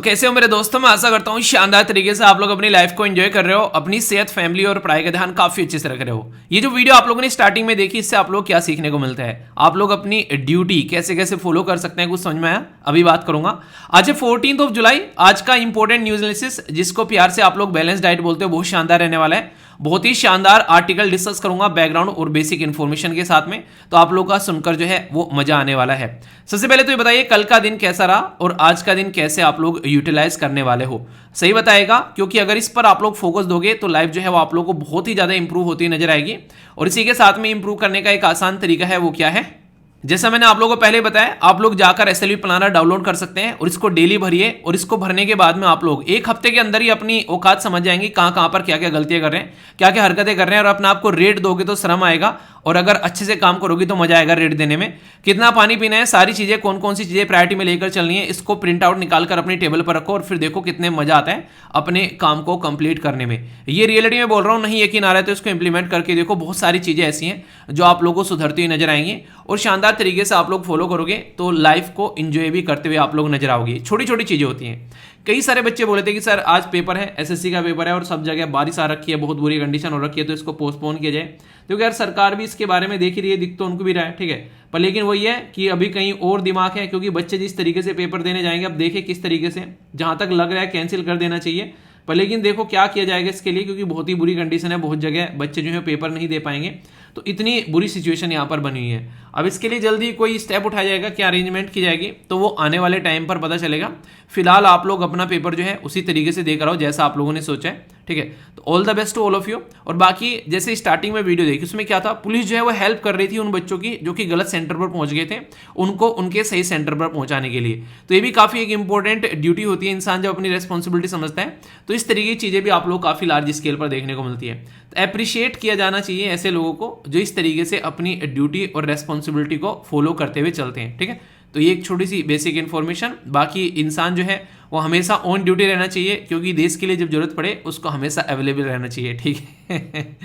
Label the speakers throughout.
Speaker 1: कैसे हो मेरे दोस्तों, मैं आशा करता हूँ शानदार तरीके से आप लोग अपनी लाइफ को एंजॉय कर रहे हो, अपनी सेहत, फैमिली और पढ़ाई का ध्यान काफी अच्छे से रख रहे हो। ये जो वीडियो आप लोगों ने स्टार्टिंग में देखी, इससे आप लोग क्या सीखने को मिलता है, आप लोग अपनी ड्यूटी कैसे कैसे फॉलो कर सकते हैं, कुछ समझ में आया? अभी बात करूंगा। आज है 14 जुलाई। आज का इंपॉर्टेंट न्यूज एनालिसिस, जिसको प्यार से आप लोग बैलेंस डाइट बोलते हो, बहुत शानदार रहने वाला है। बहुत ही शानदार आर्टिकल डिस्कस करूंगा बैकग्राउंड और बेसिक इन्फॉर्मेशन के साथ में, तो आप लोग का सुनकर जो है वो मजा आने वाला है। सबसे पहले तो ये बताइए कल का दिन कैसा रहा और आज का दिन कैसे आप लोग यूटिलाइज करने वाले हो। सही बताएगा, क्योंकि अगर इस पर आप लोग फोकस दोगे तो लाइफ जो है वो आप लोग को बहुत ही ज्यादा इंप्रूव होती नजर आएगी। और इसी के साथ में इंप्रूव करने का एक आसान तरीका है, वो क्या है? जैसा मैंने आप लोगों को पहले बताया, आप लोग जाकर एसएलवी प्लानर डाउनलोड कर सकते हैं और इसको डेली भरिए। और इसको भरने के बाद में आप लोग एक हफ्ते के अंदर ही अपनी औकात समझ जाएंगे, कहां कहां पर क्या क्या गलतियां कर रहे हैं, क्या क्या हरकतें कर रहे हैं। और अपने आप को रेट दोगे तो शर्म आएगा, और अगर अच्छे से काम करोगे तो मजा आएगा रेट देने में। कितना पानी पीना है, सारी चीजें, कौन कौन सी चीजें प्रायोरिटी में लेकर चलनी है, इसको प्रिंट आउट निकाल कर अपनी टेबल पर रखो और फिर देखो कितने मजा आता है अपने काम को कंप्लीट करने में। ये रियलिटी में बोल रहा हूं, नहीं यकीन आ रहा है तो इसको इंप्लीमेंट करके देखो। बहुत सारी चीजें ऐसी हैं जो आप लोगों को सुधरती हुई नजर आएंगी और शानदार तरीके से आप लोग फॉलो करोगे तो लाइफ को एंजॉय भी करते हुए आप लोग नजर आओगे। छोटी छोटी चीजें होती हैं। कई सारे बच्चे बोले थे कि सर आज पेपर है, एसएससी का पेपर है और सब जगह बारिश आ रखी है, बहुत बुरी कंडीशन हो रखी है, तो इसको पोस्टपोन किया जाए। क्योंकि यार सरकार भी इसके बारे में देख ही रही है, दिख तो उनको भी रहा है, ठीक है। पर लेकिन वही है कि अभी कहीं और दिमाग है, क्योंकि बच्चे जिस तरीके से पेपर देने जाएंगे, अब देखें किस तरीके से, जहां तक लग रहा है कैंसिल कर देना चाहिए। पर लेकिन देखो क्या किया जाएगा इसके लिए, क्योंकि बहुत ही बुरी कंडीशन है, बहुत जगह बच्चे जो है पेपर नहीं दे पाएंगे। तो इतनी बुरी सिचुएशन यहाँ पर बनी हुई है। अब इसके लिए जल्दी कोई स्टेप उठाया जाएगा, क्या अरेंजमेंट की जाएगी, तो वो आने वाले टाइम पर पता चलेगा। फिलहाल आप लोग अपना पेपर जो है उसी तरीके से देकर आओ जैसा आप लोगों ने सोचा है, ठीक है। तो all the best to all of you. और बाकी जैसे स्टार्टिंग में वीडियो देखी, उसमें क्या था, पुलिस जो है वो हेल्प कर रही थी उन बच्चों की जो कि गलत सेंटर पर पहुंच गए थे, उनको उनके सही सेंटर पर पहुंचाने के लिए। तो ये भी काफी एक इंपॉर्टेंट ड्यूटी होती है, इंसान जब अपनी रेस्पॉन्सिबिलिटी समझता है तो इस तरीके की चीजें भी आप लोग काफी लार्ज स्केल पर देखने को मिलती है। तो अप्रिशिएट किया जाना चाहिए ऐसे लोगों को जो इस तरीके से अपनी ड्यूटी और रेस्पॉन्सिबिलिटी को फॉलो करते हुए चलते हैं, ठीक है। तो ये एक छोटी सी बेसिक इन्फॉर्मेशन। बाकी इंसान जो है वो हमेशा ऑन ड्यूटी रहना चाहिए, क्योंकि देश के लिए जब जरूरत पड़े उसको हमेशा अवेलेबल रहना चाहिए, ठीक है।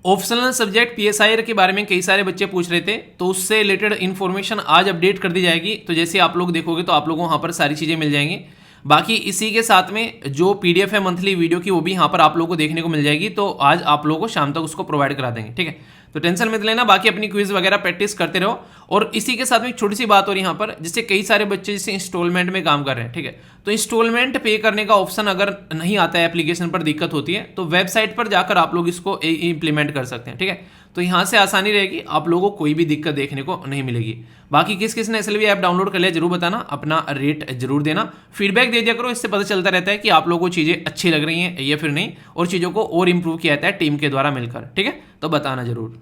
Speaker 1: ऑप्शनल सब्जेक्ट पीएसआई के बारे में कई सारे बच्चे पूछ रहे थे, तो उससे रिलेटेड इन्फॉर्मेशन आज अपडेट कर दी जाएगी। तो जैसे आप लोग देखोगे तो आप लोगों को वहाँ पर सारी चीज़ें मिल जाएंगी। बाकी इसी के साथ में जो पीडीएफ है मंथली वीडियो की, वो भी यहाँ पर आप लोगों को देखने को मिल जाएगी। तो आज आप लोगों को शाम तक उसको प्रोवाइड करा देंगे, ठीक है। तो टेंशन मत लेना, बाकी अपनी क्विज वगैरह प्रैक्टिस करते रहो। और इसी के साथ में एक छोटी सी बात और यहाँ पर, जिससे कई सारे बच्चे जैसे इंस्टॉलमेंट में काम कर रहे हैं, ठीक है। तो इंस्टॉलमेंट पे करने का ऑप्शन अगर नहीं आता है, एप्लीकेशन पर दिक्कत होती है, तो वेबसाइट पर जाकर आप लोग इसको इंप्लीमेंट कर सकते हैं, ठीक है। तो यहाँ से आसानी रहेगी, आप लोगों को कोई भी दिक्कत देखने को नहीं मिलेगी। बाकी किस किस ने एसएलवी ऐप डाउनलोड कर लिया जरूर बताना, अपना रेट जरूर देना, फीडबैक दे दिया करो। इससे पता चलता रहता है कि आप लोगों को चीज़ें अच्छी लग रही हैं या फिर नहीं, और चीज़ों को और इंप्रूव किया जाता है टीम के द्वारा मिलकर, ठीक है। तो बताना जरूर।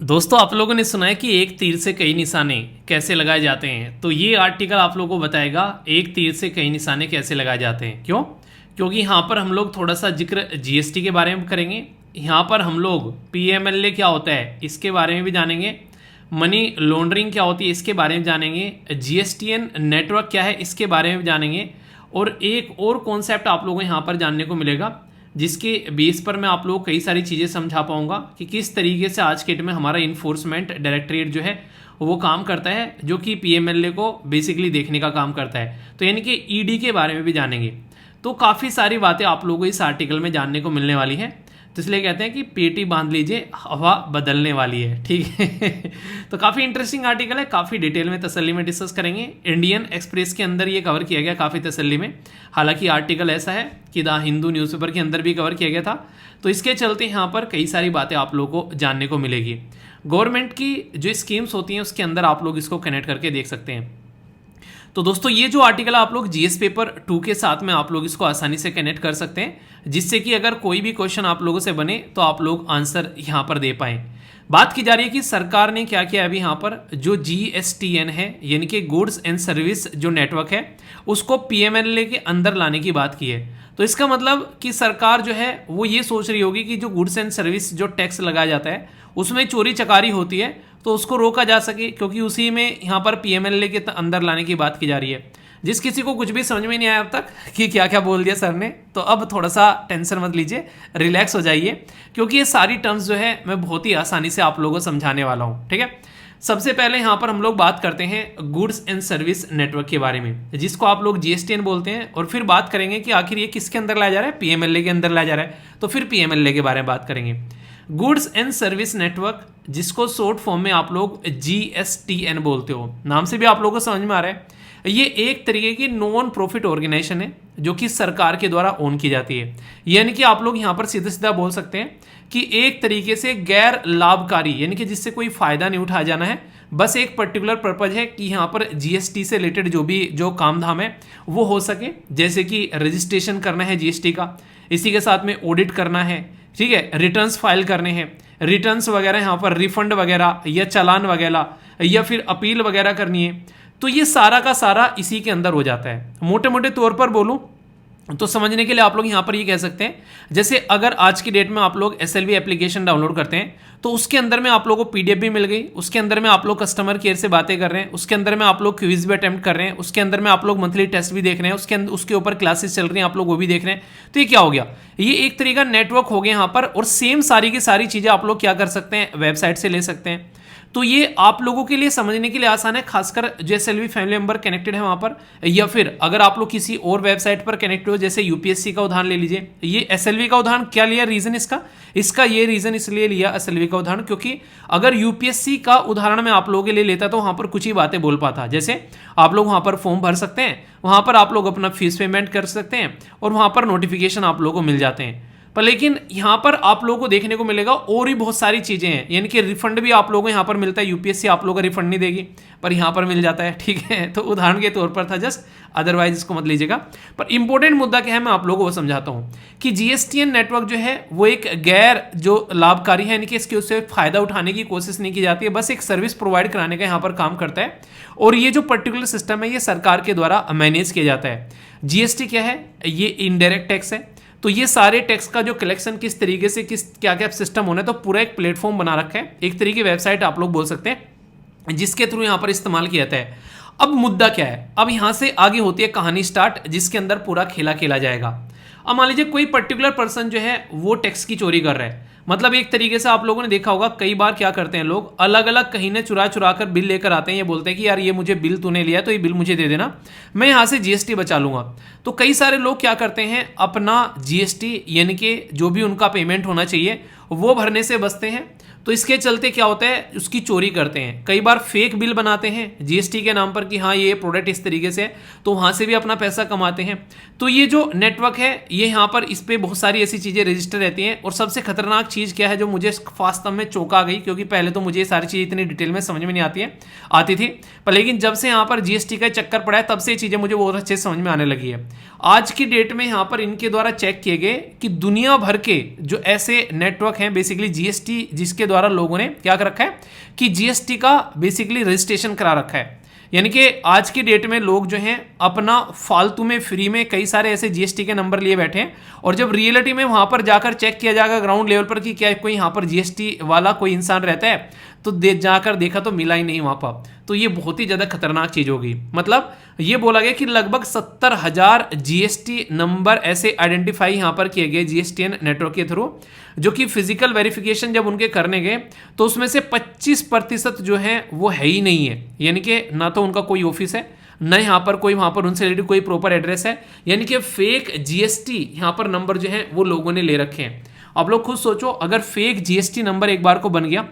Speaker 1: दोस्तों, आप लोगों ने सुना है कि एक तीर से कई निशाने कैसे लगाए जाते हैं, तो ये आर्टिकल आप लोगों को बताएगा एक तीर से कई निशाने कैसे लगाए जाते हैं। क्यों? क्योंकि यहाँ पर हम लोग थोड़ा सा जिक्र जीएसटी के बारे में करेंगे, यहाँ पर हम लोग पीएमएलए क्या होता है इसके बारे में भी जानेंगे, मनी लॉन्ड्रिंग क्या होती है इसके बारे में जानेंगे, जीएसटीएन नेटवर्क क्या है इसके बारे में जानेंगे। और एक और कॉन्सेप्ट आप लोगों को यहाँ पर जानने को मिलेगा, जिसके बेस पर मैं आप लोगों को कई सारी चीज़ें समझा पाऊंगा कि किस तरीके से आज के डेट में हमारा इन्फोर्समेंट डायरेक्टरेट जो है वो काम करता है, जो कि पीएमएलए को बेसिकली देखने का काम करता है। तो यानी कि ईडी के बारे में भी जानेंगे। तो काफ़ी सारी बातें आप लोगों को इस आर्टिकल में जानने को मिलने वाली है। तो इसलिए कहते हैं कि पेटी बांध लीजिए, हवा बदलने वाली है, ठीक है। तो काफ़ी इंटरेस्टिंग आर्टिकल है, काफ़ी डिटेल में तसल्ली में डिस्कस करेंगे। इंडियन एक्सप्रेस के अंदर ये कवर किया गया काफ़ी तसल्ली में। हालांकि आर्टिकल ऐसा है कि द हिंदू न्यूज़पेपर के अंदर भी कवर किया गया था। तो इसके चलते यहाँ पर कई सारी बातें आप लोगों को जानने को मिलेगी। गवर्नमेंट की जो स्कीम्स होती हैं उसके अंदर आप लोग इसको कनेक्ट करके देख सकते हैं। तो दोस्तों, ये जो आर्टिकल आप लोग जीएस पेपर 2 के साथ में आप लोग इसको आसानी से कनेक्ट कर सकते हैं, जिससे कि अगर कोई भी क्वेश्चन आप लोगों से बने तो आप लोग आंसर यहाँ पर दे पाएं। बात की जा रही है कि सरकार ने क्या किया अभी यहाँ पर, जो जीएसटीएन है यानी कि गुड्स एंड सर्विस जो नेटवर्क है, उसको पीएमएलए के अंदर लाने की बात की है। तो इसका मतलब कि सरकार जो है वो ये सोच रही होगी कि जो गुड्स एंड सर्विस जो टैक्स लगाया जाता है उसमें चोरी चकारी होती है, तो उसको रोका जा सके, क्योंकि उसी में यहाँ पर पीएमएलए के अंदर लाने की बात की जा रही है। जिस किसी को कुछ भी समझ में नहीं आया अब तक कि क्या क्या बोल दिया सर ने, तो अब थोड़ा सा टेंशन मत लीजिए, रिलैक्स हो जाइए, क्योंकि ये सारी टर्म्स जो है मैं बहुत ही आसानी से आप लोगों को समझाने वाला हूँ, ठीक है। सबसे पहले यहाँ पर हम लोग बात करते हैं गुड्स एंड सर्विस नेटवर्क के बारे में, जिसको आप लोग जीएसटीएन बोलते हैं, और फिर बात करेंगे कि आखिर ये किसके अंदर लाया जा रहा है, पीएमएलए के अंदर लाया जा रहा है, तो फिर पीएमएलए के बारे में बात करेंगे। गुड्स एंड सर्विस नेटवर्क, जिसको शॉर्ट फॉर्म में आप लोग जीएसटीएन बोलते हो, नाम से भी आप लोगों को समझ में आ रहा है, ये एक तरीके की नॉन प्रॉफिट ऑर्गेनाइजेशन है जो कि सरकार के द्वारा ओन की जाती है। यानी कि आप लोग यहाँ पर सीधा सीधा बोल सकते हैं कि एक तरीके से गैर लाभकारी, यानी कि जिससे कोई फायदा नहीं उठाया जाना है, बस एक पर्टिकुलर पर्पज है कि यहाँ पर जीएसटी से रिलेटेड जो काम धाम है वो हो सके, जैसे कि रजिस्ट्रेशन करना है जीएसटी का, इसी के साथ में ऑडिट करना है, ठीक है, रिटर्न्स फाइल करने हैं, रिटर्न्स वगैरह यहाँ पर रिफंड वगैरह या चालान वगैरह या फिर अपील वगैरह करनी है, तो ये सारा का सारा इसी के अंदर हो जाता है। मोटे मोटे तौर पर बोलूं तो समझने के लिए आप लोग यहाँ पर ये कह सकते हैं, जैसे अगर आज की डेट में आप लोग एसएलवी एप्लीकेशन डाउनलोड करते हैं तो उसके अंदर में आप लोगों को पीडीएफ भी मिल गई, उसके अंदर में आप लोग कस्टमर केयर से बातें कर रहे हैं, उसके अंदर में आप लोग क्विज भी अटेम्प्ट कर रहे हैं, उसके अंदर में आप लोग मंथली टेस्ट भी देख रहे हैं, उसके ऊपर क्लासेस चल रही हैं, आप लोग वो भी देख रहे हैं। तो ये क्या हो गया, ये एक तरीके का नेटवर्क हो गया यहाँ पर, और सेम सारी की सारी चीज़ें आप लोग क्या कर सकते हैं, वेबसाइट से ले सकते हैं। तो ये आप लोगों के लिए समझने के लिए आसान है, खासकर जो एसएलवी फैमिली मेंबर कनेक्टेड है वहां पर, या फिर अगर आप लोग किसी और वेबसाइट पर कनेक्टेड हो, जैसे यूपीएससी का उदाहरण ले लीजिए। ये एसएलवी का उदाहरण क्या लिया, रीजन इसका ये रीजन इसलिए लिया एसएलवी का उदाहरण, क्योंकि अगर यूपीएससी का उदाहरण मैं आप लोगों के लिए लेता तो वहां पर कुछ ही बातें बोल पाता, जैसे आप लोग वहां पर फॉर्म भर सकते हैं, वहां पर आप लोग अपना फीस पेमेंट कर सकते हैं, और वहां पर नोटिफिकेशन आप लोगों को मिल जाते हैं। पर लेकिन यहाँ पर आप लोगों को देखने को मिलेगा और भी बहुत सारी चीज़ें हैं, यानी कि रिफंड भी आप लोगों को यहाँ पर मिलता है। यूपीएससी आप लोगों को रिफंड नहीं देगी, पर यहाँ पर मिल जाता है, ठीक है। तो उदाहरण के तौर पर था जस्ट, अदरवाइज इसको मत लीजिएगा। पर इंपॉर्टेंट मुद्दा क्या है, मैं आप लोगों को वो समझाता हूँ कि जीएसटीएन नेटवर्क जो है वो एक गैर जो लाभकारी है, यानी कि इसके उससे फायदा उठाने की कोशिश नहीं की जाती है, बस एक सर्विस प्रोवाइड कराने का यहाँ पर काम करता है। और ये जो पर्टिकुलर सिस्टम है ये सरकार के द्वारा मैनेज किया जाता है। जीएसटी क्या है, ये इनडायरेक्ट टैक्स है। तो ये सारे टैक्स का जो कलेक्शन किस तरीके से क्या क्या सिस्टम होना है, तो पूरा एक प्लेटफॉर्म बना रखा है, एक तरीके की वेबसाइट आप लोग बोल सकते हैं, जिसके थ्रू यहाँ पर इस्तेमाल किया जाता है। अब मुद्दा क्या है, अब यहाँ से आगे होती है कहानी स्टार्ट, जिसके अंदर पूरा खेला खेला जाएगा। अब मान लीजिए कोई पर्टिकुलर पर्सन जो है वो टैक्स की चोरी कर रहा है, मतलब एक तरीके से आप लोगों ने देखा होगा कई बार क्या करते हैं लोग, अलग अलग कहीं ने चुरा चुरा कर बिल लेकर आते हैं, ये बोलते हैं कि यार ये मुझे बिल तूने लिया तो ये बिल मुझे दे देना, मैं यहाँ से जीएसटी बचा लूंगा। तो कई सारे लोग क्या करते हैं, अपना जीएसटी यानी कि जो भी उनका पेमेंट होना चाहिए वो भरने से बचते हैं। तो इसके चलते क्या होता है, उसकी चोरी करते हैं, कई बार फेक बिल बनाते हैं जीएसटी के नाम पर कि हाँ ये प्रोडक्ट इस तरीके से, तो वहाँ से भी अपना पैसा कमाते हैं। तो ये जो नेटवर्क है ये यहाँ पर इस पर बहुत सारी ऐसी चीज़ें रजिस्टर रहती हैं। और सबसे खतरनाक चीज़ क्या है जो मुझे वास्तव में चौंका गई, क्योंकि पहले तो मुझे ये सारी चीज़ें इतनी डिटेल में समझ में नहीं आती थी, पर लेकिन जब से यहाँ पर जीएसटी का चक्कर पड़ा है तब से ये चीज़ें मुझे बहुत अच्छे से समझ में आने लगी है। आज की डेट में यहाँ पर इनके द्वारा चेक किए गए कि दुनिया भर के जो ऐसे नेटवर्क हैं, बेसिकली जीएसटी जिसके द्वारा लोगों ने क्या कर रखा है कि जीएसटी का बेसिकली रजिस्ट्रेशन करा रखा है। यानी कि आज की डेट में लोग जो हैं अपना फालतू में फ्री में कई सारे ऐसे जीएसटी के नंबर लिए बैठे हैं, और जब रियलिटी में वहां पर जाकर चेक किया जाएगा ग्राउंड लेवल पर कि क्या कोई यहाँ पर जीएसटी वाला कोई इंसान रहता है, तो जाकर देखा तो मिला ही नहीं वहां पर। तो ये बहुत ही ज़्यादा खतरनाक चीज़ होगी। मतलब ये बोला गया कि लगभग 70,000 जीएसटी नंबर ऐसे आइडेंटिफाई यहाँ पर किए गए जीएसटीएन नेटवर्क के थ्रू, जो कि फिजिकल वेरिफिकेशन जब उनके करने गए तो उसमें से 25% जो है वो है ही नहीं है। यानी कि ना तो उनका कोई ऑफिस है, न यहाँ पर कोई वहाँ पर उनसे रिलेटेड कोई प्रॉपर एड्रेस है, यानी कि फेक जीएसटी यहाँ पर नंबर जो है वो लोगों ने ले रखे हैं। आप लोग खुद सोचो, अगर फेक जीएसटी नंबर एक बार को बन गया,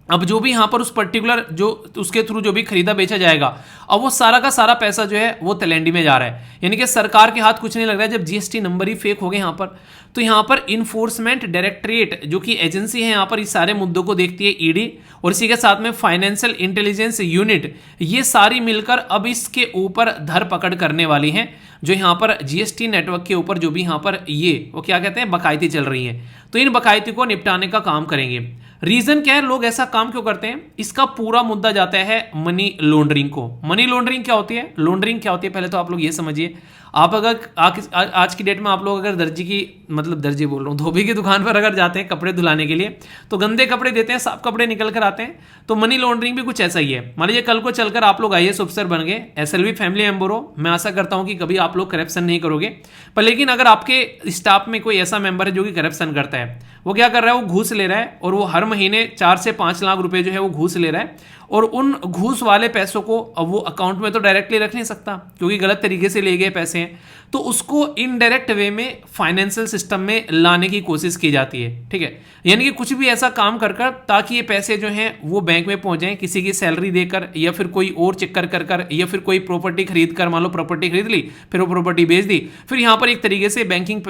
Speaker 1: अब जो भी यहाँ पर उस पर्टिकुलर जो उसके थ्रू जो भी खरीदा बेचा जाएगा, अब वो सारा का सारा पैसा जो है वो तलैंडी में जा रहा है। यानी कि सरकार के हाथ कुछ नहीं लग रहा है जब जीएसटी नंबर ही फेक हो गए यहाँ पर। तो यहाँ पर इन्फोर्समेंट डायरेक्टरेट जो कि एजेंसी है यहाँ पर इस सारे मुद्दों को देखती है, ईडी, और इसी के साथ में फाइनेंशियल इंटेलिजेंस यूनिट, ये सारी मिलकर अब इसके ऊपर धरपकड़ करने वाली हैं, जो यहाँ पर जीएसटी नेटवर्क के ऊपर जो भी यहाँ पर ये वो क्या कहते हैं बकायती चल रही हैं। तो इन बकायती को निपटाने का काम करेंगे। रीजन क्या है, लोग ऐसा काम क्यों करते हैं, इसका पूरा मुद्दा जाता है मनी लॉन्ड्रिंग को। मनी लॉन्ड्रिंग क्या होती है, लॉन्ड्रिंग क्या होती है, पहले तो आप लोग ये समझिए। आप अगर आज की डेट में आप लोग अगर दर्जी की, मतलब दर्जी बोल रहा हूँ, धोबी की दुकान पर अगर जाते हैं कपड़े धुलाने के लिए, तो गंदे कपड़े देते हैं, साफ कपड़े निकल कर आते हैं। तो मनी लॉन्ड्रिंग भी कुछ ऐसा ही है। मान लीजिए कल को चलकर आप लोग आईएएस ऑफिसर बन गए, एसएलवी फैमिली मेंबर हो, मैं आशा करता हूँ कि कभी आप लोग करप्शन नहीं करोगे। पर लेकिन अगर आपके स्टाफ में कोई ऐसा मेंबर है जो कि करप्शन करता है, वो क्या कर रहा है, वो घूस ले रहा है, और वो हर महीने 4 से 5 लाख रुपए जो है वो घूस ले रहा है, और उन घूस वाले पैसों को अब वो अकाउंट में तो डायरेक्टली रख नहीं सकता क्योंकि गलत तरीके से ले गए पैसे हैं, तो उसको इनडायरेक्ट वे में फाइनेंशियल सिस्टम में लाने की कोशिश की जाती है। ठीक है, यानी कि कुछ भी ऐसा काम कर कर ताकि ये पैसे जो हैं वो बैंक में पहुंच जाएं, किसी की सैलरी देकर या फिर कोई और चक्कर कर कर या फिर कोई प्रॉपर्टी खरीद कर, मान लो प्रॉपर्टी खरीद ली फिर वो प्रॉपर्टी बेच दी, फिर यहाँ पर एक तरीके से बैंकिंग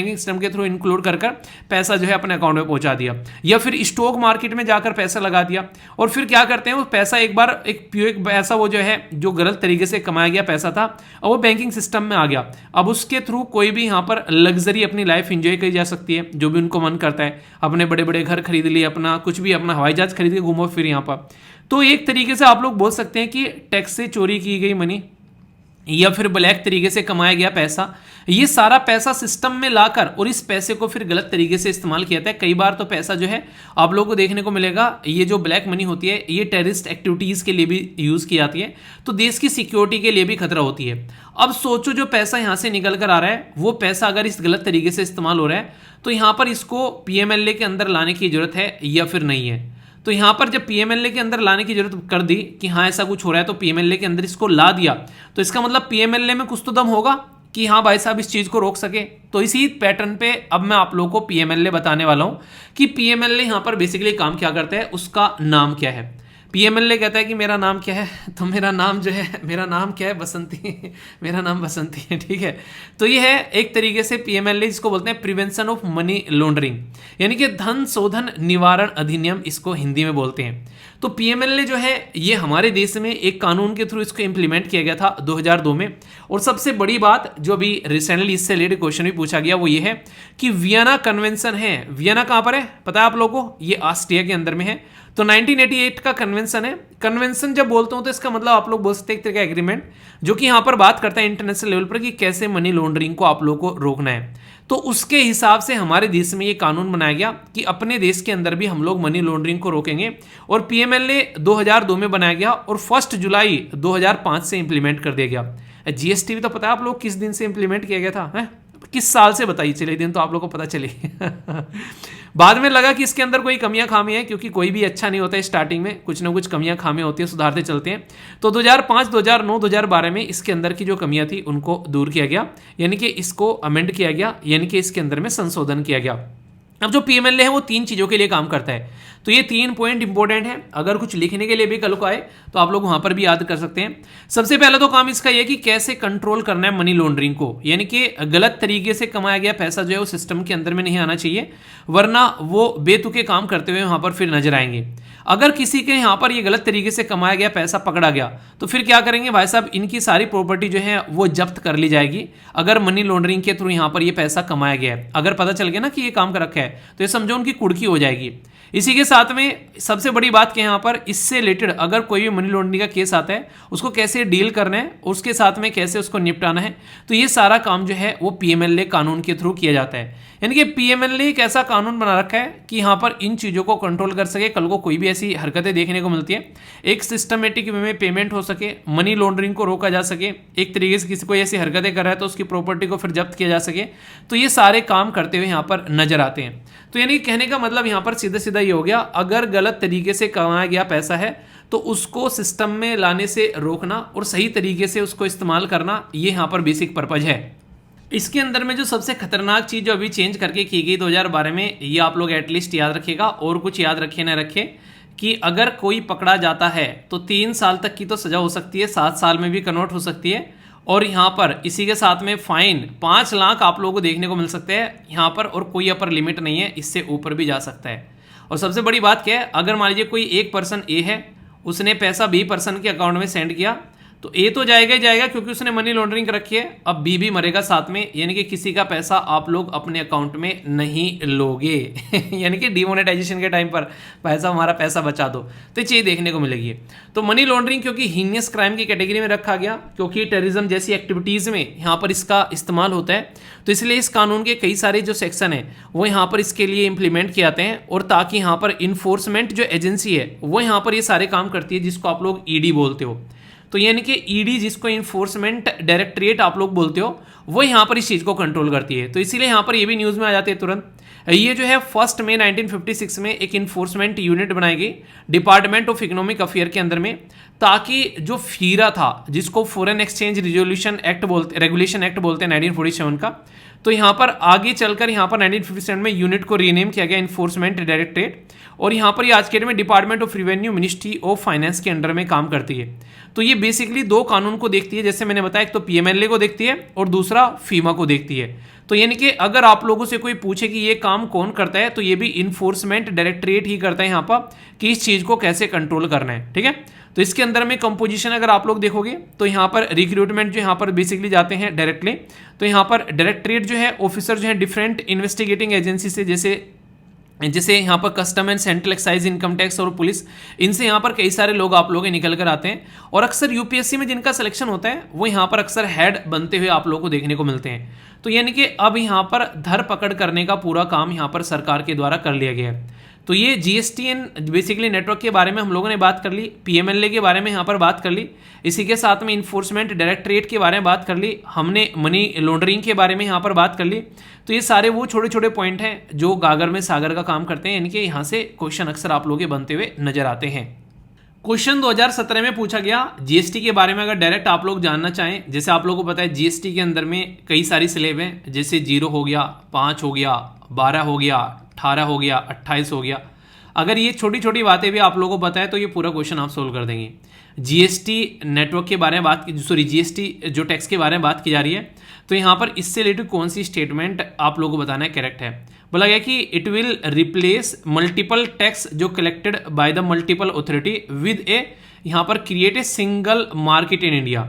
Speaker 1: सिस्टम के थ्रू इंक्लूड कर कर पैसा जो है अपने अकाउंट में पहुंचा दिया, या फिर स्टॉक मार्केट में जाकर पैसा लगा दिया। और फिर क्या करते हैं, वो पैसा एक बार एक पैसा वो जो है जो गलत तरीके से कमाया गया पैसा था और वो बैंकिंग सिस्टम में आ गया। अब उसके थ्रू कोई भी यहाँ पर लग्जरी अपनी लाइफ एंजॉय करी जा सकती है, जो भी उनको मन करता है, अपने बड़े बड़े घर खरीद लिए, अपना कुछ भी, अपना हवाई जहाज खरीद के घूमो फिर यहाँ पर। तो एक तरीके से आप लोग बोल सकते हैं कि टैक्स से चोरी की गई मनी या फिर ब्लैक तरीके से कमाया गया पैसा, ये सारा पैसा सिस्टम में लाकर और इस पैसे को फिर गलत तरीके से इस्तेमाल किया जाता है। कई बार तो पैसा जो है आप लोगों को देखने को मिलेगा, ये जो ब्लैक मनी होती है ये टेररिस्ट एक्टिविटीज़ के लिए भी यूज़ की जाती है, तो देश की सिक्योरिटी के लिए भी खतरा होती है। अब सोचो जो पैसा यहाँ से निकल कर आ रहा है वो पैसा अगर इस गलत तरीके से इस्तेमाल हो रहा है तो यहाँ पर इसको पीएमएलए के अंदर लाने की जरूरत है या फिर नहीं है। तो यहाँ पर जब पीएमएलए के अंदर लाने की जरूरत कर दी कि हाँ ऐसा कुछ हो रहा है, तो पीएमएलए के अंदर इसको ला दिया, तो इसका मतलब पीएमएलए में कुछ तो दम होगा कि हाँ भाई साहब इस चीज को रोक सके। तो इसी पैटर्न पे अब मैं आप लोगों को पीएमएलए बताने वाला हूं कि पीएमएलए यहाँ पर बेसिकली काम क्या करता है, उसका नाम क्या है। पीएमएलए कहता है कि मेरा नाम क्या है, तो मेरा नाम जो है, मेरा नाम क्या है, बसंती मेरा नाम बसंती है। ठीक है, तो ये है एक तरीके से पीएमएलए, जिसको बोलते हैं प्रिवेंशन ऑफ मनी लॉन्ड्रिंग, यानी कि धन शोधन निवारण अधिनियम इसको हिंदी में बोलते हैं। तो पीएमएलए जो है ये हमारे देश में एक कानून के थ्रू इसको इंप्लीमेंट किया गया था 2002 में। और सबसे बड़ी बात जो अभी रिसेंटली इससे रिलेटेड क्वेश्चन भी पूछा गया वो ये है कि वियना कन्वेंशन है, वियना कहाँ पर है पता है आप लोगों को, ये ऑस्ट्रिया के अंदर में है। तो 1988 का कन्वेंशन है। कन्वेंशन जब बोलते हो तो इसका मतलब आप लोग बोल सकते हैं एक तरह का एग्रीमेंट, जो कि यहाँ पर बात करता है इंटरनेशनल लेवल पर कि कैसे मनी लॉन्ड्रिंग को आप लोगों को रोकना है। तो उसके हिसाब से हमारे देश में ये कानून बनाया गया कि अपने देश के अंदर भी हम लोग मनी लॉन्ड्रिंग को रोकेंगे। और पीएमएलए 2002 में बनाया गया और 1 जुलाई 2005 से इंप्लीमेंट कर दिया गया। जीएसटी भी तो पता है आप लोग किस दिन से इंप्लीमेंट किया गया था, है? किस साल से बताइए, चले दिन तो आप लोगों को पता चले। बाद में लगा कि इसके अंदर कोई कमियां खामी है, क्योंकि कोई भी अच्छा नहीं होता है, स्टार्टिंग में कुछ ना कुछ कमियां खामी होती है, सुधारते चलते हैं। तो 2005, 2009, 2012 में इसके अंदर की जो कमियां थी उनको दूर किया गया, यानी कि इसको अमेंड किया गया, यानी कि इसके अंदर में संशोधन किया गया। अब जो पीएमएलए है वो 3 चीज़ों के लिए काम करता है, तो ये 3 पॉइंट इंपॉर्टेंट है। अगर कुछ लिखने के लिए भी कल को आए तो आप लोग वहां पर भी याद कर सकते हैं। सबसे पहला तो काम इसका ये कि कैसे कंट्रोल करना है मनी लॉन्ड्रिंग को, यानी कि गलत तरीके से कमाया गया पैसा जो है वो सिस्टम के अंदर में नहीं आना चाहिए, वरना वो बेतुके काम करते हुए वहां पर फिर नजर आएंगे। अगर किसी के यहाँ पर ये गलत तरीके से कमाया गया पैसा पकड़ा गया तो फिर क्या करेंगे भाई साहब, इनकी सारी प्रॉपर्टी जो है वो जब्त कर ली जाएगी। अगर मनी लॉन्ड्रिंग के थ्रू यहाँ पर ये पैसा कमाया गया है, अगर पता चल गया ना कि ये काम कर रखा है, तो ये समझो उनकी कुड़की हो जाएगी। इसी के साथ में सबसे बड़ी बात कि यहाँ पर इससे रिलेटेड अगर कोई भी मनी लॉन्ड्रिंग का केस आता है, उसको कैसे डील करना है, उसके साथ में कैसे उसको निपटाना है, तो ये सारा काम जो है वो पीएमएलए कानून के थ्रू किया जाता है। यानी कि पीएमएलए एक ऐसा कानून बना रखा है कि यहाँ पर इन चीज़ों को कंट्रोल कर सके, कल को कोई भी ऐसी हरकतें देखने को मिलती है, एक सिस्टमेटिक वे में पेमेंट हो सके, मनी लॉन्ड्रिंग को रोका जा सके, एक तरीके से किसी को ऐसी हरकतें कर रहा है तो उसकी प्रॉपर्टी को फिर जब्त किया जा सके। तो ये सारे काम करते हुए यहाँ पर नजर आते हैं। तो यानी कहने का मतलब यहाँ पर सीधा सीधा ये हो गया, अगर गलत तरीके से कमाया गया पैसा है तो उसको सिस्टम में लाने से रोकना और सही तरीके से उसको इस्तेमाल करना, ये यहाँ पर बेसिक पर्पज है। इसके अंदर में जो सबसे खतरनाक चीज़ जो अभी चेंज करके की गई 2012 में, ये आप लोग एटलीस्ट याद रखिएगा, और कुछ याद रखे ना रखे, कि अगर कोई पकड़ा जाता है तो 3 साल तक की तो सज़ा हो सकती है, 7 साल में भी कन्वर्ट हो सकती है। और यहाँ पर इसी के साथ में फाइन 5 लाख आप लोगों को देखने को मिल सकते हैं यहाँ पर, और कोई अपर लिमिट नहीं है, इससे ऊपर भी जा सकता है। और सबसे बड़ी बात क्या है, अगर मान लीजिए कोई एक पर्सन ए है, उसने पैसा बी पर्सन के अकाउंट में सेंड किया, तो ए तो जाएगा ही जाएगा क्योंकि उसने मनी लॉन्ड्रिंग रखी है, अब बी भी मरेगा साथ में, यानी कि किसी का पैसा आप लोग अपने अकाउंट में नहीं लोगे। यानी कि डिमोनेटाइजेशन के टाइम पर पैसा, हमारा पैसा बचा दो, तो ये चीज़ देखने को मिलेगी। तो मनी लॉन्ड्रिंग क्योंकि हीनियस क्राइम की कैटेगरी में रखा गया, क्योंकि टेररिज्म जैसी एक्टिविटीज़ में यहाँ पर इसका इस्तेमाल होता है, तो इसलिए इस कानून के कई सारे जो सेक्शन है वो यहाँ पर इसके लिए इंप्लीमेंट किए जाते हैं, और ताकि यहाँ पर इन्फोर्समेंट जो एजेंसी है वो यहाँ पर ये सारे काम करती है, जिसको आप लोग ईडी बोलते हो। तो यानी कि ईडी, जिसको इन्फोर्समेंट डायरेक्टरेट आप लोग बोलते हो, वो यहाँ पर इस चीज़ को कंट्रोल करती है। तो इसीलिए यहाँ पर ये भी न्यूज़ में आ जाते हैं तुरंत। ये जो है 1 मई 1956 में एक इन्फोर्समेंट यूनिट बनाई गई डिपार्टमेंट ऑफ इकोनॉमिक अफेयर के अंदर में, ताकि जो फीरा था जिसको फॉरेन एक्सचेंज रेगुलेशन एक्ट बोलते हैं 1947 का, तो यहाँ पर आगे चलकर यहाँ पर 1957 में यूनिट को रीनेम किया गया इन्फोर्समेंट डायरेक्टरेट, और यहाँ पर ये आज के डेट में department of revenue ministry of finance के अंडर में काम करती है। तो ये बेसिकली दो कानून को देखती है, जैसे मैंने बताया, एक तो पीएमएलए को देखती है और दूसरा फीमा को देखती है। तो यानी कि अगर आप लोगों से कोई पूछे कि ये काम कौन करता है, तो ये भी इन्फोर्समेंट डायरेक्टरेट ही करता है यहाँ पर, कि इस चीज़ को कैसे कंट्रोल करना है। ठीक है, तो इसके अंदर में कंपोजिशन अगर आप लोग देखोगे तो यहाँ पर रिक्रूटमेंट जो यहाँ पर बेसिकली जाते हैं डायरेक्टली, तो यहाँ पर डायरेक्टरेट जो है ऑफिसर जो है डिफरेंट इन्वेस्टिगेटिंग एजेंसी से, जैसे यहाँ पर custom and central excise, income tax और पुलिस, इनसे यहाँ पर कई सारे लोग आप लोग निकल कर आते हैं। और अक्सर यूपीएससी में जिनका सिलेक्शन होता है वो यहाँ पर अक्सर हेड बनते हुए आप लोगों को देखने को मिलते हैं। तो यानी कि अब यहाँ पर धर पकड़ करने का पूरा काम यहाँ पर सरकार के द्वारा कर लिया गया है। तो ये जीएसटीएन बेसिकली नेटवर्क के बारे में हम लोगों ने बात कर ली, पीएमएलए के बारे में यहाँ पर बात कर ली, इसी के साथ में इन्फोर्समेंट डायरेक्टरेट के बारे में बात कर ली, हमने मनी लॉन्ड्रिंग के बारे में यहाँ पर बात कर ली। तो ये सारे वो छोटे छोटे पॉइंट हैं जो गागर में सागर का काम करते हैं, इनके यहाँ से क्वेश्चन अक्सर आप लोगों के बनते हुए नजर आते हैं। क्वेश्चन 2017 में पूछा गया जीएसटी के बारे में, अगर डायरेक्ट आप लोग जानना चाहें, जैसे आप लोगों को पता है जीएसटी के अंदर में कई सारी स्लेब हैं, जैसे 0 हो गया, 5 हो गया, 12 हो गया, 18 हो गया, 28 हो गया। अगर ये छोटी छोटी बातें भी आप लोगों को पता है तो ये पूरा क्वेश्चन आप सोल्व कर देंगे। जीएसटी नेटवर्क के बारे में बात की, सॉरी जीएसटी जो टैक्स के बारे में बात की जा रही है, तो यहाँ पर इससे रिलेटेड कौन सी स्टेटमेंट आप लोगों को बताना है करेक्ट है। बोला गया कि it will replace multiple tax जो collected by the multiple authority with a, यहाँ पर create a single market in India.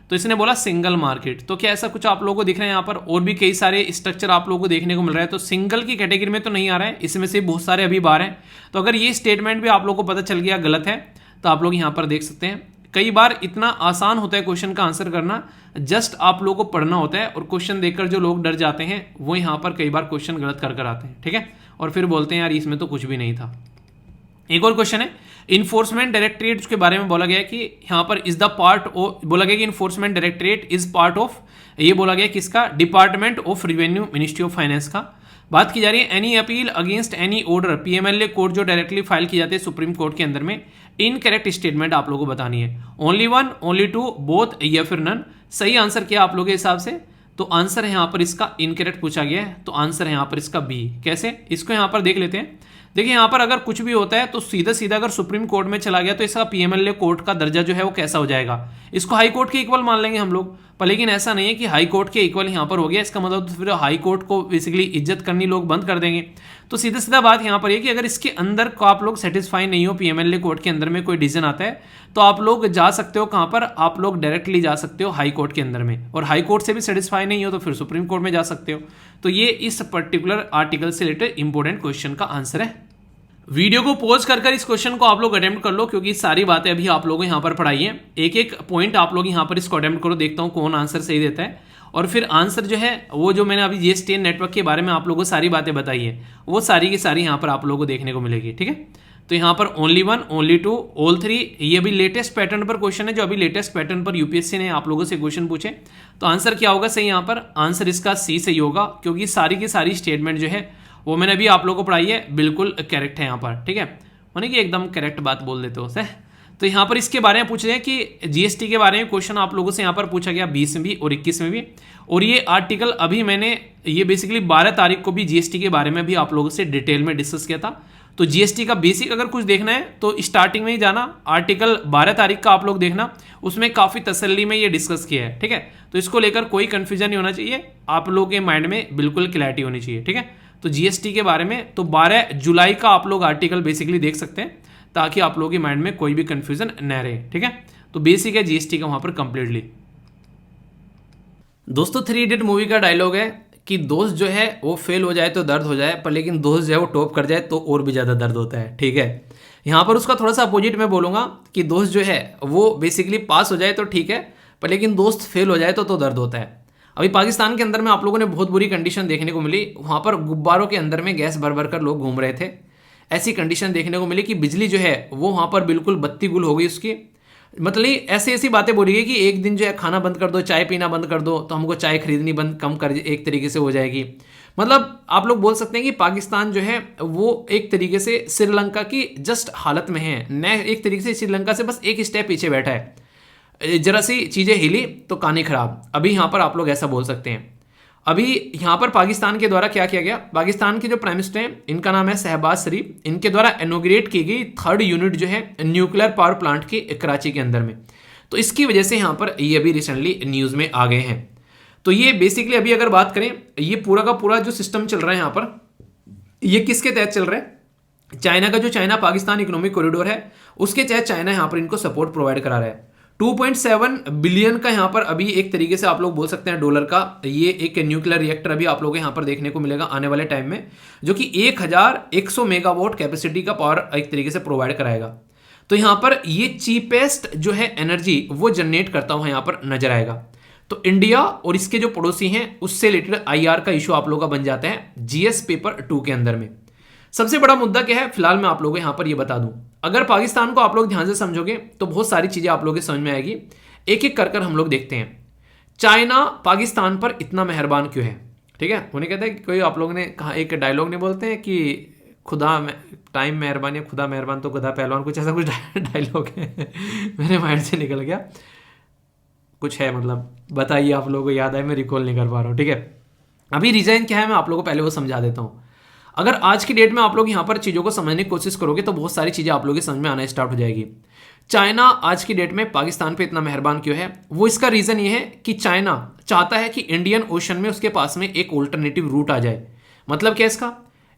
Speaker 1: तो इसने बोला सिंगल मार्केट, तो क्या ऐसा कुछ आप लोगों को दिख रहा है यहाँ पर? और भी कई सारे स्ट्रक्चर आप लोगों को देखने को मिल रहा है, तो सिंगल की कैटेगरी में तो नहीं आ रहा है, इसमें से बहुत सारे अभी बाहर हैं। तो अगर ये स्टेटमेंट भी आप लोगों को पता चल गया गलत है, तो आप लोग यहाँ पर देख सकते हैं। कई बार इतना आसान होता है क्वेश्चन का आंसर करना, जस्ट आप लोगों को पढ़ना होता है, और क्वेश्चन देखकर जो लोग डर जाते हैं वो यहाँ पर कई बार क्वेश्चन गलत कर आते हैं। ठीक है, और फिर बोलते हैं यार इसमें तो कुछ भी नहीं था। एक और क्वेश्चन है इन्फोर्समेंट डायरेक्टरेट के बारे में बोला गया कि यहाँ पर इज द पार्ट ऑफ, बोला गया कि enforcement directorate is part of, ये बोला गया किसका? Department of revenue ministry of finance का। बात की जा रही है any appeal against any order, PMLA court जो डायरेक्टली फाइल की जाती है सुप्रीम कोर्ट के अंदर में, इनकरेक्ट स्टेटमेंट आप लोगों को बतानी है। ओनली 1, ओनली 2, बोथ या फिर नन। सही आंसर क्या आप लोगों के हिसाब से? तो आंसर है यहाँ पर इसका इनकरेक्ट पूछा गया है, तो आंसर है यहाँ पर इसका बी। कैसे? इसको यहाँ पर देख लेते हैं। देखिए यहाँ पर अगर कुछ भी होता है तो सीधा सीधा अगर सुप्रीम कोर्ट में चला गया तो इसका पीएमएलए कोर्ट का दर्जा जो है वो कैसा हो जाएगा? इसको हाई कोर्ट के इक्वल मान लेंगे हम लोग, पर लेकिन ऐसा नहीं है कि हाई कोर्ट के इक्वल यहाँ पर हो गया, इसका मतलब तो फिर हाई कोर्ट को बेसिकली इज्जत करनी लोग बंद कर देंगे। तो सीधा सीधा बात यहाँ पर है कि अगर इसके अंदर को आप लोग सेटिस्फाई नहीं हो, पीएमएलए कोर्ट के अंदर में कोई डिसीजन आता है, तो आप लोग जा सकते हो कहाँ पर? आप लोग डायरेक्टली जा सकते हो हाई कोर्ट के अंदर में, और हाई कोर्ट से भी सेटिस्फाई नहीं हो तो फिर सुप्रीम कोर्ट में जा सकते हो। तो ये इस पर्टिकुलर आर्टिकल से रिलेटेड इंपॉर्टेंट क्वेश्चन का आंसर है। वीडियो को पॉज कर इस क्वेश्चन को आप लोग अटेम्प्ट कर लो, क्योंकि सारी बातें अभी आप लोगों यहाँ पर पढ़ाई है। एक एक पॉइंट आप लोग यहाँ पर इसको अटेम्प्ट करो, देखता हूँ कौन आंसर सही देता है, और फिर आंसर जो है वो जो मैंने अभी जीएसटीएन नेटवर्क के बारे में आप लोगों को सारी बातें बताई है, वो सारी की सारी यहाँ पर आप लोगों को देखने को मिलेगी। ठीक है, तो यहाँ पर ओनली 1, ओनली 2, ऑल 3, ये अभी लेटेस्ट पैटर्न पर क्वेश्चन है, जो अभी लेटेस्ट पैटर्न पर यूपीएससी ने आप लोगों से क्वेश्चन पूछे। तो आंसर क्या होगा सही? यहाँ पर आंसर इसका सी सही होगा, क्योंकि सारी की सारी स्टेटमेंट जो है वो मैंने अभी आप लोगों को पढ़ाई है, बिल्कुल करेक्ट है यहाँ पर। ठीक है, माने कि एकदम करेक्ट बात बोल देते हो उसे। तो यहाँ पर इसके बारे में पूछ रहे हैं कि जीएसटी के बारे में क्वेश्चन आप लोगों से यहाँ पर पूछा गया 20 में भी और 21 में भी, और ये आर्टिकल अभी मैंने ये बेसिकली 12 तारीख को भी जीएसटी के बारे में भी आप लोगों से डिटेल में डिस्कस किया था। तो जीएसटी का बेसिक अगर कुछ देखना है तो स्टार्टिंग में ही जाना, आर्टिकल 12 तारीख का आप लोग देखना, उसमें काफ़ी तसल्ली में ये डिस्कस किया है। ठीक है, तो इसको लेकर कोई कन्फ्यूजन नहीं होना चाहिए, आप लोगों के माइंड में बिल्कुल क्लैरिटी होनी चाहिए। ठीक है, तो जीएसटी के बारे में तो 12 जुलाई का आप लोग आर्टिकल बेसिकली देख सकते हैं, ताकि आप लोगों के माइंड में कोई भी कंफ्यूजन न रहे। ठीक है, तो बेसिक है जीएसटी का वहां पर कंप्लीटली। दोस्तों 3 इडियट मूवी का डायलॉग है कि दोस्त जो है वो फेल हो जाए तो दर्द हो जाए, पर लेकिन दोस्त जो है वो टॉप कर जाए तो और भी ज़्यादा दर्द होता है। ठीक है, यहाँ पर उसका थोड़ा सा अपोजिट में बोलूँगा कि दोस्त जो है वो बेसिकली पास हो जाए तो ठीक है, पर लेकिन दोस्त फेल हो जाए तो दर्द होता है। अभी पाकिस्तान के अंदर में आप लोगों ने बहुत बुरी कंडीशन देखने को मिली, वहाँ पर गुब्बारों के अंदर में गैस भर भर कर लोग घूम रहे थे। ऐसी कंडीशन देखने को मिली कि बिजली जो है वो वहाँ पर बिल्कुल बत्ती गुल हो गई उसकी। मतलब ऐसी ऐसी बातें बोली गई कि एक दिन जो है खाना बंद कर दो, चाय पीना बंद कर दो, तो हमको चाय खरीदनी बंद कम कर एक तरीके से हो जाएगी। मतलब आप लोग बोल सकते हैं कि पाकिस्तान जो है वो एक तरीके से श्रीलंका की जस्ट हालत में है, न एक तरीके से श्रीलंका से बस एक स्टेप पीछे बैठा है। जरा सी चीज़ें हिली तो कहानी खराब। अभी यहाँ पर आप लोग ऐसा बोल सकते हैं। अभी यहाँ पर पाकिस्तान के द्वारा क्या किया गया, पाकिस्तान के जो प्राइम मिनिस्टर हैं इनका नाम है शहबाज शरीफ, इनके द्वारा इनोग्रेट की गई 3rd यूनिट जो है न्यूक्लियर पावर प्लांट के कराची के अंदर में। तो इसकी वजह से यहाँ पर ये अभी रिसेंटली न्यूज़ में आ गए हैं। तो ये बेसिकली अभी अगर बात करें, ये पूरा का पूरा जो सिस्टम चल रहा है यहाँ पर, ये किसके तहत चल रहा है? चाइना का जो चाइना पाकिस्तान इकोनॉमिक कॉरिडोर है उसके तहत चाइना यहाँ पर इनको सपोर्ट प्रोवाइड करा रहा है। 2.7 बिलियन का यहाँ पर अभी एक तरीके से आप लोग बोल सकते हैं डॉलर का ये एक न्यूक्लियर रिएक्टर अभी आप लोगों को यहाँ पर देखने को मिलेगा आने वाले टाइम में, जो कि 1100 मेगावाट कैपेसिटी का पावर एक तरीके से प्रोवाइड कराएगा। तो यहाँ पर ये चीपेस्ट जो है एनर्जी वो जनरेट करता हुआ यहाँ पर नजर आएगा। तो इंडिया और इसके जो पड़ोसी हैं उससे रिलेटेड IR का इशू आप लोगों का बन जाता है GS पेपर 2 के अंदर में। सबसे बड़ा मुद्दा क्या है फिलहाल मैं आप लोगों को यहाँ पर ये बता दूं, अगर पाकिस्तान को आप लोग ध्यान से समझोगे तो बहुत सारी चीजें आप लोगों के समझ में आएगी। एक एक कर हम लोग देखते हैं। चाइना पाकिस्तान पर इतना मेहरबान क्यों है? ठीक है, उन्हें कहते हैं कि कोई आप लोगों ने कहा, एक डायलॉग ने बोलते हैं कि खुदा टाइम मेहरबान या खुदा मेहरबान तो खुदा पहलवान, कुछ ऐसा कुछ डायलॉग है मेरे माइंड से निकल गया, कुछ है मतलब बताइए आप लोगों को याद है, मैं रिकॉल नहीं कर पा रहा हूँ। ठीक है, अभी रीजन क्या है मैं आप लोगों को पहले वो समझा देता हूँ। अगर आज की डेट में आप लोग यहाँ पर चीज़ों को समझने की कोशिश करोगे तो बहुत सारी चीज़ें आप लोगों की समझ में आना स्टार्ट हो जाएगी। चाइना आज की डेट में पाकिस्तान पे इतना मेहरबान क्यों है? वो इसका रीज़न ये है कि चाइना चाहता है कि इंडियन ओशन में उसके पास में एक ऑल्टरनेटिव रूट आ जाए। मतलब क्या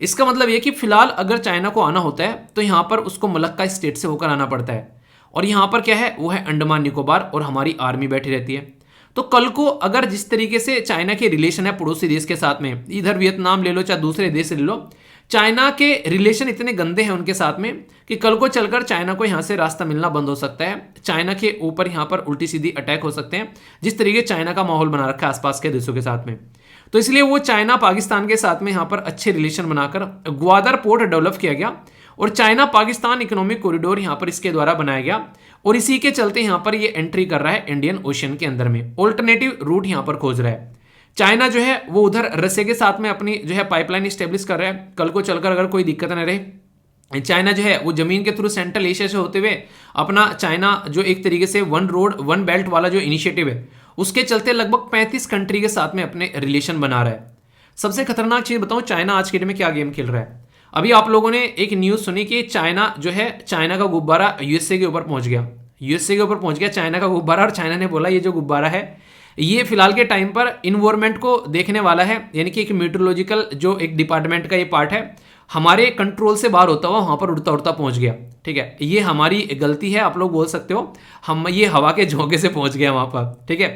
Speaker 1: इसका मतलब ये कि फिलहाल अगर चाइना को आना होता है तो यहाँ पर उसको मलक्का स्टेट से होकर आना पड़ता है, और यहाँ पर क्या है वो है अंडमान निकोबार, और हमारी आर्मी बैठी रहती है। तो कल को अगर जिस तरीके से चाइना के रिलेशन है पड़ोसी देश के साथ में, इधर वियतनाम ले लो चाहे दूसरे देश ले लो, चाइना के रिलेशन इतने गंदे हैं उनके साथ में कि कल को चलकर चाइना को यहाँ से रास्ता मिलना बंद हो सकता है। चाइना के ऊपर यहाँ पर उल्टी सीधी अटैक हो सकते हैं, जिस तरीके चाइना का माहौल बना रखा है आसपास के देशों के साथ में। तो इसलिए वो चाइना पाकिस्तान के साथ में यहाँ पर अच्छे रिलेशन बनाकर ग्वादर पोर्ट डेवलप किया गया, और चाइना पाकिस्तान इकोनॉमिक कॉरिडोर यहाँ पर इसके द्वारा बनाया गया, और इसी के चलते यहाँ पर ये एंट्री कर रहा है इंडियन ओशन के अंदर में, ऑल्टरनेटिव रूट यहाँ पर खोज रहा है। चाइना जो है वो उधर रसिया के साथ में अपनी जो है पाइपलाइन स्टेब्लिश कर रहा है। कल को चलकर अगर कोई दिक्कत न रहे, चाइना जो है वो जमीन के थ्रू सेंट्रल एशिया से होते हुए अपना चाइना जो एक तरीके से 1 रोड 1 बेल्ट वाला जो इनिशिएटिव है उसके चलते लगभग 35 कंट्री के साथ में अपने रिलेशन बना रहा है। सबसे खतरनाक चीज बताऊं, चाइना आज के डेट में क्या गेम खेल रहा है। अभी आप लोगों ने एक न्यूज सुनी कि चाइना जो है, चाइना का गुब्बारा यूएसए के ऊपर पहुंच गया, यूएसए के ऊपर पहुंच गया चाइना का गुब्बारा, और चाइना ने बोला ये जो गुब्बारा है ये फिलहाल के टाइम पर इन्वायरमेंट को देखने वाला है, यानी कि एक मीटरोलॉजिकल जो एक डिपार्टमेंट का ये पार्ट है, हमारे कंट्रोल से बाहर होता हुआ वहां पर उड़ता उड़ता पहुंच गया। ठीक है, ये हमारी गलती है आप लोग बोल सकते हो, हम ये हवा के झोंके से पहुंच गया वहां पर। ठीक है,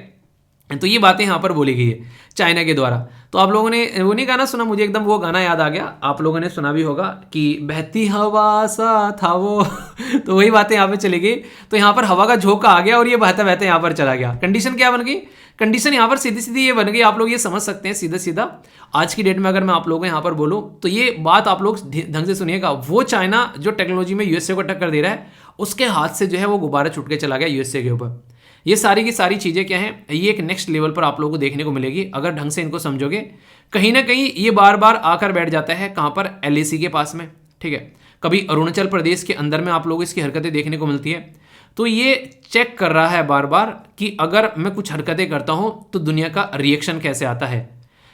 Speaker 1: तो ये बातें यहाँ पर बोली गई है चाइना के द्वारा। तो आप लोगों ने वो नहीं गाना सुना, मुझे एकदम वो गाना याद आ गया, आप लोगों ने सुना भी होगा कि बहती हवा सा था वो तो वही बातें यहाँ पे चली गई। तो यहाँ पर हवा का झोंका आ गया और ये बहते बहते यहाँ पर चला गया। कंडीशन क्या बन गई? कंडीशन यहाँ पर सीधी सीधी ये बन गई, आप लोग ये समझ सकते हैं सीधा सीधा। आज की डेट में अगर मैं आप लोगों को यहाँ पर बोलूँ तो ये बात आप लोग ढंग से सुनिएगा, वो चाइना जो टेक्नोलॉजी में यूएसए को टक्कर दे रहा है उसके हाथ से जो है वो गुब्बारा छूट के चला गया यूएसए के ऊपर। ये सारी की सारी चीज़ें क्या हैं, ये एक नेक्स्ट लेवल पर आप लोगों को देखने को मिलेगी अगर ढंग से इनको समझोगे। कहीं ना कहीं ये बार बार आकर बैठ जाता है कहाँ पर, LAC के पास में। ठीक है, कभी अरुणाचल प्रदेश के अंदर में आप लोगों को इसकी हरकतें देखने को मिलती है। तो ये चेक कर रहा है बार बार कि अगर मैं कुछ हरकतें करता हूँ तो दुनिया का रिएक्शन कैसे आता है,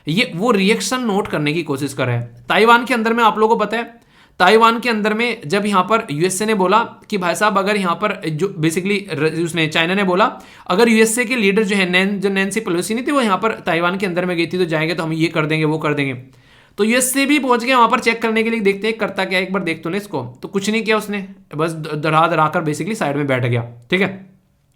Speaker 1: ये वो रिएक्शन नोट करने की कोशिश कर रहा है। ताइवान के अंदर में आप लोगों को पता है, ताइवान के अंदर में जब यहाँ पर यूएसए ने बोला कि भाई साहब अगर यहाँ पर जो बेसिकली उसने चाइना ने बोला अगर यूएसए के लीडर जो है जो नैन्सी पेलोसी नहीं थी वो यहाँ पर ताइवान के अंदर में गई थी तो जाएंगे तो हम ये कर देंगे वो कर देंगे, तो यूएसए भी पहुंच गया वहां पर चेक करने के लिए, देखते हैं करता क्या, एक बार देख तो नहीं इसको, तो कुछ नहीं किया उसने, बस डरा डरा कर बेसिकली साइड में बैठ गया। ठीक है,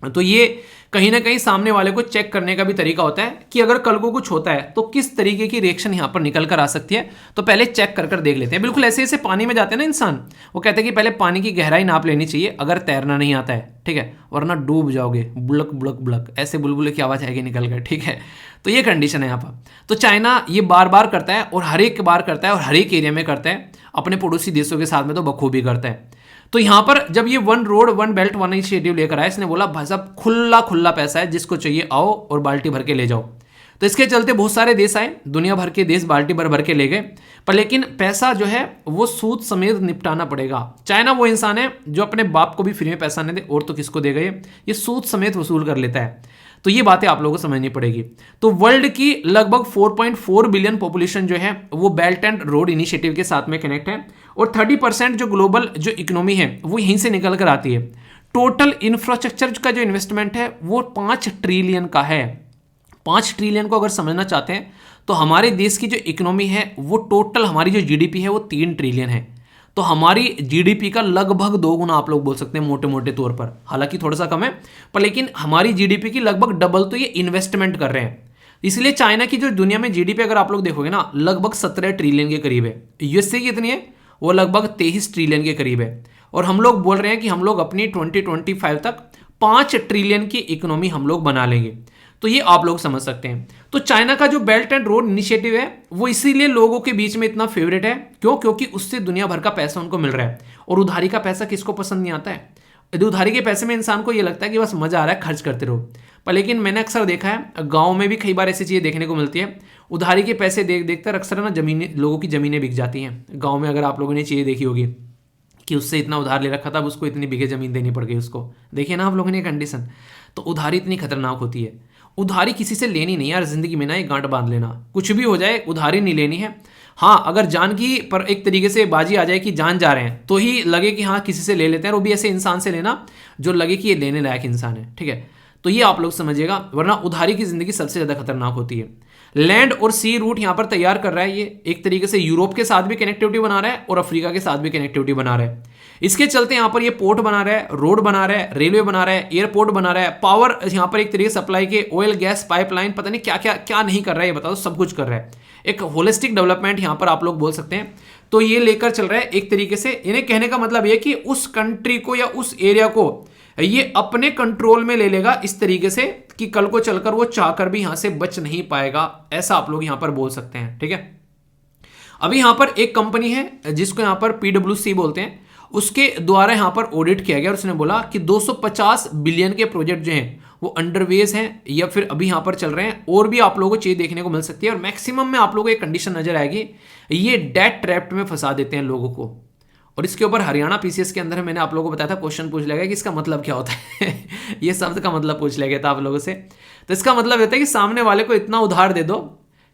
Speaker 1: तो ये कहीं ना कहीं सामने वाले को चेक करने का भी तरीका होता है कि अगर कल को कुछ होता है तो किस तरीके की रिएक्शन यहाँ पर निकल कर आ सकती है, तो पहले चेक कर देख लेते हैं। बिल्कुल ऐसे ऐसे पानी में जाते हैं ना इंसान, वो कहते हैं कि पहले पानी की गहराई नाप लेनी चाहिए अगर तैरना नहीं आता है। ठीक है, वरना डूब जाओगे, बुलक बुलक बुलक ऐसे बुलबुले की आवाज़ आएगी निकल कर। ठीक है, तो ये कंडीशन है यहाँ पर। तो चाइना ये बार बार करता है और हर एक बार करता है और हर एक एरिया में करता है, अपने पड़ोसी देशों के साथ में तो बखूबी करता है। तो यहां पर जब ये one road one belt one initiative लेकर आया, इसने बोला भाई साहब खुला खुला पैसा है, जिसको चाहिए आओ और बाल्टी भर के ले जाओ। तो इसके चलते बहुत सारे देश आए, दुनिया भर के देश बाल्टी भर भर के ले गए, पर लेकिन पैसा जो है वो सूद समेत निपटाना पड़ेगा। चाइना वो इंसान है जो अपने बाप को भी फ्री में पैसा नहीं दे, और तो किसको देगा, ये सूद समेत वसूल कर लेता है। तो ये बातें आप लोगों को समझनी पड़ेगी। तो वर्ल्ड की लगभग 4.4 बिलियन पॉपुलेशन जो है वो बेल्ट एंड रोड इनिशिएटिव के साथ में कनेक्ट है, और 30% जो ग्लोबल जो इकोनॉमी है वो यहीं से निकल कर आती है। टोटल इंफ्रास्ट्रक्चर का जो इन्वेस्टमेंट है वो 5 ट्रिलियन का है। 5 ट्रिलियन को अगर समझना चाहते हैं तो हमारे देश की जो इकोनॉमी है वो टोटल हमारी जो जीडीपी है वो 3 ट्रिलियन है। तो हमारी जीडीपी का लगभग 2 गुना आप लोग बोल सकते हैं मोटे मोटे तौर पर, हालांकि थोड़ा सा कम है, पर लेकिन हमारी जीडीपी की लगभग डबल तो ये इन्वेस्टमेंट कर रहे हैं। इसलिए चाइना की जो दुनिया में जीडीपी अगर आप लोग देखोगे ना, लगभग 17 ट्रिलियन के करीब है। यूएसए की कितनी है, वो लगभग 23 ट्रिलियन के करीब है। और हम लोग बोल रहे हैं कि हम लोग अपनी 2025 तक 5 ट्रिलियन की इकोनॉमी हम लोग बना लेंगे। तो ये आप लोग समझ सकते हैं। तो चाइना का जो बेल्ट एंड रोड इनिशिएटिव है वो इसीलिए लोगों के बीच में इतना फेवरेट है। क्यों? क्योंकि उससे दुनिया भर का पैसा उनको मिल रहा है। और उधारी का पैसा किसको पसंद नहीं आता है? उधारी के पैसे में इंसान को ये लगता है कि बस मजा आ रहा है, खर्च करते रहो। पर लेकिन मैंने अक्सर देखा है, गाँव में भी कई बार ऐसी चीज़ें देखने को मिलती है, उधारी के पैसे देख अक्सर ना जमीनें, लोगों की ज़मीनें बिक जाती हैं। गाँव में अगर आप लोगों ने चीज़ें देखी होगी कि उससे इतना उधार ले रखा था, अब उसको इतनी बीघे ज़मीन देनी पड़ गई उसको। देखिए ना आप लोगों ने कंडीशन। तो उधारी इतनी खतरनाक होती है। उधारी किसी से लेनी नहीं यार, जिंदगी में ना एक गांठ बांध लेना, कुछ भी हो जाए उधारी नहीं लेनी है। हाँ, अगर जान की पर एक तरीके से बाजी आ जाए कि जान जा रहे हैं तो ही लगे कि हाँ किसी से ले लेते हैं, और वो भी ऐसे इंसान से लेना जो लगे कि ये लेने लायक इंसान है, ठीक है। तो ये आप लोग समझिएगा, वरना उधारी की जिंदगी सबसे ज़्यादा खतरनाक होती है। लैंड और सी रूट यहाँ पर तैयार कर रहा है ये, एक तरीके से यूरोप के साथ भी कनेक्टिविटी बना रहा है और अफ्रीका के साथ भी कनेक्टिविटी बना रहा है। इसके चलते यहाँ पर ये पोर्ट बना रहा है, रोड बना रहा है, रेलवे बना रहा है, एयरपोर्ट बना रहा है, पावर यहाँ पर एक तरीके से सप्लाई के ऑयल गैस पाइपलाइन, पता नहीं क्या क्या क्या नहीं कर रहा है, ये बताओ, सब कुछ कर रहा है। एक होलिस्टिक डेवलपमेंट यहाँ पर आप लोग बोल सकते हैं। तो ये लेकर चल रहा है एक तरीके से। इन्हें कहने का मतलब ये कि उस कंट्री को या उस एरिया को ये अपने कंट्रोल में ले लेगा, इस तरीके से कि कल को चलकर वो चाहकर भी यहां से बच नहीं पाएगा, ऐसा आप लोग यहां पर बोल सकते हैं, ठीक है। अभी यहां पर एक कंपनी है जिसको यहां पर PwC बोलते हैं, उसके द्वारा यहां पर ऑडिट किया गया और उसने बोला कि 250 बिलियन के प्रोजेक्ट जो हैं वो अंडरवेज हैं या फिर अभी यहां पर चल रहे हैं। और भी आप लोगों को चीज देखने को मिल सकती है, और मैक्सिमम में आप लोगों को एक कंडीशन नजर आएगी, ये डेट ट्रैप्ड में फंसा देते हैं लोगों को। और इसके ऊपर हरियाणा PCS के अंदर मैंने आप लोगों को बताया था, क्वेश्चन पूछ लिया गया कि इसका मतलब क्या होता है ये शब्द का मतलब पूछ लिया गया था आप लोगों से। तो इसका मतलब होता है कि सामने वाले को इतना उधार दे दो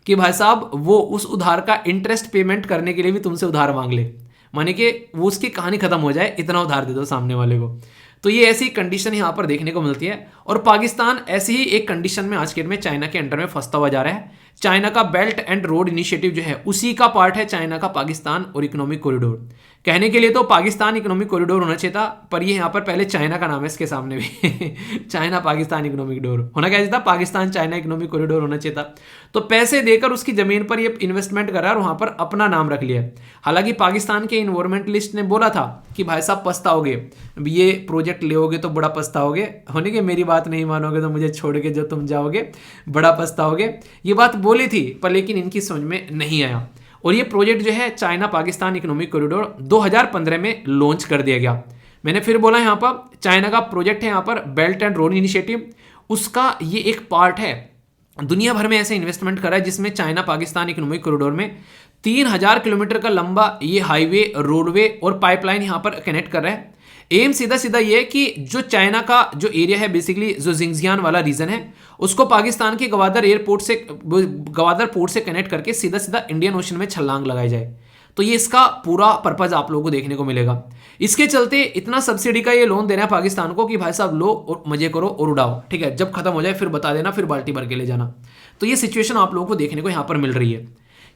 Speaker 1: कि भाई साहब वो उस उधार का इंटरेस्ट पेमेंट करने के लिए भी तुमसे उधार मांग ले, माने कि वो उसकी कहानी खत्म हो जाए, इतना उधार दे दो सामने वाले को। तो ये ऐसी कंडीशन यहाँ पर देखने को मिलती है। और पाकिस्तान ऐसी ही एक कंडीशन में आज के डेट में चाइना के अंडर में फंसता हुआ जा रहा है। चाइना का बेल्ट एंड रोड इनिशिएटिव जो है उसी का पार्ट है चाइना का पाकिस्तान और इकोनॉमिक कॉरिडोर। कहने के लिए तो पाकिस्तान इकोनॉमिक कॉरिडोर होना चाहिए था, पर ये यहाँ पर पहले चाइना का नाम है इसके सामने भी चाइना पाकिस्तान इकोनॉमिक डोर होना क्या चाहिए था, पाकिस्तान चाइना इकोनॉमिक कॉरिडोर होना चाहिए था। तो पैसे देकर उसकी जमीन पर ये इन्वेस्टमेंट कर रहा है और वहां पर अपना नाम रख लिया। हालांकि पाकिस्तान के इन्वायरमेंटलिस्ट ने बोला था कि भाई साहब पछताओगे, ये प्रोजेक्ट लेओगे तो बड़ा पछताओगे, होने के मेरी बात नहीं मानोगे तो मुझे छोड़ के जो तुम जाओगे बड़ा पछताओगे, ये बात बोली थी, पर लेकिन इनकी समझ में नहीं आया। और ये प्रोजेक्ट जो है चाइना पाकिस्तान इकोनॉमिक कॉरिडोर 2015 में लॉन्च कर दिया गया। मैंने फिर बोला यहाँ पर चाइना का प्रोजेक्ट है यहाँ पर बेल्ट एंड रोड इनिशिएटिव, उसका ये एक पार्ट है। दुनिया भर में ऐसे इन्वेस्टमेंट करा है जिसमें चाइना पाकिस्तान इकोनॉमिक कॉरिडोर में 3000 किलोमीटर का लंबा ये हाईवे, रोडवे और पाइपलाइन यहाँ पर कनेक्ट कर रहा है। एम सीधा सीधा ये है कि जो चाइना का जो एरिया है, बेसिकली जो जिंगजियान वाला रीजन है, उसको पाकिस्तान के गवादर पोर्ट से कनेक्ट करके सीधा सीधा इंडियन ओशन में छलांग लगाई जाए। तो ये इसका पूरा पर्पज आप लोगों को देखने को मिलेगा। इसके चलते इतना सब्सिडी का ये लोन दे रहा है पाकिस्तान को कि भाई साहब लो और मजे करो और उड़ाओ, ठीक है, जब खत्म हो जाए फिर बता देना, फिर बाल्टी भर के ले जाना। तो ये सिचुएशन आप लोगों को देखने को यहाँ पर मिल रही है।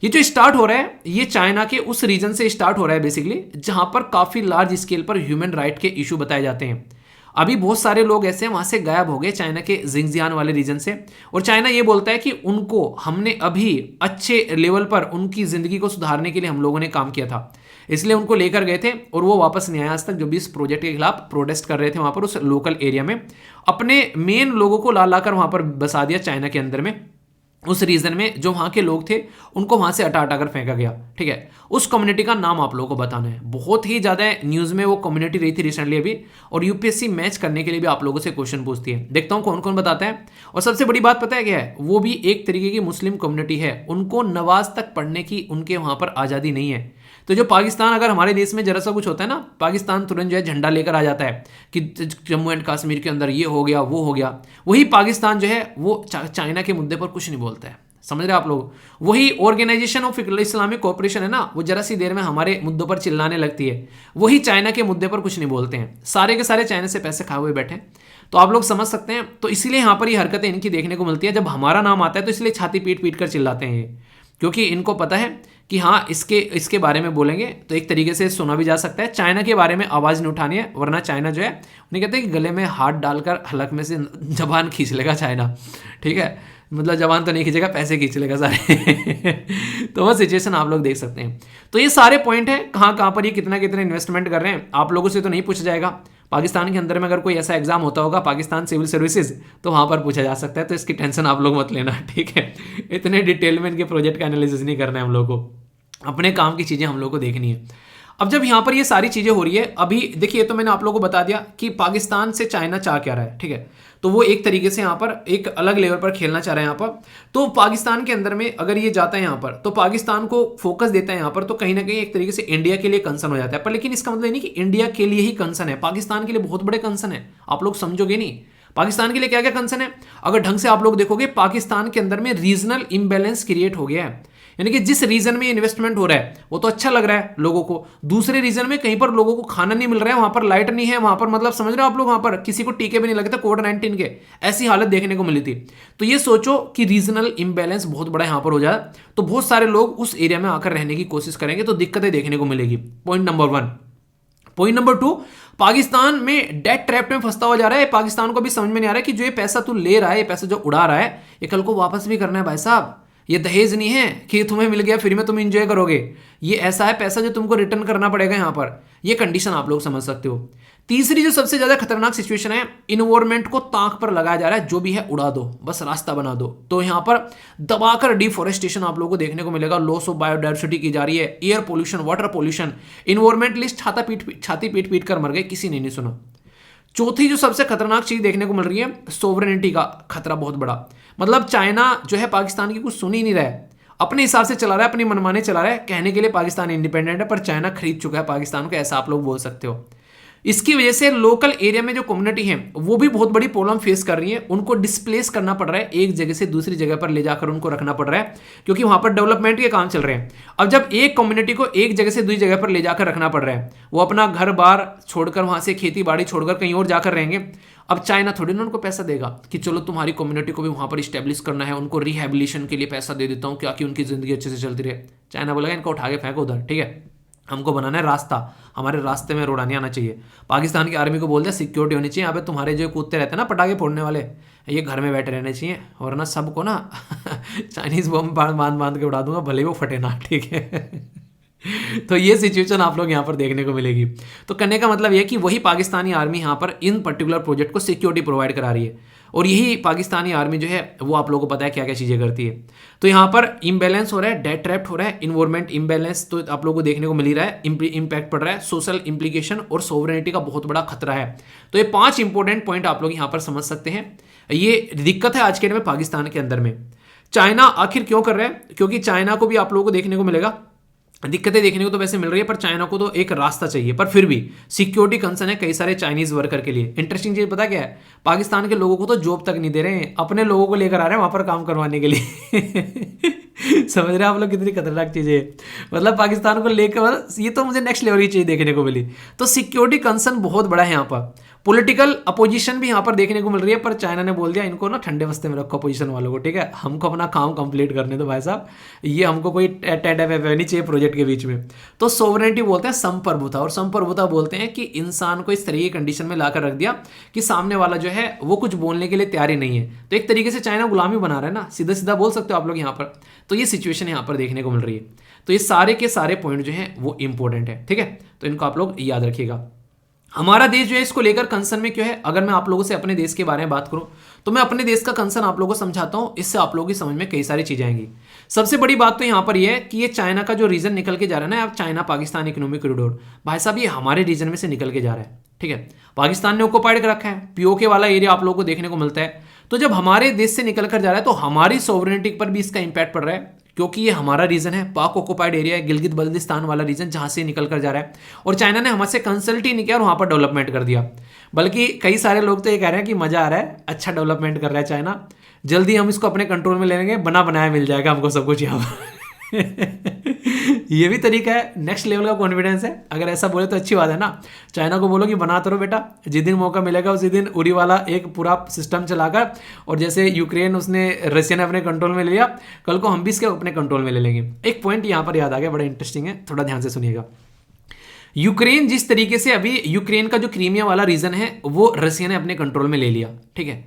Speaker 1: ये जो स्टार्ट हो रहा है ये चाइना के उस रीजन से स्टार्ट हो रहा है बेसिकली, जहां पर काफी लार्ज स्केल पर ह्यूमन राइट के इशू बताए जाते हैं। अभी बहुत सारे लोग ऐसे हैं वहां से गायब हो गए चाइना के जिंगजियान वाले रीजन से, और चाइना ये बोलता है कि उनको हमने अभी अच्छे लेवल पर उनकी जिंदगी को सुधारने के लिए हम लोगों ने काम किया था, इसलिए उनको लेकर गए थे और वो वापस नहीं आया आज तक। जो भी इस प्रोजेक्ट के खिलाफ प्रोटेस्ट कर रहे थे वहां पर उस लोकल एरिया में, अपने मेन लोगों को ला लाकर वहां पर बसा दिया चाइना के अंदर में। उस रीजन में जो वहाँ के लोग थे उनको वहाँ से हटा हटा कर फेंका गया। ठीक है, उस कम्युनिटी का नाम आप लोगों को बताना है। बहुत ही ज़्यादा न्यूज़ में वो कम्युनिटी रही थी रिसेंटली अभी, और यूपीएससी मैच करने के लिए भी आप लोगों से क्वेश्चन पूछती है। देखता हूँ कौन कौन बताता है। और सबसे बड़ी बात पता है क्या है, वो भी एक तरीके की मुस्लिम कम्युनिटी है, उनको नवाज तक पढ़ने की उनके वहाँ पर आज़ादी नहीं है। तो जो पाकिस्तान, अगर हमारे देश में जरा सा कुछ होता है ना, पाकिस्तान तुरंत जो है झंडा लेकर आ जाता है कि जम्मू एंड कश्मीर के अंदर ये हो गया वो हो गया। वही पाकिस्तान जो है वो चाइना के मुद्दे पर कुछ नहीं बोलता है। समझ रहे आप लोग? वही ऑर्गेनाइजेशन ऑफ इस्लामिक कोऑपरेशन है ना, वो जरा सी देर में हमारे मुद्दों पर चिल्लाने लगती है, वही चाइना के मुद्दे पर कुछ नहीं बोलते हैं। सारे के सारे चाइना से पैसे खाए हुए बैठे। तो आप लोग समझ सकते हैं। तो इसीलिए यहाँ पर ये हरकतें इनकी देखने को मिलती है। जब हमारा नाम आता है तो इसलिए छाती पीट पीट कर चिल्लाते हैं ये, क्योंकि इनको पता है कि हाँ इसके बारे में बोलेंगे तो एक तरीके से सुना भी जा सकता है। चाइना के बारे में आवाज़ नहीं उठानी है, वरना चाइना जो है उन्हें कहते हैं कि गले में हाथ डालकर हलक में से जबान खींच लेगा चाइना। ठीक है, मतलब जबान तो नहीं खींचेगा, पैसे खींच लेगा सारे। तो वह सिचुएशन आप लोग देख सकते हैं। तो ये सारे पॉइंट हैं, कहाँ कहाँ पर ये कितना कितना इन्वेस्टमेंट कर रहे हैं। आप लोगों से तो नहीं पूछा जाएगा। पाकिस्तान के अंदर में अगर कोई ऐसा एग्जाम होता होगा, पाकिस्तान सिविल सर्विसेज, तो वहाँ पर पूछा जा सकता है। तो इसकी टेंशन आप लोग मत लेना, ठीक है। इतने डिटेल में इनके प्रोजेक्ट का एनालिसिस नहीं करना है हम लोग को, अपने काम की चीज़ें हम लोग को देखनी है। अब जब यहाँ पर ये सारी चीज़ें हो रही है, अभी देखिए तो मैंने आप लोगों को बता दिया कि पाकिस्तान से चाइना चाह क्या रहा है। ठीक है, तो वो एक तरीके से यहाँ पर एक अलग लेवल पर खेलना चाह रहा है यहाँ पर। तो पाकिस्तान के अंदर में अगर ये जाता है यहाँ पर, तो पाकिस्तान को फोकस देता है यहाँ पर, तो कहीं ना कहीं एक तरीके से इंडिया के लिए कंसर्न हो जाता है। पर लेकिन इसका मतलब नहीं कि इंडिया के लिए ही कंसर्न है, पाकिस्तान के लिए बहुत बड़े कंसर्न है। आप लोग समझोगे नहीं पाकिस्तान के लिए क्या क्या कंसर्न है। अगर ढंग से आप लोग देखोगे, पाकिस्तान के अंदर में रीजनल इम्बैलेंस क्रिएट हो गया है। यानी कि जिस रीजन में इन्वेस्टमेंट हो रहा है वो तो अच्छा लग रहा है लोगों को, दूसरे रीजन में कहीं पर लोगों को खाना नहीं मिल रहा है, वहां पर लाइट नहीं है, वहां पर मतलब समझ रहे हो आप लोग, वहां पर किसी को टीके भी नहीं लगे थे कोविड-19 के, ऐसी हालत देखने को मिली थी। तो ये सोचो कि रीजनल इंबैलेंस बहुत बड़ा यहां पर हो जाए, तो बहुत सारे लोग उस एरिया में आकर रहने की कोशिश करेंगे, तो दिक्कतें देखने को मिलेगी। Point number 1। Point number 2, Pakistan में डेट ट्रैप में फंसता हुआ जा रहा है। पाकिस्तान को भी समझ में नहीं आ रहा है कि जो ये पैसा तू ले रहा है, ये पैसा जो उड़ा रहा है, ये कल को वापस भी करना है भाई साहब। ये दहेज नहीं है कि तुम्हें मिल गया फिर में तुम इंजॉय करोगे। ये ऐसा है पैसा जो तुमको रिटर्न करना पड़ेगा यहाँ पर। ये कंडीशन आप लोग समझ सकते हो। तीसरी जो सबसे ज्यादा खतरनाक सिचुएशन है, इन्वायरमेंट को ताक पर लगाया जा रहा है, जो भी है उड़ा दो, बस रास्ता बना दो। तो यहाँ पर दबाकर डिफोरेस्टेशन आप लोगों को देखने को मिलेगा, लॉस ऑफ बायोडाइवर्सिटी की जा रही है, air pollution, water pollution, environmentalist छाती पीट पीट कर मर गए, किसी ने नहीं सुना। चौथी जो सबसे खतरनाक चीज देखने को मिल रही है, सोवरेनिटी का खतरा बहुत बड़ा। मतलब चाइना जो है पाकिस्तान की कुछ सुन ही नहीं रहा है, अपने हिसाब से चला रहा है, अपनी मनमाने चला रहा है। कहने के लिए पाकिस्तान इंडिपेंडेंट है, पर चाइना खरीद चुका है पाकिस्तान को, ऐसा आप लोग बोल सकते हो। इसकी वजह से लोकल एरिया में जो कम्युनिटी है वो भी बहुत बड़ी प्रॉब्लम फेस कर रही है। उनको डिस्प्लेस करना पड़ रहा है, एक जगह से दूसरी जगह पर ले जाकर उनको रखना पड़ रहा है, क्योंकि वहां पर डेवलपमेंट के काम चल रहे हैं। अब जब एक कम्युनिटी को एक जगह से दूसरी जगह पर ले जाकर रखना पड़ रहा है, वो अपना घर बार छोड़कर, वहां से खेती बाड़ी छोड़कर कहीं और जाकर रहेंगे। अब चाइना थोड़ी ना उनको पैसा देगा कि चलो तुम्हारी कम्युनिटी को भी वहां पर स्टैब्लिश करना है, उनको रिहेबिलिटेशन के लिए पैसा दे देता हूं, क्या कि उनकी जिंदगी अच्छे से चलती रहे। चाइना बोलेगा इनको उठा के फेंको उधर, ठीक है, हमको बनाना है रास्ता, हमारे रास्ते में रोड़ा नहीं आना चाहिए। पाकिस्तान की आर्मी को बोल दिया सिक्योरिटी होनी चाहिए, यहाँ पे तुम्हारे जो कूदते रहते हैं ना पटाखे फोड़ने वाले, ये घर में बैठे रहने चाहिए, वरना सबको ना चाइनीज बम बांध बांध के उड़ा दूंगा, भले ही वो फटे ना, ठीक है। तो ये सिचुएशन आप लोग यहाँ पर देखने को मिलेगी। तो कहने का मतलब यह कि वही पाकिस्तानी आर्मी यहाँ पर इन पर्टिकुलर प्रोजेक्ट को सिक्योरिटी प्रोवाइड करा रही है, और यही पाकिस्तानी आर्मी जो है वो आप लोगों को पता है क्या क्या चीज़ें करती है। तो यहाँ पर इम्बैलेंस हो रहा है, डेट ट्रैप्ड हो रहा है, इन्वायरमेंट इम्बैलेंस तो आप लोगों को देखने को मिल ही रहा है, इम्पैक्ट पड़ रहा है, सोशल इम्प्लीकेशन और सोवरेनिटी का बहुत बड़ा खतरा है। तो ये 5 इंपॉर्टेंट पॉइंट आप लोग यहाँ पर समझ सकते हैं। ये दिक्कत है आज के डेट में पाकिस्तान के अंदर में। चाइना आखिर क्यों कर रहा है? क्योंकि चाइना को भी आप लोगों को देखने को मिलेगा दिक्कतें देखने को तो वैसे मिल रही है, पर चाइना को तो एक रास्ता चाहिए, पर फिर भी सिक्योरिटी कंसर्न है कई सारे चाइनीज वर्कर के लिए। इंटरेस्टिंग चीज पता क्या है, पाकिस्तान के लोगों को तो जॉब तक नहीं दे रहे हैं, अपने लोगों को लेकर आ रहे हैं वहां पर काम करवाने के लिए। समझ रहे हैं आप लोग कितनी खतरनाक चीजें है। मतलब पाकिस्तान को लेकर ये तो मुझे नेक्स्ट लेवल की चीज देखने को मिली। तो सिक्योरिटी कंसर्न बहुत बड़ा है यहाँ पर। पॉलिटिकल अपोजिशन भी यहाँ पर देखने को मिल रही है, पर चाइना ने बोल दिया इनको ना ठंडे बस्ते में रखो अपोजिशन वालों को, ठीक है, हमको अपना काम कंप्लीट करने दो भाई साहब, ये हमको कोई टेढ़ा नहीं चाहिए प्रोजेक्ट के बीच में। तो सोवरेनिटी बोलते हैं संप्रभुता, और संप्रभुता बोलते हैं कि इंसान को इस तरह की कंडीशन में लाकर रख दिया कि सामने वाला जो है वो कुछ बोलने के लिए तैयार ही नहीं है। तो एक तरीके से चाइना गुलामी बना रहा है ना, सीधा सीधा बोल सकते हो आप लोग यहाँ पर। तो ये सिचुएशन यहाँ पर देखने को मिल रही है। तो ये सारे के सारे पॉइंट जो हैं वो इंपॉर्टेंट है, ठीक है, तो इनको आप लोग याद रखिएगा। हमारा देश जो है इसको लेकर कंसर्न में क्यों है? अगर मैं आप लोगों से अपने देश के बारे में बात करूं तो मैं अपने देश का कंसर्न आप लोगों को समझाता हूं, इससे आप लोगों की समझ में कई सारी चीजें आएंगी। सबसे बड़ी बात तो यहां पर यह है कि ये चाइना का जो रीजन निकल के जा रहा है ना, अब चाइना पाकिस्तान इकोनॉमिक कॉरिडोर, भाई साहब ये हमारे रीजन में से निकल के जा रहा है। ठीक है, पाकिस्तान ने ऑक्युपाइड कर रखा है, पीओके वाला एरिया आप लोगों को देखने को मिलता है। तो जब हमारे देश से निकल कर जा रहा है तो हमारी सोवरेनिटी पर भी इसका इंपैक्ट पड़ रहा है, क्योंकि ये हमारा रीजन है, पाक ऑक्युपाइड एरिया है, गिलगित बल्तिस्तान वाला रीजन जहां से निकल कर जा रहा है। और चाइना ने हमसे कंसल्ट ही नहीं किया और वहां पर डेवलपमेंट कर दिया। बल्कि कई सारे लोग तो ये कह रहे हैं कि मजा आ रहा है, अच्छा डेवलपमेंट कर रहा है चाइना, जल्दी हम इसको अपने कंट्रोल में ले लेंगे, बना बनाया मिल जाएगा हमको सब कुछ यहाँ पर। ये भी तरीका है, नेक्स्ट लेवल का कॉन्फिडेंस है। अगर ऐसा बोले तो अच्छी बात है ना। चाइना को बोलो कि बनाते रहो बेटा, जिस दिन मौका मिलेगा उसी दिन उरी वाला एक पूरा सिस्टम चलाकर, और जैसे यूक्रेन उसने रशिया ने अपने कंट्रोल में ले लिया, कल को हम भी इसके अपने कंट्रोल में ले लेंगे। एक पॉइंट यहाँ पर याद आ गया, बड़ा इंटरेस्टिंग है, थोड़ा ध्यान से सुनिएगा। यूक्रेन जिस तरीके से अभी यूक्रेन का जो क्रीमिया वाला रीजन है वो रशिया ने अपने कंट्रोल में ले लिया। ठीक है,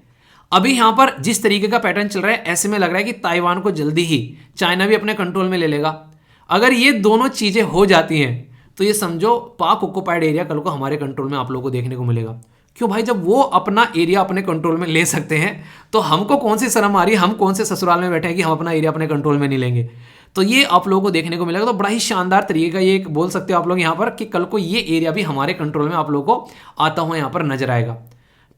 Speaker 1: अभी यहां पर जिस तरीके का पैटर्न चल रहा है, ऐसे में लग रहा है कि ताइवान को जल्दी ही चाइना भी अपने कंट्रोल में ले लेगा। अगर ये दोनों चीजें हो जाती हैं तो ये समझो पाक ऑक्युपाइड एरिया कल को हमारे कंट्रोल में आप लोगों को देखने को मिलेगा। क्यों भाई, जब वो अपना एरिया अपने कंट्रोल में ले सकते हैं तो हमको कौन सी शर्म आ रही है, हम कौन से ससुराल में बैठे हैं कि हम अपना एरिया अपने कंट्रोल में नहीं लेंगे। तो ये आप लोगों को देखने को मिलेगा। तो बड़ा ही शानदार तरीके का ये एक बोल सकते हो आप लोग यहाँ पर कि कल को ये एरिया भी हमारे कंट्रोल में आप लोगों को आता हुआ यहाँ पर नजर आएगा।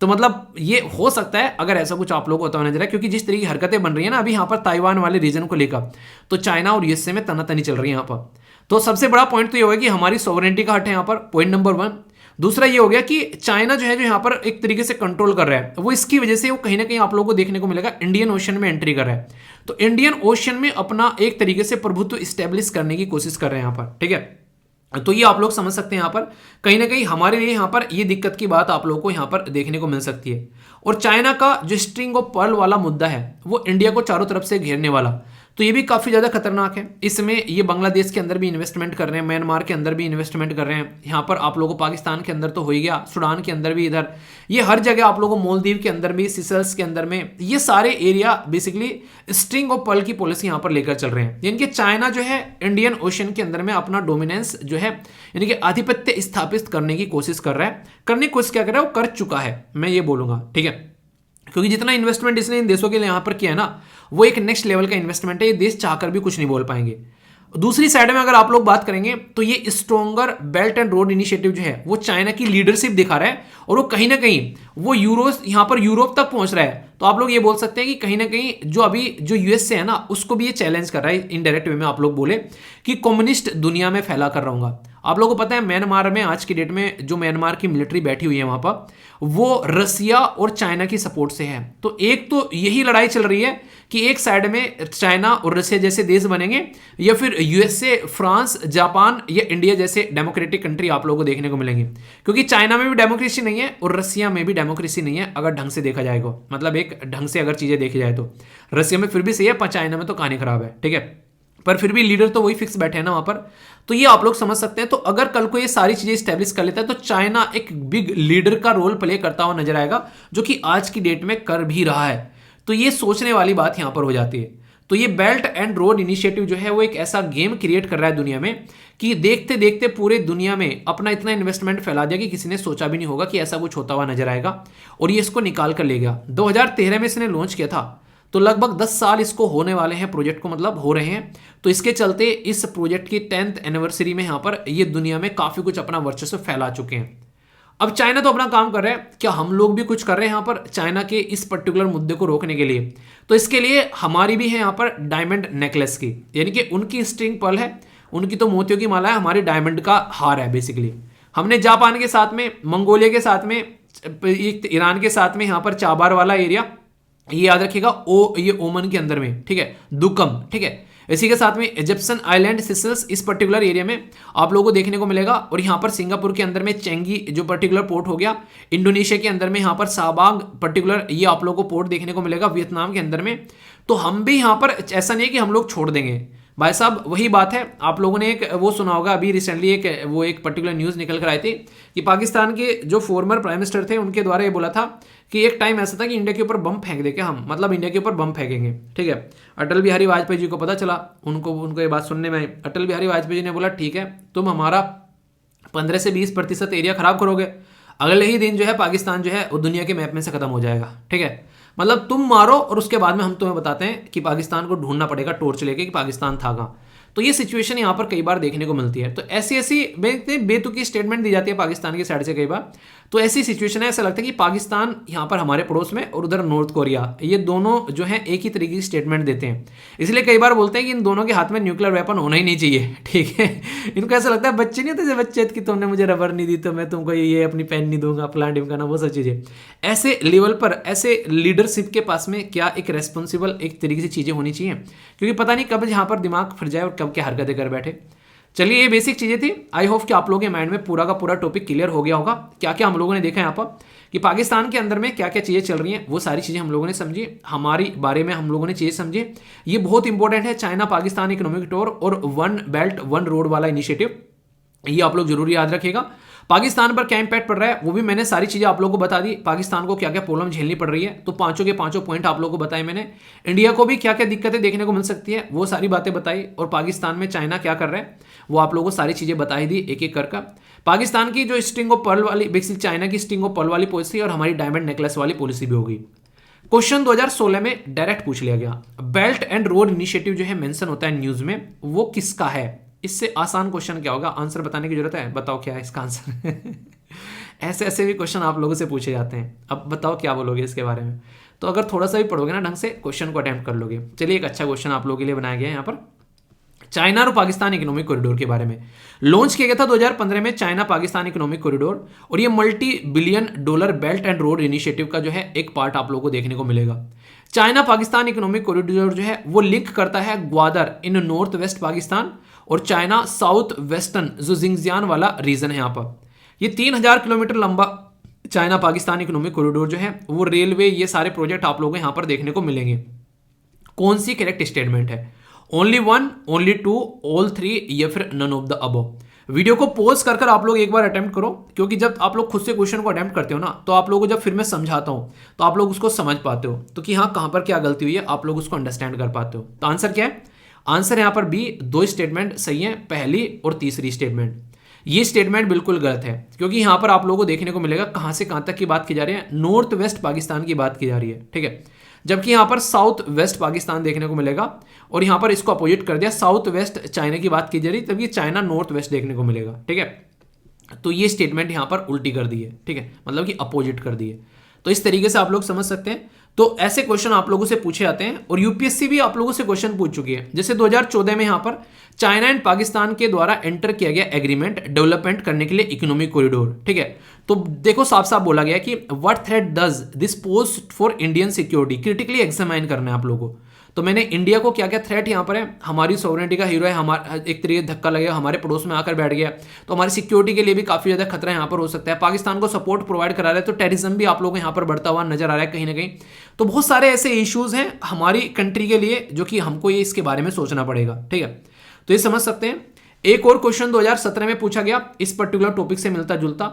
Speaker 1: तो मतलब ये हो सकता है अगर ऐसा कुछ आप लोगों को होता हुआ नजर आए, क्योंकि जिस तरीके की हरकतें बन रही है ना अभी यहाँ पर ताइवान वाले रीजन को लेकर, तो चाइना और यूएसए में तनातनी चल रही है यहाँ पर। तो सबसे बड़ा पॉइंट तो ये होगा कि हमारी सोवरेनिटी का हट है यहाँ पर, पॉइंट नंबर 1। दूसरा ये हो गया कि चाइना जो है जो यहाँ पर एक तरीके से कंट्रोल कर रहा है, वो इसकी वजह से वो कहीं ना कहीं आप लोगों को देखने को मिलेगा इंडियन ओशन में एंट्री कर रहा है। तो इंडियन ओशन में अपना एक तरीके से प्रभुत्व स्टैब्लिश करने की कोशिश कर रहे हैं यहाँ पर। ठीक है, तो ये आप लोग समझ सकते हैं यहाँ पर कहीं ना कहीं हमारे लिए यहाँ पर ये दिक्कत की बात आप लोगों को यहाँ पर देखने को मिल सकती है। और चाइना का जो स्ट्रिंग ऑफ पर्ल वाला मुद्दा है वो इंडिया को चारों तरफ से घेरने वाला, तो ये भी काफ़ी ज़्यादा खतरनाक है। इसमें ये बांग्लादेश के अंदर भी इन्वेस्टमेंट कर रहे हैं, म्यांमार के अंदर भी इन्वेस्टमेंट कर रहे हैं, यहाँ पर आप लोगों को पाकिस्तान के अंदर तो हो ही गया, सूडान के अंदर भी, इधर ये हर जगह आप लोगों को, मालदीव के अंदर भी, सिसल्स के अंदर में, ये सारे area basically string of pearl की पॉलिसी यहाँ पर लेकर चल रहे हैं। यानी कि चाइना जो है इंडियन ओशन के अंदर में अपना डोमिनेंस जो है यानी कि आधिपत्य स्थापित करने की कोशिश कर रहा है। करने की कोशिश क्या कर रहा है, वो कर चुका है, मैं ये बोलूंगा। ठीक है, क्योंकि जितना इन्वेस्टमेंट इसने इन देशों के लिए यहाँ पर किया है ना, वो एक नेक्स्ट लेवल का इन्वेस्टमेंट है, ये देश चाहकर भी कुछ नहीं बोल पाएंगे। दूसरी साइड में अगर आप लोग बात करेंगे तो ये stronger belt and road initiative जो है वो चाइना की लीडरशिप दिखा रहा है, और वो कहीं ना कहीं वो यहाँ पर यूरोप तक पहुंच रहा है। तो आप लोग ये बोल सकते हैं कि कहीं ना कहीं जो अभी जो यूएस से है ना उसको भी ये चैलेंज कर रहा है इनडायरेक्ट वे में, आप लोग बोले कि कम्युनिस्ट दुनिया में फैला कर रहूंगा। आप लोगों को पता है म्यांमार में आज की डेट में जो म्यांमार की मिलिट्री बैठी हुई है वहां पर, वो रसिया और चाइना की सपोर्ट से है। तो एक तो यही लड़ाई चल रही है कि एक साइड में चाइना और रसिया जैसे देश बनेंगे, या फिर यूएसए, फ्रांस, जापान या इंडिया जैसे डेमोक्रेटिक कंट्री आप लोगों को देखने को मिलेंगे। क्योंकि चाइना में भी डेमोक्रेसी नहीं है और रसिया में भी डेमोक्रेसी नहीं है, अगर ढंग से देखा जाएगा, मतलब एक ढंग से अगर चीजें देखी जाए तो रसिया में फिर भी सही है, पर चाइना में तो कहानी खराब है। ठीक है, पर फिर भी लीडर तो वही फिक्स बैठे हैं ना वहां पर। तो ये आप लोग समझ सकते हैं। तो अगर कल को ये सारी चीजें स्टैब्लिश कर लेता है तो चाइना एक बिग लीडर का रोल प्ले करता हुआ नजर आएगा, जो कि आज की डेट में कर भी रहा है। तो ये सोचने वाली बात यहां पर हो जाती है। तो ये बेल्ट एंड रोड इनिशिएटिव जो है वो एक ऐसा गेम क्रिएट कर रहा है दुनिया में कि देखते देखते पूरे दुनिया में अपना इतना इन्वेस्टमेंट फैला दिया कि किसी ने सोचा भी नहीं होगा कि ऐसा कुछ होता हुआ नजर आएगा, और ये इसको निकाल कर ले गया। 2013 में इसने लॉन्च किया था, तो लगभग 10 साल इसको होने वाले हैं प्रोजेक्ट को, मतलब हो रहे हैं। तो इसके चलते इस प्रोजेक्ट की 10th एनिवर्सरी में यहाँ पर ये दुनिया में काफ़ी कुछ अपना वर्चस्व फैला चुके हैं। अब चाइना तो अपना काम कर रहा है, क्या हम लोग भी कुछ कर रहे हैं यहाँ पर चाइना के इस पर्टिकुलर मुद्दे को रोकने के लिए? तो इसके लिए हमारी भी है यहाँ पर डायमंड नेकलेस की, यानी कि उनकी स्ट्रिंग पर्ल है, उनकी तो मोतियों की माला है, हमारी डायमंड का हार है बेसिकली। हमने जापान के साथ में, मंगोलिया के साथ में, ईरान के साथ में यहाँ पर चाबार वाला एरिया, ये याद रखिएगा, ये ओमन के अंदर में, ठीक है, दुकम, ठीक है। इसी के साथ में इजिप्शियन आइलैंड, सिसल्स, इस पर्टिकुलर एरिया में आप लोगों को देखने को मिलेगा। और यहाँ पर सिंगापुर के अंदर में चेंगी जो पर्टिकुलर पोर्ट हो गया, इंडोनेशिया के अंदर में यहाँ पर साबाग पर्टिकुलर ये आप लोगों को पोर्ट देखने को मिलेगा, वियतनाम के अंदर में। तो हम भी यहाँ पर ऐसा नहीं है कि हम लोग छोड़ देंगे भाई साहब। वही बात है, आप लोगों ने एक वो सुना होगा, अभी रिसेंटली एक पर्टिकुलर न्यूज़ निकल कर आई थी कि पाकिस्तान के जो फॉर्मर प्राइम मिनिस्टर थे उनके द्वारा ये बोला था कि एक टाइम ऐसा था कि इंडिया के ऊपर बम फेंक दे के हम, मतलब इंडिया के ऊपर बम फेंकेंगे, ठीक है। अटल बिहारी वाजपेयी जी को पता चला, उनको ये बात सुनने में आई। अटल बिहारी वाजपेयी जी ने बोला ठीक है, तुम हमारा 15 से 20% एरिया खराब करोगे अगले ही दिन जो है पाकिस्तान जो है वो दुनिया के मैप में से खत्म हो जाएगा। ठीक है, मतलब तुम मारो और उसके बाद में हम तुम्हें बताते हैं कि पाकिस्तान को ढूंढना पड़ेगा टॉर्च लेके कि पाकिस्तान था कहाँ। तो ये सिचुएशन यहाँ पर कई बार देखने को मिलती है। तो ऐसी ऐसी बेतुकी स्टेटमेंट दी जाती है पाकिस्तान की साइड से कई बार। तो ऐसी सिचुएशन है, ऐसा लगता है कि पाकिस्तान यहाँ पर हमारे पड़ोस में और उधर नॉर्थ कोरिया, ये दोनों जो है एक ही तरीके की स्टेटमेंट देते हैं। इसलिए कई बार बोलते हैं कि इन दोनों के हाथ में न्यूक्लियर वेपन होना ही नहीं चाहिए। ठीक है, इनको ऐसा लगता है बच्चे नहीं होते बच्चे कि तुमने मुझे रबर नहीं दी तो मैं तुमको ये अपनी पेन नहीं दूंगा, प्लान ढिमकाना, वो सब चीज़ें। ऐसे लेवल पर ऐसे लीडरशिप के पास में क्या एक रेस्पॉन्सिबल एक तरीके से चीज़ें होनी चाहिए, क्योंकि पता नहीं कब यहाँ पर दिमाग फिर जाए और कब क्या हरकतें कर बैठे। चलिए, ये बेसिक चीज़ें थी। आई होप कि आप लोगों के माइंड में पूरा का पूरा टॉपिक क्लियर हो गया होगा। क्या क्या हम लोगों ने देखा यहाँ पर कि पाकिस्तान के अंदर में क्या क्या चीज़ें चल रही हैं, वो सारी चीज़ें हम लोगों ने समझी, हमारी बारे में हम लोगों ने चीज़ें समझी। ये बहुत इंपॉर्टेंट है, चाइना पाकिस्तान इकोनॉमिक टूर और वन बेल्ट वन रोड वाला इनिशिएटिव, ये आप लोग जरूर याद रखिएगा। पाकिस्तान पर क्या इंपैक्ट पड़ रहा है वो भी मैंने सारी चीज़ें आप लोगों को बता दी। पाकिस्तान को क्या क्या प्रॉब्लम झेलनी पड़ रही है, तो पांचों के पांचों पॉइंट आप लोगों को बताए मैंने। इंडिया को भी क्या क्या दिक्कतें देखने को मिल सकती है, वो सारी बातें बताई। और पाकिस्तान में चाइना क्या कर रहा है, वो आप लोगों को सारी चीज़ें बताई दी एक एक कर। पाकिस्तान की जो स्ट्रिंग ऑफ पर्ल वाली, बेसिक चाइना की स्ट्रिंग ऑफ पर्ल वाली पॉलिसी और हमारी डायमंड नेकलेस वाली पॉलिसी भी होगी। क्वेश्चन 2016 में डायरेक्ट पूछ लिया गया, बेल्ट एंड रोड इनिशिएटिव जो है मेंशन होता है न्यूज़ में, वो किसका है? इससे आसान क्वेश्चन क्या होगा, आंसर बताने की जरूरत है? बताओ क्या है इसका आंसर? ऐसे ऐसे भी क्वेश्चन आप लोगों से पूछे जाते हैं। अब बताओ क्या बोलोगे इसके बारे में। तो अगर थोड़ा सा भी पढ़ोगे ना ढंग से, क्वेश्चन को अटेम्प्ट कर लोगे। चलिए, एक अच्छा क्वेश्चन आप लोगों के लिए बनाया गया है यहाँ पर, चाइना और पाकिस्तान इकोनॉमिक कॉरिडोर के बारे में। लॉन्च किया गया था 2015 में चाइना पाकिस्तान इकोनॉमिक कॉरिडोर, और ये multi billion dollar belt and road initiative का जो है एक पार्ट आप लोगों को देखने को मिलेगा। चाइना पाकिस्तान इकोनॉमिक कॉरिडोर जो है वो लिंक करता है ग्वादर इन नॉर्थ वेस्ट पाकिस्तान और चाइना साउथ वेस्टर्न जो जिंगजियान वाला रीजन है। यहाँ पर ये 3000 किलोमीटर लंबा चाइना पाकिस्तान इकोनॉमिक कॉरिडोर जो है वो रेलवे, ये सारे प्रोजेक्ट आप लोगों को यहाँ पर देखने को मिलेंगे। कौन सी करेक्ट स्टेटमेंट है? Only one, only two, all three, या फिर none of the above? Video को पॉज कर आप लोग एक बार अटेम्प्ट करो, क्योंकि जब आप लोग खुद से क्वेश्चन को अटेम्प्ट करते हो ना, तो आप लोगों को जब फिर मैं समझाता हूं तो आप लोग उसको समझ पाते हो, तो कि हाँ कहां पर क्या गलती हुई है, आप लोग उसको अंडरस्टैंड कर पाते हो। तो आंसर क्या है? आंसर यहाँ पर बी, दो स्टेटमेंट सही है, पहली और तीसरी स्टेटमेंट। ये स्टेटमेंट बिल्कुल गलत है, क्योंकि यहां पर आप लोगों को देखने को मिलेगा कहां से कहां तक की बात की जा रही है, नॉर्थ वेस्ट पाकिस्तान की बात की जा रही है। ठीक है, जबकि यहां पर साउथ वेस्ट पाकिस्तान देखने को मिलेगा, और यहां पर इसको अपोजिट कर दिया, साउथ वेस्ट चाइना की बात की जा रही, तब ये चाइना नॉर्थ वेस्ट देखने को मिलेगा। ठीक है, तो ये स्टेटमेंट यहां पर उल्टी कर दी है। ठीक है, मतलब कि अपोजिट कर दी है। तो इस तरीके से आप लोग समझ सकते हैं। तो ऐसे क्वेश्चन आप लोगों से पूछे जाते हैं, और यूपीएससी भी आप लोगों से क्वेश्चन पूछ चुकी है। जैसे 2014 में यहां पर चाइना एंड पाकिस्तान के द्वारा एंटर किया गया एग्रीमेंट डेवलपमेंट करने के लिए इकोनॉमिक कॉरिडोर। ठीक है, तो देखो साफ साफ बोला गया कि what threat does this pose for Indian security, critically examine करना है आप लोगों को। तो मैंने इंडिया को क्या क्या थ्रेट यहाँ पर है, हमारी सॉवरेनिटी का हीरो है, हमारा एक तरीके धक्का लगेगा, हमारे पड़ोस में आकर बैठ गया, तो हमारी सिक्योरिटी के लिए भी काफी ज्यादा खतरा यहाँ पर हो सकता है। पाकिस्तान को सपोर्ट प्रोवाइड करा रहा है, तो टेररिज्म भी आप लोगों को यहाँ पर बढ़ता हुआ नजर आ रहा है कहीं ना कहीं। तो बहुत सारे ऐसे इश्यूज हैं हमारी कंट्री के लिए, जो कि हमको ये इसके बारे में सोचना पड़ेगा। ठीक है, तो ये समझ सकते हैं। एक और क्वेश्चन 2017 में पूछा गया, इस पर्टिकुलर टॉपिक से मिलता जुलता,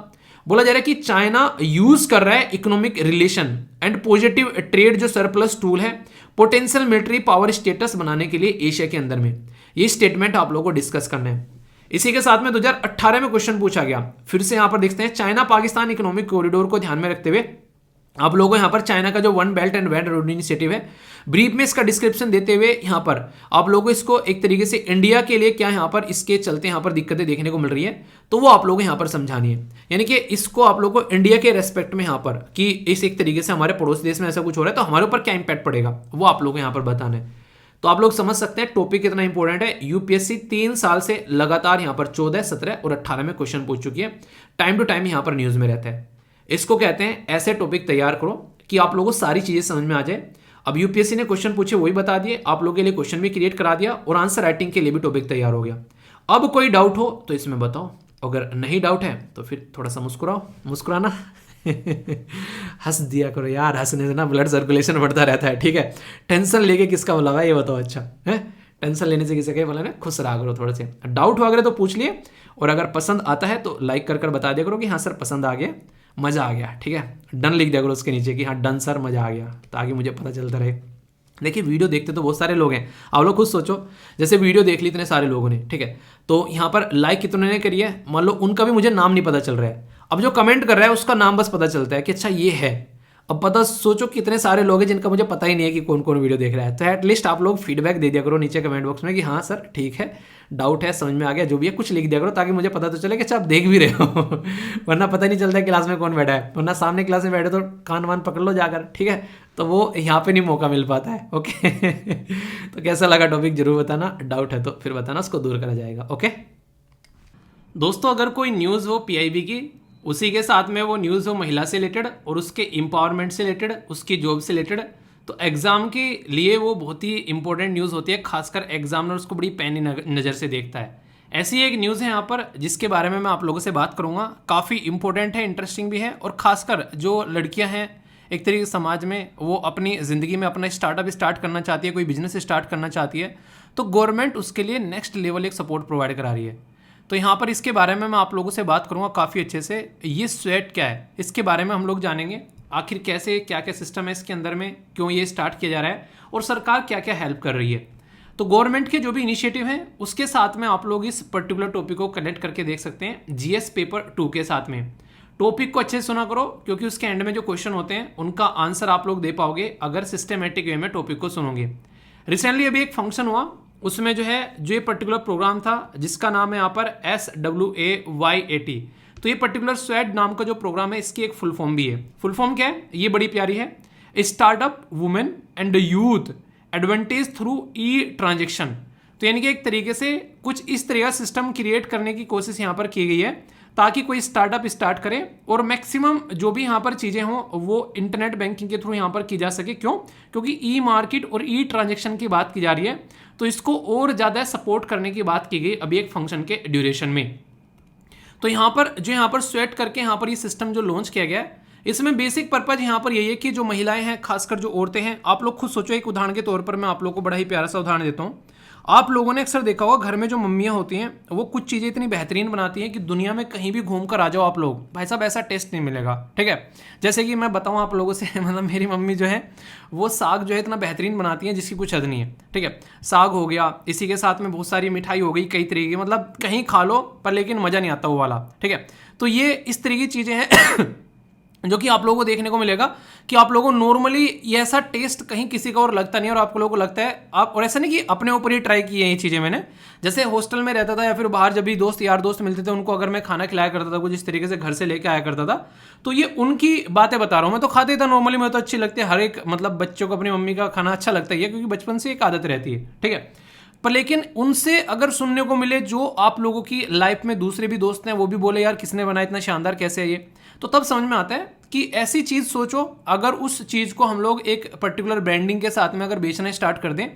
Speaker 1: बोला जा रहा है कि चाइना यूज कर रहा है economic relation and positive trade जो सरप्लस टूल है पोटेंशियल मिलिट्री पावर स्टेटस बनाने के लिए एशिया के अंदर में। ये स्टेटमेंट आप लोगों को डिस्कस करना है। इसी के साथ में 2018 में क्वेश्चन पूछा गया, फिर से यहां पर देखते हैं, चाइना पाकिस्तान इकोनॉमिक कॉरिडोर को ध्यान में रखते हुए आप लोगों को यहाँ पर चाइना का जो one belt and one road initiative है, ब्रीफ में इसका डिस्क्रिप्शन देते हुए यहाँ पर आप लोगों को इसको एक तरीके से इंडिया के लिए क्या यहाँ पर इसके चलते यहाँ पर दिक्कतें देखने को मिल रही है, तो वो आप लोगों को यहाँ पर समझानी है। यानी कि इसको आप लोगों को इंडिया के रेस्पेक्ट में यहाँ पर कि इस एक तरीके से हमारे पड़ोसी देश में ऐसा कुछ हो रहा है, तो हमारे ऊपर क्या इंपैक्ट पड़ेगा, वो आप लोगों को यहाँ पर बताना है। तो आप लोग समझ सकते हैं टॉपिक कितना इंपॉर्टेंट है। यूपीएससी 3 साल से लगातार यहाँ पर 14, 17 और 18 में क्वेश्चन पूछ चुकी है, टाइम टू टाइम यहाँ पर न्यूज में रहता है। इसको कहते हैं ऐसे टॉपिक तैयार करो कि आप लोगों को सारी चीजें समझ में आ जाए। अब यूपीएससी ने क्वेश्चन पूछे वही बता दिए, आप लोगों के लिए क्वेश्चन भी क्रिएट करा दिया, और आंसर राइटिंग के लिए भी टॉपिक तैयार हो गया। अब कोई डाउट हो तो इसमें बताओ, अगर नहीं डाउट है तो फिर थोड़ा सा मुस्कुराओ, मुस्कुराना हंस दिया करो यार, हंसने से ना ब्लड सर्कुलेशन बढ़ता रहता है। ठीक है, टेंशन लेके किसका भला है ये बताओ। अच्छा है, टेंशन लेने से किसी का भला है, खुश रहा करो। थोड़े से डाउट वगैरह तो पूछ लिए, और अगर पसंद आता है तो लाइक कर बता दिया करो कि हाँ सर पसंद आ गया, मजा आ गया। ठीक है, डन लिख दिया करो उसके नीचे कि हाँ डन सर, मजा आ गया, ताकि मुझे पता चलता रहे। देखिए वीडियो देखते तो बहुत सारे लोग हैं, आप लोग खुद सोचो, जैसे वीडियो देख ली इतने सारे लोगों ने, ठीक है, तो यहाँ पर लाइक कितने ने करी है, मान लो उनका भी मुझे नाम नहीं पता चल रहा है। अब जो कमेंट कर रहा है उसका नाम बस पता चलता है कि अच्छा ये है। अब पता सोचो कितने सारे लोग हैं जिनका मुझे पता ही नहीं है कि कौन कौन वीडियो देख रहा है। तो एटलीस्ट आप लोग फीडबैक दे दिया करो नीचे कमेंट बॉक्स में कि हाँ सर ठीक है, डाउट है, समझ में आ गया, जो भी है कुछ लिख दिया करो ताकि मुझे पता तो चले कि अच्छा आप देख भी रहे हो। वरना पता नहीं चलता है क्लास में कौन बैठा है, वरना सामने क्लास में बैठे तो कान वान पकड़ लो जाकर, ठीक है। तो वो यहाँ पे नहीं मौका मिल पाता है। ओके। तो कैसा लगा टॉपिक जरूर बताना, डाउट है तो फिर बताना, उसको दूर करा जाएगा। ओके दोस्तों, अगर कोई न्यूज़ हो पीआईबी की, उसी के साथ में वो न्यूज़ हो महिला से रिलेटेड और उसके एम्पावरमेंट से रिलेटेड, उसकी जॉब से रिलेटेड, तो एग्ज़ाम के लिए वो बहुत ही इंपॉर्टेंट न्यूज़ होती है। खासकर एग्जामिनर उसको बड़ी पैनी नज़र से देखता है। ऐसी एक न्यूज़ है यहाँ पर जिसके बारे में मैं आप लोगों से बात करूँगा। काफ़ी इंपॉर्टेंट है, इंटरेस्टिंग भी है, और ख़ासकर जो लड़कियाँ हैं एक तरीके से समाज में, वो अपनी ज़िंदगी में अपना स्टार्टअप स्टार्ट करना चाहती है, कोई बिजनेस स्टार्ट करना चाहती है, तो गवर्नमेंट उसके लिए नेक्स्ट लेवल एक सपोर्ट प्रोवाइड करा रही है। तो यहाँ पर इसके बारे में मैं आप लोगों से बात करूँगा काफ़ी अच्छे से। ये स्वेट क्या है इसके बारे में हम लोग जानेंगे, आखिर कैसे क्या क्या सिस्टम है इसके अंदर में, क्यों ये स्टार्ट किया जा रहा है, और सरकार क्या क्या हेल्प कर रही है। तो गवर्नमेंट के जो भी इनिशिएटिव हैं उसके साथ में आप लोग इस पर्टिकुलर टॉपिक को कनेक्ट करके देख सकते हैं जीएस पेपर 2 के साथ में। टॉपिक को अच्छे से सुना करो, क्योंकि उसके एंड में जो क्वेश्चन होते हैं उनका आंसर आप लोग दे पाओगे अगर सिस्टमेटिक वे में टॉपिक को सुनोगे। रिसेंटली अभी एक फंक्शन हुआ, उसमें जो है जो ये पर्टिकुलर प्रोग्राम था जिसका नाम है यहाँ पर SWAYAT। तो ये पर्टिकुलर स्वैड नाम का जो प्रोग्राम है इसकी एक फुल फॉर्म भी है। फुल फॉर्म क्या है ये बड़ी प्यारी है, startup women and youth advantage through E transaction. तो यानी कि एक तरीके से कुछ इस तरह का सिस्टम क्रिएट करने की कोशिश यहाँ पर की गई है ताकि कोई स्टार्टअप स्टार्ट करे और मैक्सिमम जो भी यहाँ पर चीज़ें हों वो इंटरनेट बैंकिंग के थ्रू यहाँ पर की जा सके। क्यों? क्योंकि ई मार्केट और ई ट्रांजेक्शन की बात की जा रही है, तो इसको और ज़्यादा सपोर्ट करने की बात की गई अभी एक फंक्शन के ड्यूरेशन में। तो यहाँ पर स्वेट करके यहाँ पर ये सिस्टम जो लॉन्च किया गया है, इसमें बेसिक पर्पज यहाँ पर यही है कि जो महिलाएं हैं, खासकर जो औरतें हैं, आप लोग खुद सोचो। एक उदाहरण के तौर पर मैं आप लोग को बड़ा ही प्यारा सा उदाहरण देता हूँ। आप लोगों ने अक्सर देखा होगा घर में जो मम्मियाँ होती हैं वो कुछ चीज़ें इतनी बेहतरीन बनाती हैं कि दुनिया में कहीं भी घूम कर आ जाओ आप लोग, भाई साहब ऐसा टेस्ट नहीं मिलेगा। ठीक है, जैसे कि मैं बताऊँ आप लोगों से, मतलब मेरी मम्मी जो है वो साग जो है इतना बेहतरीन बनाती हैं जिसकी कुछ हद नहीं है। ठीक है, साग हो गया, इसी के साथ में बहुत सारी मिठाई हो गई, कई तरीके की, मतलब कहीं खा लो पर लेकिन मज़ा नहीं आता वो वाला। ठीक है, तो ये इस तरह की चीज़ें हैं जो कि आप लोगों को देखने को मिलेगा कि आप लोगों को नॉर्मली ये ऐसा टेस्ट कहीं किसी का और लगता नहीं है, और आप लोगों को लगता है आप, और ऐसा नहीं कि अपने ऊपर ही ट्राई की है ये चीज़ें मैंने। जैसे हॉस्टल में रहता था या फिर बाहर जब भी यार दोस्त मिलते थे उनको अगर मैं खाना खिलाया करता था, कुछ इस तरीके से घर से लेके आया करता था, तो ये उनकी बातें बता रहा हूँ। मैं तो खाता ही था नॉर्मली, मैं तो अच्छी लगती है, हर एक मतलब बच्चों को अपनी मम्मी का खाना अच्छा लगता है क्योंकि बचपन से एक आदत रहती है। ठीक है, पर लेकिन उनसे अगर सुनने को मिले जो आप लोगों की लाइफ में दूसरे भी दोस्त हैं वो भी बोले यार किसने बनाया इतना शानदार, कैसे है ये, तो तब समझ में आता है कि ऐसी चीज़ सोचो अगर उस चीज़ को हम लोग एक पर्टिकुलर ब्रांडिंग के साथ में अगर बेचना स्टार्ट कर दें।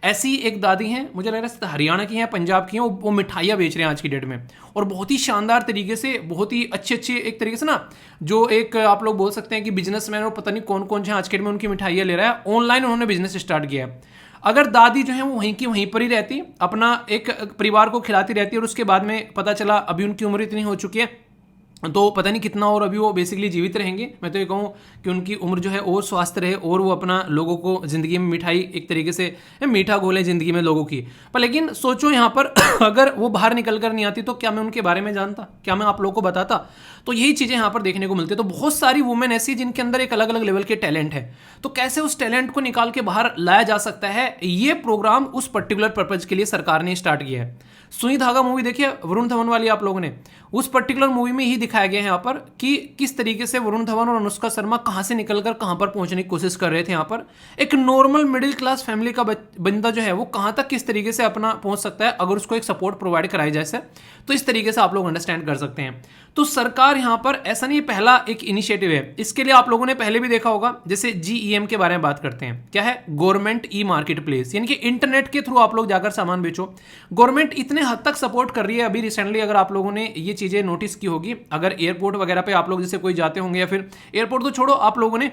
Speaker 1: ऐसी एक दादी हैं, मुझे लग रहा है हरियाणा की हैं, पंजाब की हैं, वो मिठाइयाँ बेच रहे हैं आज की डेट में, और बहुत ही शानदार तरीके से, बहुत ही अच्छे एक तरीके से ना, जो एक आप लोग बोल सकते हैं कि बिजनेसमैन और पता नहीं कौन कौन से आज के डेट में उनकी मिठाइयाँ ले रहा है, ऑनलाइन उन्होंने बिजनेस स्टार्ट किया है। अगर दादी जो है वो वहीं की वहीं पर ही रहती, अपना एक परिवार को खिलाती रहती, और उसके बाद में पता चला अभी उनकी उम्र इतनी हो चुकी है तो पता नहीं कितना और अभी वो बेसिकली जीवित रहेंगे। मैं तो ये कहूँ कि उनकी उम्र जो है और स्वास्थ्य रहे और वो अपना लोगों को ज़िंदगी में मिठाई एक तरीके से मीठा घोलें ज़िंदगी में लोगों की। पर लेकिन सोचो यहाँ पर अगर वो बाहर निकल कर नहीं आती तो क्या मैं उनके बारे में जानता, क्या मैं आप लोगों को बताता? तो यही चीज़ें यहाँ पर देखने को मिलती है। तो बहुत सारी वुमेन ऐसी जिनके अंदर एक अलग अलग लेवल के टैलेंट है, तो कैसे उस टैलेंट को निकाल के बाहर लाया जा सकता है, ये प्रोग्राम उस पर्टिकुलर पर्पज के लिए सरकार ने स्टार्ट किया है। सुई धागा मूवी देखिए वरुण धवन वाली आप लोगों ने, उस पर्टिकुलर मूवी में ही दिखाया गया है यहाँ पर कि किस तरीके से वरुण धवन और अनुष्का शर्मा कहाँ से निकलकर कहाँ पर पहुंचने की कोशिश कर रहे थे। यहाँ पर एक नॉर्मल मिडिल क्लास फैमिली का बंदा जो है वो कहाँ तक किस तरीके से अपना पहुंच सकता है अगर उसको एक सपोर्ट प्रोवाइड कराई जाए। तो इस तरीके से आप लोग अंडरस्टैंड कर सकते हैं। तो सरकार यहाँ पर ऐसा नहीं, पहला एक इनिशिएटिव है, इसके लिए आप लोगों ने पहले भी देखा होगा, जैसे GEM के बारे में बात करते हैं, क्या है, गवर्नमेंट ई मार्केट प्लेस, यानी कि इंटरनेट के थ्रू आप लोग जाकर सामान बेचो। गवर्नमेंट इतने हद तक सपोर्ट कर रही है। अभी रिसेंटली अगर आप लोगों ने ये चीजें नोटिस की होगी, अगर एयरपोर्ट वगैरह पे आप लोग जैसे कोई जाते होंगे, या फिर एयरपोर्ट तो छोड़ो, आप लोगों ने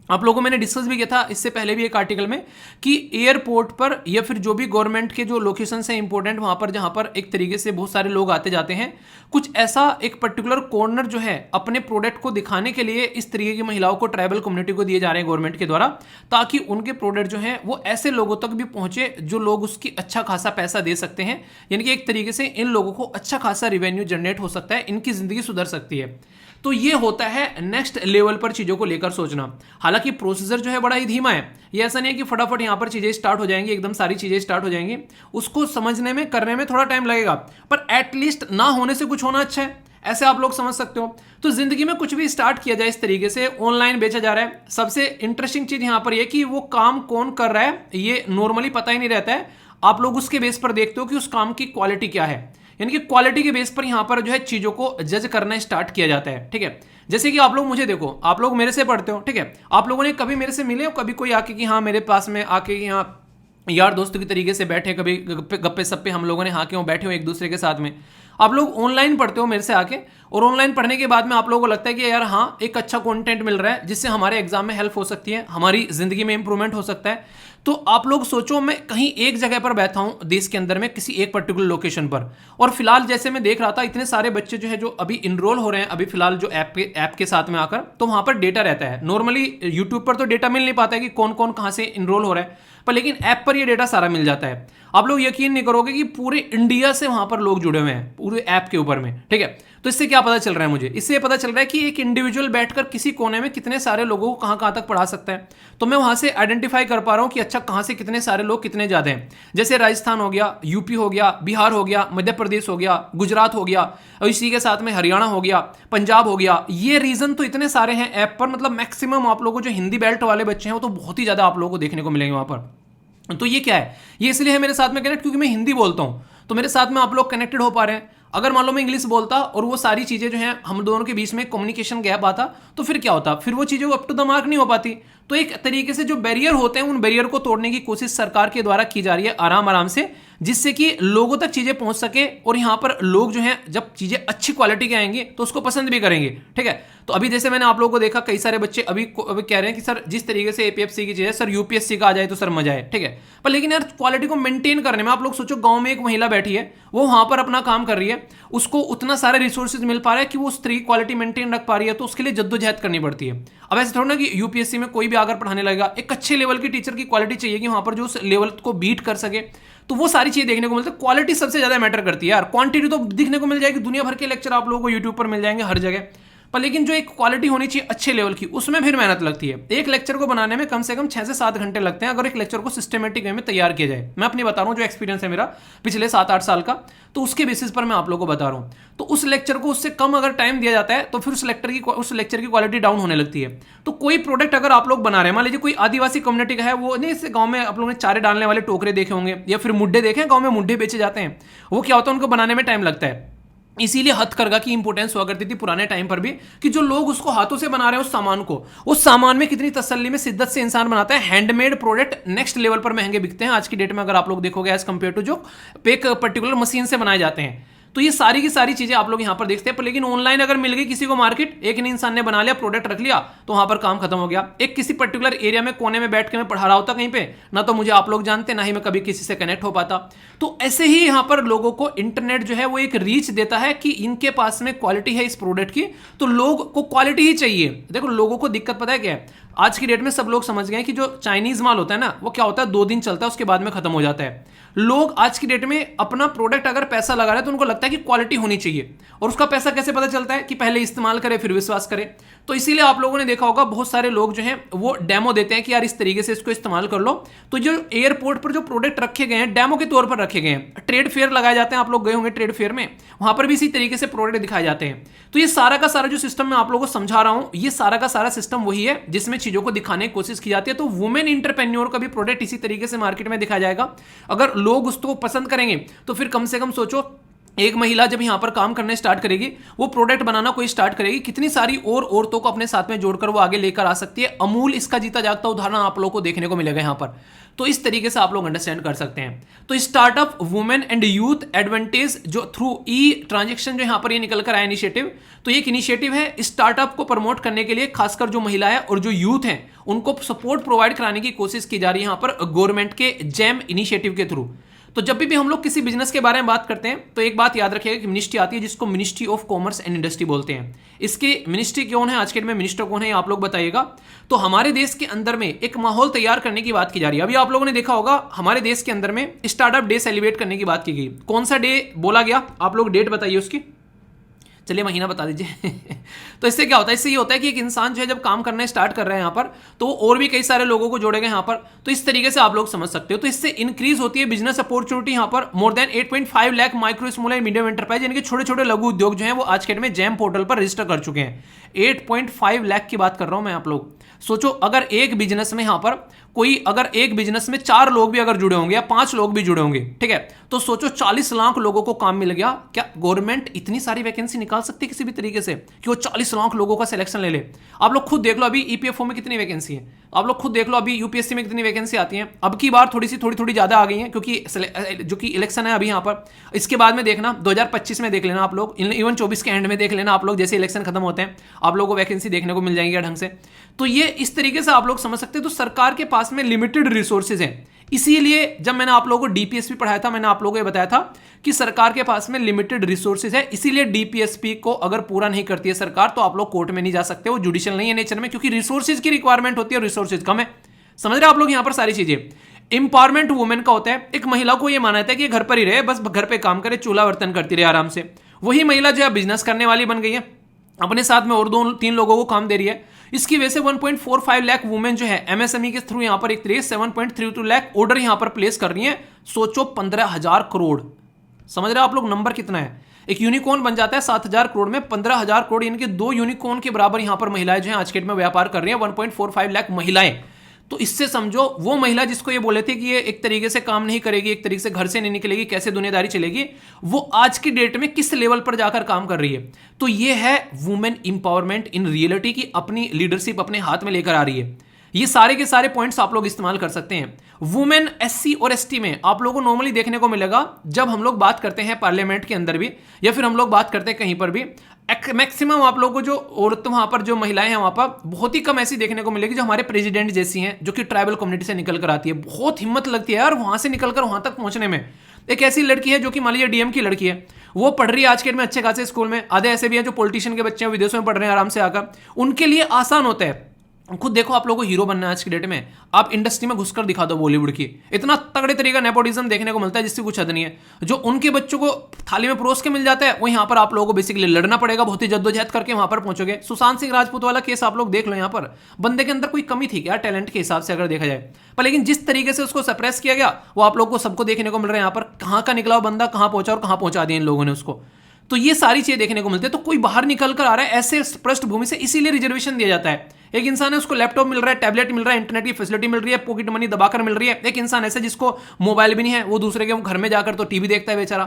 Speaker 1: आप लोगों को मैंने डिस्कस भी किया था इससे पहले भी एक आर्टिकल में कि एयरपोर्ट पर या फिर जो भी गवर्नमेंट के जो लोकेशंस हैं इंपॉर्टेंट, वहां पर जहां पर एक तरीके से बहुत सारे लोग आते जाते हैं, कुछ ऐसा एक पर्टिकुलर कॉर्नर जो है अपने प्रोडक्ट को दिखाने के लिए इस तरीके की महिलाओं को, ट्राइबल कम्युनिटी को दिए जा रहे हैं गवर्नमेंट के द्वारा, ताकि उनके प्रोडक्ट जो है वो ऐसे लोगों तक भी पहुंचे जो लोग उसकी अच्छा खासा पैसा दे सकते हैं। यानी कि एक तरीके से इन लोगों को अच्छा खासा रिवेन्यू जनरेट हो सकता है, इनकी जिंदगी सुधर सकती है। तो ये होता है नेक्स्ट लेवल पर चीज़ों को लेकर सोचना। हालांकि प्रोसीजर जो है बड़ा ही धीमा है, ये ऐसा नहीं है कि फटाफट यहाँ पर चीज़ें स्टार्ट हो जाएंगी, एकदम सारी चीज़ें स्टार्ट हो जाएंगी। उसको समझने में, करने में थोड़ा टाइम लगेगा, पर एटलीस्ट ना होने से कुछ होना अच्छा है, ऐसे आप लोग समझ सकते हो। तो जिंदगी में कुछ भी स्टार्ट किया जाए इस तरीके से, ऑनलाइन बेचा जा रहा है, सबसे इंटरेस्टिंग चीज़ यहाँ पर यह कि वो काम कौन कर रहा है ये नॉर्मली पता ही नहीं रहता है। आप लोग उसके बेस पर देखते हो कि उस काम की क्वालिटी क्या है, यानी कि क्वालिटी के बेस पर यहां पर जो है चीजों को जज करना स्टार्ट किया जाता है। ठीक है, जैसे कि आप लोग मुझे देखो, आप लोग मेरे से पढ़ते हो, ठीक है, आप लोगों ने कभी मेरे से मिले हो, कभी कोई आके कि हाँ मेरे पास में आके यहाँ यार दोस्तों की तरीके से बैठे, कभी गप्पे सप्पे हम लोगों ने हाँ क्यों बैठे हो एक दूसरे के साथ में। आप लोग ऑनलाइन पढ़ते हो मेरे से आके, और ऑनलाइन पढ़ने के बाद में आप लोगों को लगता है कि यार हाँ एक अच्छा कंटेंट मिल रहा है जिससे हमारे एग्जाम में हेल्प हो सकती है, हमारी जिंदगी में इंप्रूवमेंट हो सकता है। तो आप लोग सोचो, मैं कहीं एक जगह पर बैठा हूं देश के अंदर में, किसी एक पर्टिकुलर लोकेशन पर, और फिलहाल जैसे मैं देख रहा था इतने सारे बच्चे जो है जो अभी इनरोल हो रहे हैं अभी फिलहाल जो ऐप के साथ में आकर, तो वहां पर डेटा रहता है। नॉर्मली यूट्यूब पर तो डेटा मिल नहीं पाता है कि कौन कौन कहां से इनरोल हो रहा है, पर लेकिन ऐप पर ये डेटा सारा मिल जाता है। आप लोग यकीन नहीं करोगे कि पूरे इंडिया से वहां पर लोग जुड़े हुए हैं पूरे ऐप के ऊपर में। ठीक है, तो इससे क्या पता चल रहा है मुझे, इससे ये पता चल रहा है कि एक इंडिविजुअल बैठकर किसी कोने में कितने सारे लोगों को कहां तक पढ़ा सकता है। तो मैं वहां से आइडेंटिफाई कर पा रहा हूं कि अच्छा कहां से कितने सारे लोग कितने ज्यादा हैं। जैसे राजस्थान हो गया, यूपी हो गया, बिहार हो गया, मध्य प्रदेश हो गया, गुजरात हो गया, और इसी के साथ में हरियाणा हो गया, पंजाब हो गया। ये रीजन तो इतने सारे हैं ऐप पर, मतलब मैक्सिमम आप लोगों को जो हिंदी बेल्ट वाले बच्चे हैं वो तो बहुत ही ज्यादा आप लोगों को देखने को मिलेंगे वहां पर। तो ये क्या है, ये इसलिए है मेरे साथ में कनेक्ट क्योंकि मैं हिंदी बोलता हूं, तो मेरे साथ में आप लोग कनेक्टेड हो पा रहे हैं। अगर मान लो मैं इंग्लिश बोलता और वो सारी चीजें जो हैं हम दोनों के बीच में कम्युनिकेशन गैप आता, तो फिर क्या होता, फिर वो चीजें अप टू द मार्क नहीं हो पाती। तो एक तरीके से जो बैरियर होते हैं उन बैरियर को तोड़ने की कोशिश सरकार के द्वारा की जा रही है आराम आराम से, जिससे कि लोगों तक चीजें पहुंच सके, और यहां पर लोग जो हैं जब चीजें अच्छी क्वालिटी के आएंगे तो उसको पसंद भी करेंगे। ठीक है, तो अभी जैसे मैंने आप लोगों को देखा, कई सारे बच्चे अभी कह रहे हैं कि सर जिस तरीके से एपीएफसी की चीज, सर यूपीएससी का आ जाए तो सर मजा है। ठीक है, पर लेकिन यार क्वालिटी को मेंटेन करने में, आप लोग सोचो गांव में एक महिला बैठी है, वो वहां पर अपना काम कर रही है, उसको उतना सारे रिसोर्सेज मिल पा रहा है कि वो स्त्री क्वालिटी मेंटेन रख पा रही है, तो उसके लिए जद्दोजहद करनी पड़ती है। अब ऐसे थोड़ा ना कि यूपीएससी में कोई भी आकर पढ़ाने लगेगा, एक अच्छे लेवल की टीचर की क्वालिटी चाहिए कि वहां पर जो उस लेवल को बीट कर सके, तो वो सारी चीजें देखने को मिलती है। क्वालिटी सबसे ज्यादा मैटर करती है यार, क्वांटिटी तो दिखने को मिल जाएगी, दुनिया भर के लेक्चर आप लोगों को यूट्यूब पर मिल जाएंगे हर जगह, पर लेकिन जो एक क्वालिटी होनी चाहिए अच्छे लेवल की, उसमें फिर मेहनत लगती है। एक लेक्चर को बनाने में कम से कम 6 से 7 घंटे लगते हैं, अगर एक लेक्चर को सिस्टमेटिक वे में तैयार किया जाए। मैं अपनी बता रहा हूँ जो एक्सपीरियंस है मेरा पिछले 7-8 साल का, तो उसके बेसिस पर मैं आप लोगों को बता रहा हूँ। तो उस लेक्चर को उससे कम अगर टाइम दिया जाता है तो फिर उस लेक्चर की क्वालिटी डाउन होने लगती है। तो कोई प्रोडक्ट अगर आप लोग बना रहे हैं, मान लीजिए कोई आदिवासी कम्युनिटी का है, वो नहीं, इस गाँव में आप लोगों ने चारे डालने वाले टोकरे देखे होंगे या फिर मुड्ढे देखे, गाँव में मुड्ढे बेचे जाते हैं, वो क्या होता है उनको बनाने में टाइम लगता है। इसीलिए हथकरघा की इंपोर्टेंस हुआ करती थी पुराने टाइम पर भी, कि जो लोग उसको हाथों से बना रहे हैं उस सामान को, उस सामान में कितनी तसल्ली में शिद्दत से इंसान बनाता है। हैंडमेड प्रोडक्ट नेक्स्ट लेवल पर महंगे बिकते हैं आज की डेट में, अगर आप लोग देखोगे एज कंपेयर टू जो एक पर्टिकुलर मशीन से बनाए जाते हैं। तो ये सारी की सारी चीजें आप लोग यहां पर देखते हैं, पर लेकिन ऑनलाइन अगर मिल गई किसी को मार्केट, एक इंसान ने बना लिया, प्रोडक्ट रख लिया, तो वहां पर काम खत्म हो गया। एक किसी पर्टिकुलर एरिया में कोने में बैठ के मैं पढ़ा रहा होता कहीं पे, ना तो मुझे आप लोग जानते, ना ही मैं कभी किसी से कनेक्ट हो पाता। तो ऐसे ही यहां पर लोगों को इंटरनेट जो है वो एक रीच देता है कि इनके पास में क्वालिटी है इस प्रोडक्ट की, तो लोग को क्वालिटी ही चाहिए। देखो लोगों को दिक्कत पता है क्या है, आज की डेट में सब लोग समझ गए कि जो चाइनीज माल होता है ना, वो क्या होता है 2 दिन चलता है, उसके बाद में खत्म हो जाता है। लोग आज की डेट में अपना प्रोडक्ट अगर पैसा लगा रहे हैं तो उनको लगता है कि क्वालिटी होनी चाहिए, और उसका पैसा कैसे पता चलता है कि पहले इस्तेमाल करें फिर विश्वास करें। तो इसीलिए आप लोगों ने देखा होगा बहुत सारे लोग जो हैं वो डेमो देते हैं कि यार इस तरीके से इसको इस्तेमाल कर लो। तो जो एयरपोर्ट पर जो प्रोडक्ट रखे गए हैं डेमो के तौर पर रखे गए हैं, ट्रेड फेयर लगाए जाते हैं, आप लोग गए होंगे ट्रेड फेयर में, वहां पर भी इसी तरीके से प्रोडक्ट दिखाए जाते हैं। तो ये सारा का सारा जो सिस्टम मैं आप लोगों को समझा रहा हूं, ये सारा का सारा सिस्टम वही है जिसमें चीजों को दिखाने की कोशिश की जाती है। तो वुमेन इंटरप्रेन्योर का भी प्रोडक्ट इसी तरीके से मार्केट में दिखाया जाएगा। अगर लोग उसको पसंद करेंगे तो फिर कम से कम सोचो एक महिला जब यहाँ पर काम करने स्टार्ट करेगी, वो प्रोडक्ट बनाना कोई स्टार्ट करेगी, कितनी सारी और औरतों को अपने साथ में जोड़कर वो आगे लेकर आ सकती है। अमूल इसका जीता जागता उदाहरण आप लोगों को देखने को मिलेगा यहाँ पर। तो इस तरीके से आप लोग अंडरस्टैंड कर सकते हैं। तो startup women and youth advantage जो थ्रू ई ट्रांजेक्शन जो यहाँ पर ये निकल कर आया इनिशिएटिव, तो ये एक इनिशिएटिव है स्टार्टअप को प्रमोट करने के लिए, खासकर जो महिला है और जो यूथ है उनको सपोर्ट प्रोवाइड कराने की कोशिश की जा रही है यहाँ पर गवर्नमेंट के जैम इनिशिएटिव के थ्रू। तो जब भी हम लोग किसी बिजनेस के बारे में बात करते हैं तो एक बात याद रखिएगा कि मिनिस्ट्री आती है जिसको ministry of commerce and industry बोलते हैं। इसके मिनिस्ट्री कौन है, आज के डेट में मिनिस्टर कौन है, आप लोग बताइएगा। तो हमारे देश के अंदर में एक माहौल तैयार करने की बात की जा रही है। अभी आप लोगों ने देखा होगा हमारे देश के अंदर में स्टार्टअप डे सेलिब्रेट करने की बात की गई। कौन सा डे बोला गया, आप लोग डेट बताइए उसकी, चलिए महीना बता दीजिए। तो इससे क्या होता है, इससे ये होता है कि एक इंसान जो है जब काम करना स्टार्ट कर रहे हैं यहाँ पर, तो वो और भी कई सारे लोगों को जोड़ेगा यहाँ पर। तो इस तरीके से आप लोग समझ सकते हो। तो इससे इंक्रीज होती है बिजनेस अपॉर्चुनिटी यहाँ पर। More than 8.5 lakh micro small and medium enterprise यानी कि छोटे छोटे लघु उद्योग जो है वो आज के डेट में जैम पोर्टल पर रजिस्टर कर चुके हैं। 8.5 लाख की बात कर रहा हूं मैं। आप लोग सोचो, अगर एक बिजनेस में यहां पर कोई, अगर एक बिजनेस में 4 लोग भी अगर जुड़े होंगे या 5 लोग भी जुड़े होंगे, ठीक है, तो सोचो 40 लाख लोगों को काम मिल गया। क्या गवर्नमेंट इतनी सारी वैकेंसी निकाल सकती है किसी भी तरीके से कि वो 40 लाख लोगों का सिलेक्शन ले ले? आप लोग खुद देख लो अभी ईपीएफओ में कितनी वैकेंसी है, आप लोग खुद देख लो अभी यूपीएससी में कितनी वैकेंसी आती है। अब की बार थोड़ी ज्यादा आ गई है क्योंकि जो कि इलेक्शन है अभी यहाँ पर। इसके बाद में देखना 2025 में देख लेना आप लोग, इवन 24 के एंड में देख लेना आप लोग, जैसे इलेक्शन खत्म होते हैं आप लोगों को वैकेंसी देखने को मिल जाएंगे ढंग से। तो ये इस तरीके से आप लोग समझ सकते हैं। तो सरकार के पास में लिमिटेड रिसोर्सेज हैं। इसीलिए जब मैंने आप लोगों को डीपीएसपी पढ़ाया था, मैंने आप लोगों को ये बताया था कि सरकार के पास में लिमिटेड रिसोर्सेज है। इसीलिए डीपीएसपी को अगर पूरा नहीं करती है सरकार तो आप लोग कोर्ट में नहीं जा सकते, वो जुडिशियल नहीं है नेचर में, क्योंकि रिसोर्सेज की रिक्वायरमेंट होती है और रिसोर्सेज कम है। समझ रहे आप लोग यहां पर सारी चीजें। इंपावरमेंट वुमेन का होता है, एक महिला को यह माना जाता है कि घर पर ही रहे, बस घर पे काम करे, चूल्हा बर्तन करती रहे आराम से। वही महिला जो है बिजनेस करने वाली बन गई है, अपने साथ में और 2-3 लोगों को काम दे रही है। इसकी वजह से 1.45 लाख वुमेन जो है एमएसएमई के थ्रू यहां पर एक तरीके 7.32 लाख ऑर्डर यहां पर प्लेस कर रही है। सोचो 15,000 करोड़, समझ रहे हो आप लोग नंबर कितना है? एक यूनिकॉर्न बन जाता है 7,000 करोड़ में, 15,000 करोड़ यानी कि 2 यूनिकॉर्न के बराबर यहां पर महिलाएं जो है आज के डेट में व्यापार कर रही है। 1.45 लाख महिलाएं। तो इससे समझो वो महिला जिसको ये बोले थे कि ये एक तरीके से काम नहीं करेगी, एक तरीके से घर से नहीं निकलेगी, कैसे दुनियादारी चलेगी, वो आज की डेट में किस लेवल पर जाकर काम कर रही है। तो ये है वुमेन इंपावरमेंट इन रियलिटी की, अपनी लीडरशिप अपने हाथ में लेकर आ रही है। ये सारे के सारे पॉइंट्स आप लोग इस्तेमाल कर सकते हैं। वुमेन एससी और एसटी में आप लोगों को नॉर्मली देखने को मिलेगा, जब हम लोग बात करते हैं पार्लियामेंट के अंदर भी या फिर हम लोग बात करते हैं कहीं पर भी, मैक्सिमम आप लोगों को जो औरत वहां पर जो महिलाएं हैं वहां पर बहुत ही कम ऐसी देखने को मिलेगी जो हमारे प्रेसिडेंट जैसी हैं, जो कि ट्राइबल कम्युनिटी से निकल कर आती है। बहुत हिम्मत लगती है यार वहां से निकलकर वहां तक पहुंचने में। एक ऐसी लड़की है जो कि मान लीजिए डीएम की लड़की है, वो पढ़ रही है आज के डेट में अच्छे खासे स्कूल में। आधे ऐसे भी हैं जो पॉलिटिशियन के बच्चे हैं, विदेशों में पढ़ रहे हैं आराम से आकर, उनके लिए आसान होता है। खुद देखो आप लोगों को हीरो बनना है आज की डेट में, आप इंडस्ट्री में घुसकर दिखा दो बॉलीवुड की, इतना तगड़े तरीके का नेपोटिज्म देखने को मिलता है जिसकी कुछ हद नहीं है। जो उनके बच्चों को थाली में परोस के मिल जाता है, वो यहाँ पर आप लोगों को बेसिकली लड़ना पड़ेगा, बहुत ही जद्दोजहद करके वहां पर पहुंचोगे। सुशांत सिंह राजपूत वाला केस आप लोग देख लो, यहाँ पर बंदे के अंदर कोई कमी थी क्या टैलेंट के हिसाब से अगर देखा जाए, पर लेकिन जिस तरीके से उसको सप्रेस किया गया वो आप लोग को सबको देखने को मिल रहा है। यहाँ पर कहाँ का निकला बंदा कहाँ पहुंचा और कहाँ पहुंचा दिया इन लोगों ने उसको। तो ये सारी चीजें देखने को मिलती है। तो कोई बाहर निकल कर आ रहा है ऐसे पृष्ठभूमि से, इसीलिए रिजर्वेशन दिया जाता है। एक इंसान है उसको लैपटॉप मिल रहा है, टैबलेट मिल रहा है, इंटरनेट की फैसिलिटी मिल रही है, पॉकेट मनी दबाकर मिल रही है। एक इंसान ऐसे जिसको मोबाइल भी नहीं है, वो दूसरे के घर में जाकर तो टीवी देखता है बेचारा।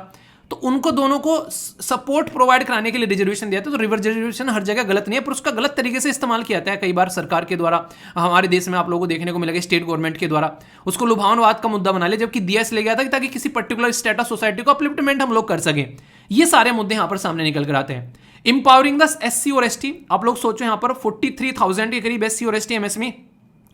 Speaker 1: तो उनको दोनों को सपोर्ट प्रोवाइड कराने के लिए रिजर्वेशन दिया था। तो रिजर्वेशन हर जगह गलत नहीं है, पर उसका गलत तरीके से इस्तेमाल किया जाता है कई बार सरकार के द्वारा। हमारे देश में आप लोगों को देखने को मिलेगा स्टेट गवर्नमेंट के द्वारा उसको लुभावनवाद का मुद्दा बना लिया, जबकि दिया इसलिए गया था ताकि किसी पर्टिकुलर स्टेटस सोसाइटी को अपलिफ्टमेंट हम लोग कर सकें। ये सारे मुद्दे यहाँ पर सामने निकल कर आते हैं। इंपावरिंग द एससी और एसटी, आप लोग सोचो यहाँ पर 43,000 के करीब एससी और एसटी एमएसएमई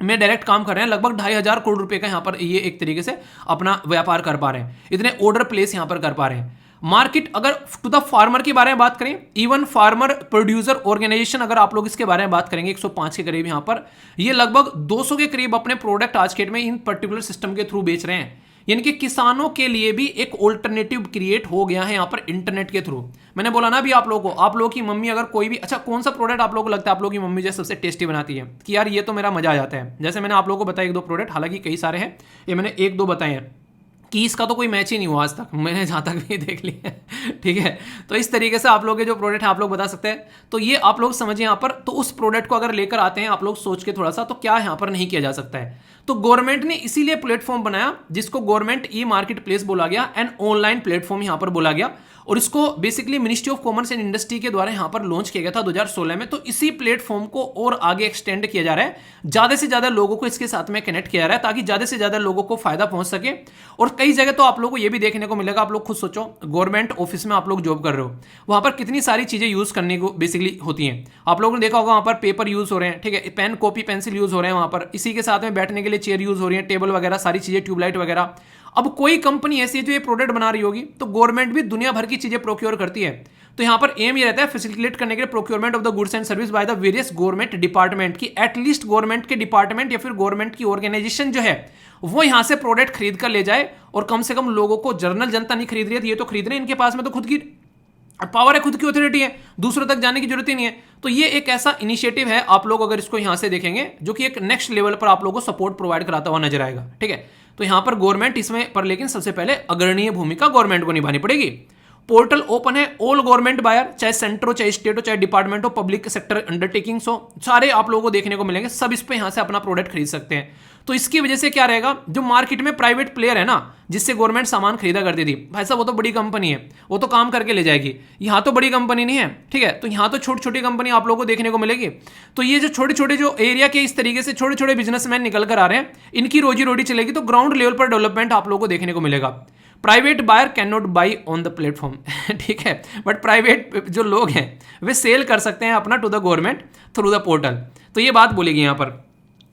Speaker 1: में डायरेक्ट काम कर रहे हैं। लगभग 2,500 करोड़ रुपए का यहाँ पर ये एक तरीके से अपना व्यापार कर पा रहे हैं, इतने ऑर्डर प्लेस यहाँ पर कर पा रहे हैं। मार्केट अगर टू द फार्मर के बारे में बात करें, इवन फार्मर प्रोड्यूसर ऑर्गेनाइजेशन अगर आप लोग इसके बारे में बात करेंगे 105 के करीब, यहाँ पर ये लगभग 200 के करीब अपने प्रोडक्ट आज के डेट में इन पर्टिकुलर सिस्टम के थ्रू बेच रहे हैं। यानी कि किसानों के लिए भी एक ऑल्टरनेटिव क्रिएट हो गया है यहाँ पर इंटरनेट के थ्रू। मैंने बोला ना भी आप लोगों को, आप लोगों की मम्मी अगर कोई भी, अच्छा कौन सा प्रोडक्ट आप लोगों को लगता है आप लोगों की मम्मी जो सबसे टेस्टी बनाती है कि यार ये तो मेरा मजा आ जाता है? जैसे मैंने आप लोगों को बताया 1-2 प्रोडक्ट, हालांकि कई सारे हैं, ये मैंने 1-2 बताए हैं। कि इसका तो कोई मैच ही नहीं हुआ आज तक, मैंने जहाँ तक भी देख लिया है। ठीक है, तो इस तरीके से आप लोग के जो प्रोडक्ट है आप लोग बता सकते हैं। तो ये आप लोग समझिए यहाँ पर, तो उस प्रोडक्ट को अगर लेकर आते हैं आप लोग सोच के थोड़ा सा, तो क्या यहाँ पर नहीं किया जा सकता है। तो गवर्नमेंट ने इसीलिए प्लेटफॉर्म बनाया जिसको गवर्नमेंट ई मार्केट प्लेस बोला गया एंड ऑनलाइन प्लेटफॉर्म यहाँ पर बोला गया, और इसको basically ministry of commerce and industry के द्वारा यहाँ पर लॉन्च किया गया था 2016 में। तो इसी प्लेटफॉर्म को और आगे एक्सटेंड किया जा रहा है, ज्यादा से ज्यादा लोगों को इसके साथ में कनेक्ट किया जा रहा है ताकि ज्यादा से ज्यादा लोगों को फायदा पहुंच सके। और कई जगह तो आप लोगों को यह भी देखने को मिलेगा, आप लोग खुद सोचो, गवर्नमेंट ऑफिस में आप लोग जॉब कर रहे हो, वहां पर कितनी सारी चीजें यूज करने को बेसिकली होती हैं। आप लोगों ने देखा होगा वहां पर पेपर यूज हो रहे हैं, ठीक है, पेन कॉपी पेंसिल यूज हो रहे हैं वहां पर, इसी के साथ में बैठने के लिए चेयर यूज हो रही है, टेबल वगैरह सारी चीजें, ट्यूबलाइट वगैरह। अब कोई कंपनी ऐसी है जो ये प्रोडक्ट बना रही होगी, तो गवर्नमेंट भी दुनिया भर की चीजें प्रोक्योर करती है। तो यहां पर एम ये रहता है फैसिलिटेट करने के लिए procurement of the goods and service by the various government department, की एटलीस्ट गवर्नमेंट के डिपार्टमेंट या फिर गवर्नमेंट की ऑर्गेनाइजेशन जो है वो यहां से प्रोडक्ट खरीद कर ले जाए, और कम से कम लोगों को, जनरल जनता नहीं खरीद रही है, ये तो खरीद रहे हैं, इनके पास में तो खुद की पावर है, खुद की अथॉरिटी है, दूसरों तक जाने की जरूरत ही नहीं है। तो ये एक ऐसा इनिशिएटिव है, आप लोग अगर इसको यहां से देखेंगे, जो कि एक नेक्स्ट लेवल पर आप लोगों को सपोर्ट प्रोवाइड कराता हुआ नजर आएगा। ठीक है, तो यहां पर गवर्नमेंट इसमें पर, लेकिन सबसे पहले अग्रणीय भूमिका गवर्नमेंट को निभानी पड़ेगी। पोर्टल ओपन है, ऑल गवर्नमेंट बायर, चाहे सेंटर हो, चाहे स्टेट हो, चाहे डिपार्टमेंट हो, पब्लिक सेक्टर अंडरटेकिंग्स हो, सारे आप लोगों को देखने को मिलेंगे, सब इस पे यहां से अपना प्रोडक्ट खरीद सकते हैं। तो इसकी वजह से क्या रहेगा, जो मार्केट में प्राइवेट प्लेयर है ना, जिससे गवर्नमेंट सामान खरीदा करती थी, भाई साहब वो तो बड़ी कंपनी है, वो तो काम करके ले जाएगी, यहां तो बड़ी कंपनी नहीं है। ठीक है, तो यहां तो छोटी छोटी कंपनी आप लोगों को देखने को मिलेगी। तो ये जो छोटे छोटे जो एरिया के इस तरीके से छोटे छोटे बिजनेसमैन निकल कर आ रहे हैं, इनकी रोजी रोटी चलेगी, तो ग्राउंड लेवल पर डेवलपमेंट आप लोगों को देखने को मिलेगा। Private buyer can not buy on the platform. ठीक है, बट प्राइवेट जो लोग हैं वे सेल कर सकते हैं अपना to the government through the portal. तो ये बात बोलेगी यहाँ पर।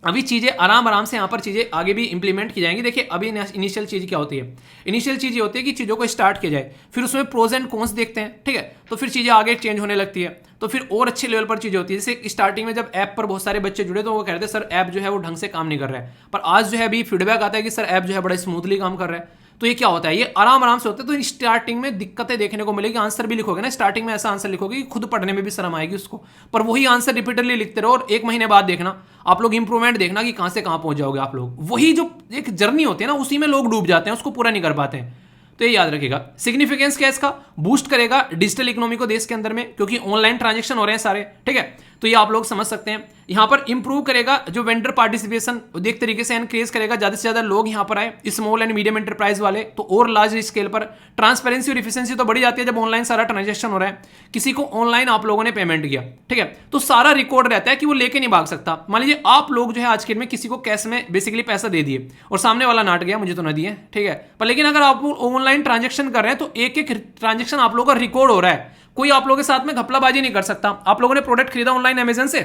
Speaker 1: अभी चीज़ें आराम आराम से यहाँ पर चीज़ें आगे भी इंप्लीमेंट की जाएंगी। देखिए अभी इनिशियल चीज़ क्या होती है, इनिशियल चीज़ ये होती है कि चीज़ों को स्टार्ट किया जाए, फिर उसमें प्रोज एंड कॉन्स देखते हैं। ठीक है, तो फिर चीज़ें आगे चेंज होने लगती है, तो फिर और अच्छे लेवल पर चीज़ें होती है। जैसे स्टार्टिंग में जब ऐप पर बहुत सारे बच्चे जुड़े तो वो कहते हैं सर ऐप जो है वो ढंग से काम नहीं कर रहा है, पर आज जो है अभी फीडबैक आता है कि सर ऐप जो है बड़ा स्मूथली काम कर रहा है। तो ये क्या होता है, ये आराम आराम से होता है। तो स्टार्टिंग में दिक्कतें देखने को मिलेगी, आंसर भी लिखोगे ना स्टार्टिंग में ऐसा आंसर लिखोगे कि खुद पढ़ने में भी शर्म आएगी उसको, पर वही आंसर रिपीटडली लिखते रहो और एक महीने बाद देखना आप लोग इंप्रूवमेंट देखना कि कहां से कहां पहुंच जाओगे आप लोग। वही जो एक जर्नी होती है ना, उसी में लोग डूब जाते हैं, उसको पूरा नहीं कर पाते हैं। तो ये याद रखिएगा। सिग्निफिकेंस क्या है इसका, बूस्ट करेगा डिजिटल इकोनॉमी को देश के अंदर में, क्योंकि ऑनलाइन ट्रांजेक्शन हो रहे हैं सारे। ठीक है, तो ये आप लोग समझ सकते हैं। यहां पर इंप्रूव करेगा जो वेंडर पार्टिसिपेशन, एक तरीके से एनकरेज करेगा ज्यादा से ज्यादा लोग यहां पर आए, स्मॉल एंड मीडियम एंटरप्राइज वाले, तो और लार्ज स्केल पर ट्रांसपेरेंसी और इफिशिएंसी तो बढ़ी जाती है जब ऑनलाइन सारा ट्रांजेक्शन हो रहा है। किसी को ऑनलाइन आप लोगों ने पेमेंट किया, ठीक है, तो सारा रिकॉर्ड रहता है कि वो लेके नहीं भाग सकता। मान लीजिए आप लोग जो है आज के डेट में किसी को कैश में बेसिकली पैसा दे दिए और सामने वाला नाट गया, मुझे तो ना दिए, ठीक है, पर लेकिन अगर आप ऑनलाइन ट्रांजेक्शन कर रहे हैं तो एक एक ट्रांजेक्शन आप लोगों का रिकॉर्ड हो रहा है, कोई आप लोगों के साथ में घपलाबाजी नहीं कर सकता। आप लोगों ने प्रोडक्ट खरीदा ऑनलाइन अमेजन से,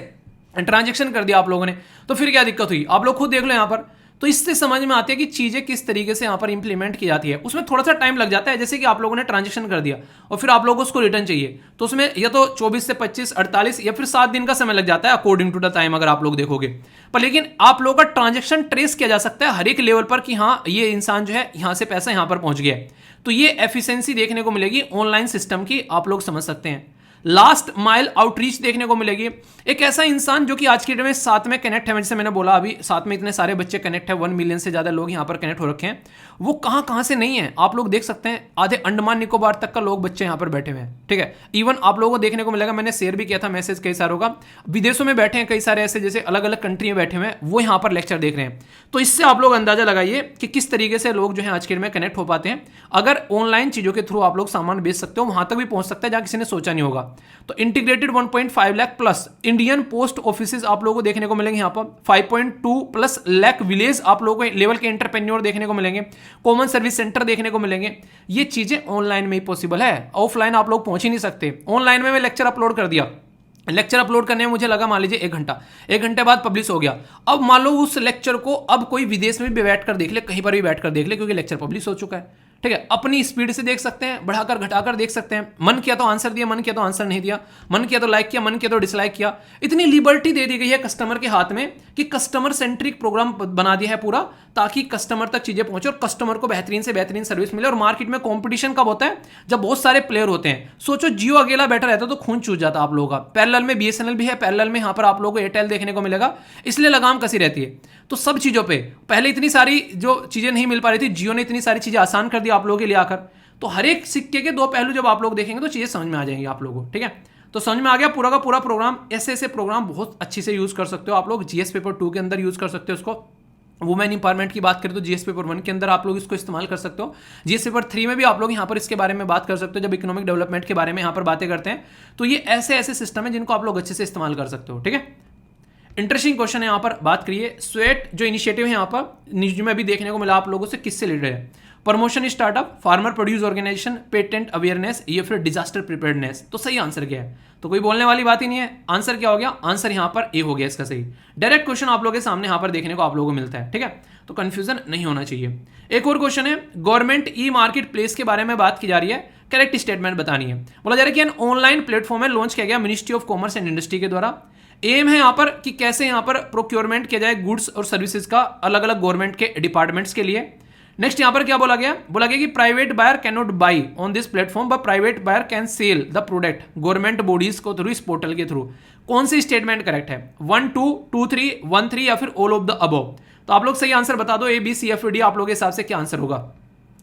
Speaker 1: ट्रांजैक्शन कर दिया आप लोगों ने, तो फिर क्या दिक्कत हुई, आप लोग खुद देख लो यहां पर। तो इससे समझ में आती है कि चीजें किस तरीके से यहां पर इंप्लीमेंट की जाती है। उसमें थोड़ा सा टाइम लग जाता है, जैसे कि आप लोगों ने ट्रांजैक्शन कर दिया और फिर आप लोगों को उसको रिटर्न चाहिए, तो उसमें या तो 24 से 25, 48 या फिर 7 दिन का समय लग जाता है अकॉर्डिंग टू द टाइम, अगर आप लोग देखोगे। पर लेकिन आप लोगों का ट्रांजैक्शन ट्रेस किया जा सकता है हर एक लेवल पर कि हाँ ये इंसान जो है यहां से पैसा यहां पर पहुंच गया है। तो ये एफिशिएंसी देखने को मिलेगी ऑनलाइन सिस्टम की, आप लोग समझ सकते हैं। लास्ट माइल आउटरीच देखने को मिलेगी, एक ऐसा इंसान जो कि आज की डेट में साथ में कनेक्ट है, जैसे मैंने बोला अभी साथ में इतने सारे बच्चे कनेक्ट है, 1 मिलियन से ज्यादा लोग यहां पर कनेक्ट हो रखे हैं। वो कहां कहां से नहीं है आप लोग देख सकते हैं, आधे अंडमान निकोबार तक का लोग बच्चे यहां पर बैठे हुए हैं। ठीक है, इवन आप लोगों को देखने को मिलेगा, मैंने शेयर भी किया था मैसेज कई सारों का, विदेशों में बैठे हैं कई सारे ऐसे, जैसे अलग अलग कंट्री में बैठे हुए हैं, वो यहां पर लेक्चर देख रहे हैं। तो इससे आप लोग अंदाजा लगाइए कि किस तरीके से लोग जो है आज के डेट में कनेक्ट हो पाते हैं। अगर ऑनलाइन चीजों के थ्रू आप लोग सामान बेच सकते हो, वहां तक भी पहुंच सकता है जहां किसी ने सोचा नहीं होगा। तो integrated 1.5 lakh plus Indian post offices आप लोगों को देखने को मिलेंगे यहाँ पर, 5.2 प्लस लाख विलेज आप लोगों को लेवल के एंटरप्रेन्योर देखने को मिलेंगे, कॉमन सर्विस सेंटर देखने को मिलेंगे। ये चीजें ऑनलाइन में ही पॉसिबल है, ऑफलाइन आप लोग पहुंच ही नहीं सकते। ऑनलाइन में मैं लेक्चर अपलोड कर दिया, लेक्चर अपलोड करने में मुझे लगा मान लीजिए 1 घंटा, 1 घंटे बाद पब्लिश हो गया। अब मान लो उस लेक्चर को अब कोई विदेश में भी बैठ कर देख ले, कहीं पर भी बैठ कर देख ले, क्योंकि लेक्चर पब्लिश हो चुका है। ठीक है, अपनी स्पीड से देख सकते हैं, बढ़ाकर घटाकर देख सकते हैं, मन किया तो आंसर दिया, मन किया तो आंसर नहीं दिया, मन किया तो लाइक किया, मन किया तो डिसलाइक किया। इतनी लिबर्टी दे दी गई है कस्टमर के हाथ में कि कस्टमर सेंट्रिक प्रोग्राम बना दिया है पूरा, ताकि कस्टमर तक चीजें पहुंचे और कस्टमर को बेहतरीन से बेहतरीन सर्विस मिले। और मार्केट में कंपटीशन कब होता है? जब बहुत सारे प्लेयर होते हैं। सोचो जियो अकेला बैठा रहता तो खून चूस जाता आप लोगों का। पैरेलल में बीएसएनएल भी है, पैरेलल में यहां पर आप लोगों को एयरटेल देखने को मिलेगा, इसलिए लगाम कसी रहती है। तो सब चीजों पे पहले इतनी सारी जो चीजें नहीं मिल पा रही थी, जियो ने इतनी सारी चीजें आसान कर दी आप लोगों के लिए आकर। तो हर एक सिक्के के दो पहलू जब आप लोग देखेंगे तो चीजें समझ में आ जाएंगी आप लोगों को। ठीक है, तो समझ में आ गया पूरा का पूरा प्रोग्राम। ऐसे ऐसे प्रोग्राम बहुत अच्छी से यूज कर सकते हो आप लोग। जीएस पेपर 2 के अंदर यूज कर सकते हो उसको। वुमेन इंपावरमेंट की बात करें तो जीएस पेपर 1 के अंदर आप लोग इसको इस्तेमाल कर सकते हो। जीएस पेपर 3 में भी आप लोग यहाँ पर इसके बारे में बात कर सकते हो, जब इकोनॉमिक डेवलपमेंट के बारे में यहाँ पर बातें करते हैं। तो ये ऐसे ऐसे सिस्टम है जिनको आप लोग अच्छे से इस्तेमाल कर सकते हो। ठीक है, इंटरेस्टिंग क्वेश्चन है यहाँ पर। बात करिए स्वेट जो इनिशिएटिव है यहाँ पर न्यूज में अभी देखने को मिला आप लोगों से, किससे रिलेटेड है? Promotion startup, farmer produce organization, patent awareness, या फिर डिजास्टर प्रिपेयर्डनेस। तो सही आंसर क्या है? तो कोई बोलने वाली बात ही नहीं है। आंसर क्या हो गया? आंसर यहाँ पर ए हो गया इसका सही। डायरेक्ट क्वेश्चन आप लोगों के सामने यहाँ पर देखने को आप लोगों को मिलता है। ठीक है, तो कंफ्यूजन नहीं होना चाहिए। एक और क्वेश्चन है, गवर्नमेंट ई मार्केट प्लेस के बारे में बात की जा रही है, करेक्ट स्टेटमेंट बतानी है। बोला जा रहा है कि ऑनलाइन प्लेटफॉर्म है, लॉन्च किया गया ministry of commerce and industry के द्वारा। एम है यहाँ पर कि कैसे यहाँ पर प्रोक्योरमेंट किया जाए गुड्स और सर्विसेज का अलग अलग गवर्नमेंट के डिपार्टमेंट्स के लिए। नेक्स्ट यहाँ पर क्या बोला गया? बोला गया कि private buyer can not buy on this platform but private buyer can sell the product government bodies को थ्रू इस पोर्टल के थ्रू। कौन सी स्टेटमेंट करेक्ट है? 1 2 2 3 1 3 या फिर ऑल ऑफ द अबव? तो आप लोग सही आंसर बता दो। A B C F D आप लोगों के हिसाब से क्या आंसर होगा?